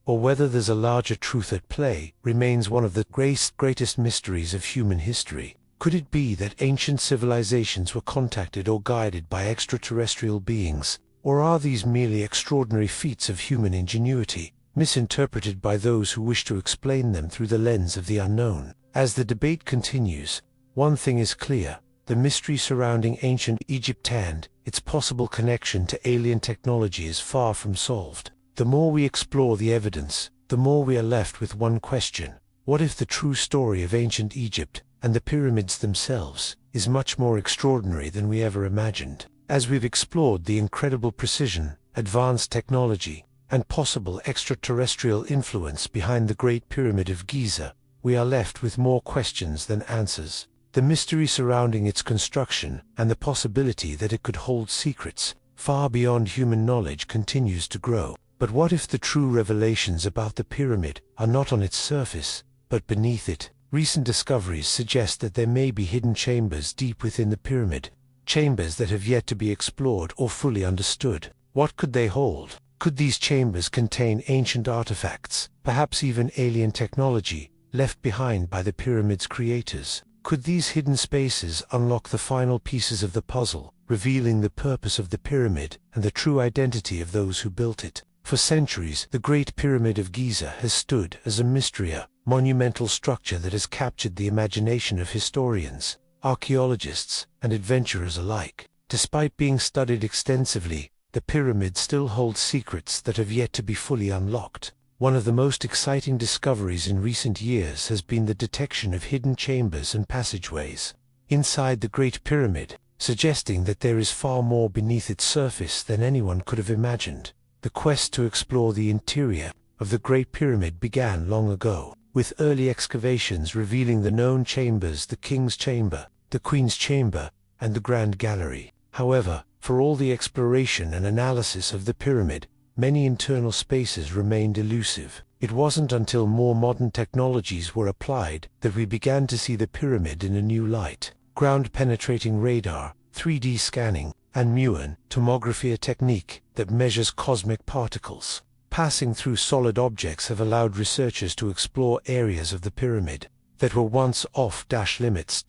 or whether there's a larger truth at play, remains one of the greatest mysteries of human history. Could it be that ancient civilizations were contacted or guided by extraterrestrial beings, or are these merely extraordinary feats of human ingenuity, misinterpreted by those who wish to explain them through the lens of the unknown? As the debate continues, one thing is clear: the mystery surrounding ancient Egypt and its possible connection to alien technology is far from solved. The more we explore the evidence, the more we are left with one question: what if the true story of ancient Egypt, and the pyramids themselves, is much more extraordinary than we ever imagined? As we've explored the incredible precision, advanced technology, and possible extraterrestrial influence behind the Great Pyramid of Giza, we are left with more questions than answers. The mystery surrounding its construction, and the possibility that it could hold secrets far beyond human knowledge, continues to grow. But what if the true revelations about the pyramid are not on its surface, but beneath it? Recent discoveries suggest that there may be hidden chambers deep within the pyramid, chambers that have yet to be explored or fully understood. What could they hold? Could these chambers contain ancient artifacts, perhaps even alien technology, left behind by the pyramid's creators? Could these hidden spaces unlock the final pieces of the puzzle, revealing the purpose of the pyramid and the true identity of those who built it? For centuries, the Great Pyramid of Giza has stood as a mystery, a monumental structure that has captured the imagination of historians. archaeologists, and adventurers alike. Despite being studied extensively, the pyramids still hold secrets that have yet to be fully unlocked. One of the most exciting discoveries in recent years has been the detection of hidden chambers and passageways inside the Great Pyramid, suggesting that there is far more beneath its surface than anyone could have imagined. The quest to explore the interior of the Great Pyramid began long ago, with early excavations revealing the known chambers: the King's Chamber, the Queen's Chamber, and the Grand Gallery. However, for all the exploration and analysis of the pyramid, many internal spaces remained elusive. It wasn't until more modern technologies were applied that we began to see the pyramid in a new light. Ground-penetrating radar, 3D scanning, and muon tomography, a technique that measures cosmic particles passing through solid objects, have allowed researchers to explore areas of the pyramid that were once off-limits.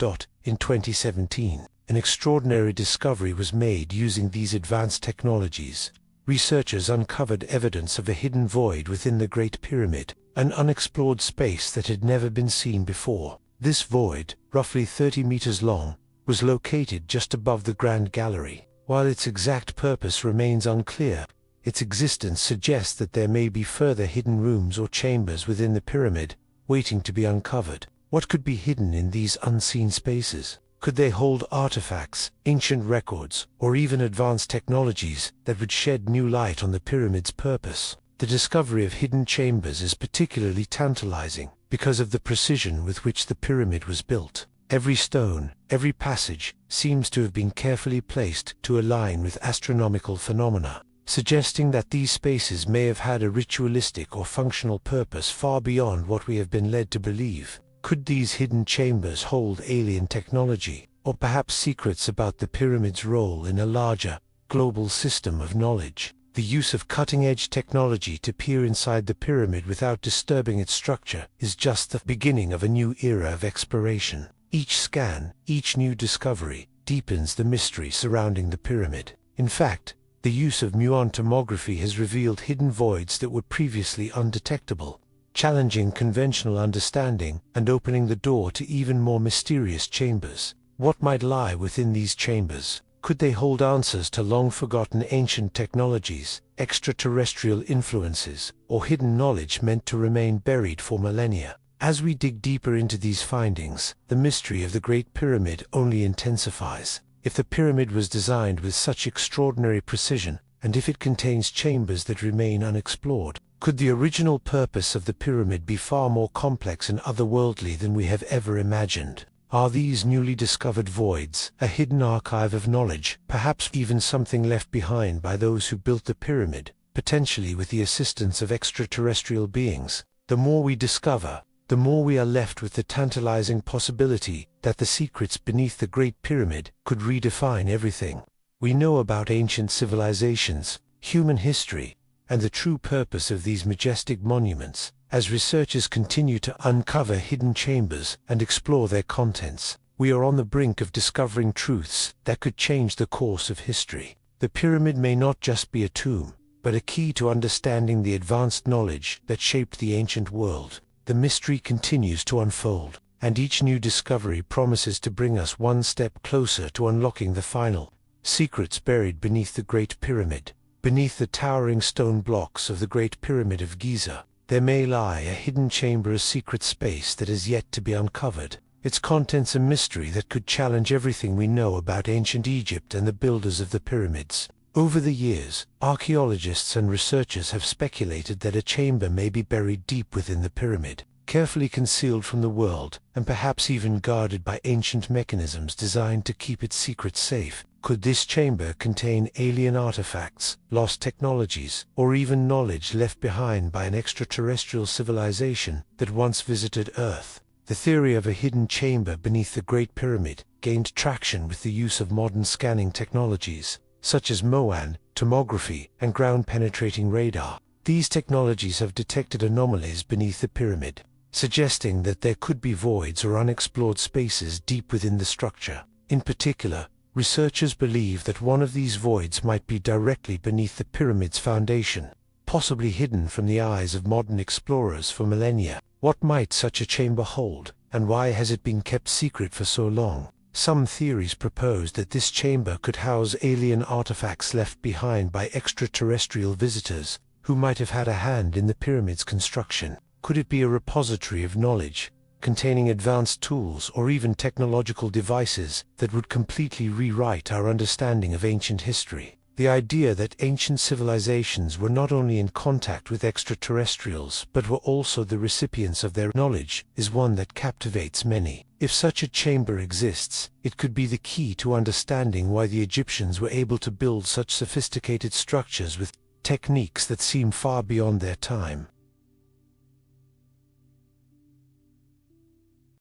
In 2017, an extraordinary discovery was made using these advanced technologies. Researchers uncovered evidence of a hidden void within the Great Pyramid, an unexplored space that had never been seen before. This void, roughly 30 meters long, was located just above the Grand Gallery. While its exact purpose remains unclear, its existence suggests that there may be further hidden rooms or chambers within the pyramid, waiting to be uncovered. What could be hidden in these unseen spaces? Could they hold artifacts, ancient records, or even advanced technologies that would shed new light on the pyramid's purpose? The discovery of hidden chambers is particularly tantalizing because of the precision with which the pyramid was built. Every stone, every passage, seems to have been carefully placed to align with astronomical phenomena, suggesting that these spaces may have had a ritualistic or functional purpose far beyond what we have been led to believe. Could these hidden chambers hold alien technology, or perhaps secrets about the pyramid's role in a larger, global system of knowledge? The use of cutting-edge technology to peer inside the pyramid without disturbing its structure is just the beginning of a new era of exploration. Each scan, each new discovery, deepens the mystery surrounding the pyramid. In fact, the use of muon tomography has revealed hidden voids that were previously undetectable, challenging conventional understanding and opening the door to even more mysterious chambers. What might lie within these chambers? Could they hold answers to long-forgotten ancient technologies, extraterrestrial influences, or hidden knowledge meant to remain buried for millennia? As we dig deeper into these findings, the mystery of the Great Pyramid only intensifies. If the pyramid was designed with such extraordinary precision, and if it contains chambers that remain unexplored, could the original purpose of the pyramid be far more complex and otherworldly than we have ever imagined? Are these newly discovered voids a hidden archive of knowledge, perhaps even something left behind by those who built the pyramid, potentially with the assistance of extraterrestrial beings? The more we discover, the more we are left with the tantalizing possibility that the secrets beneath the Great Pyramid could redefine everything we know about ancient civilizations, human history, and the true purpose of these majestic monuments. As researchers continue to uncover hidden chambers and explore their contents, we are on the brink of discovering truths that could change the course of history. The pyramid may not just be a tomb, but a key to understanding the advanced knowledge that shaped the ancient world. The mystery continues to unfold, and each new discovery promises to bring us one step closer to unlocking the final secrets buried beneath the Great Pyramid. Beneath the towering stone blocks of the Great Pyramid of Giza, there may lie a hidden chamber, a secret space that is yet to be uncovered. Its contents a mystery that could challenge everything we know about ancient Egypt and the builders of the pyramids. Over the years, archaeologists and researchers have speculated that a chamber may be buried deep within the pyramid, carefully concealed from the world, and perhaps even guarded by ancient mechanisms designed to keep its secrets safe. Could this chamber contain alien artifacts, lost technologies, or even knowledge left behind by an extraterrestrial civilization that once visited Earth? The theory of a hidden chamber beneath the Great Pyramid gained traction with the use of modern scanning technologies, such as muon tomography and ground-penetrating radar. These technologies have detected anomalies beneath the pyramid, suggesting that there could be voids or unexplored spaces deep within the structure. In particular, researchers believe that one of these voids might be directly beneath the pyramid's foundation, possibly hidden from the eyes of modern explorers for millennia. What might such a chamber hold, and why has it been kept secret for so long? Some theories propose that this chamber could house alien artifacts left behind by extraterrestrial visitors who might have had a hand in the pyramid's construction. Could it be a repository of knowledge, containing advanced tools or even technological devices that would completely rewrite our understanding of ancient history? The idea that ancient civilizations were not only in contact with extraterrestrials but were also the recipients of their knowledge is one that captivates many. If such a chamber exists, it could be the key to understanding why the Egyptians were able to build such sophisticated structures with techniques that seem far beyond their time.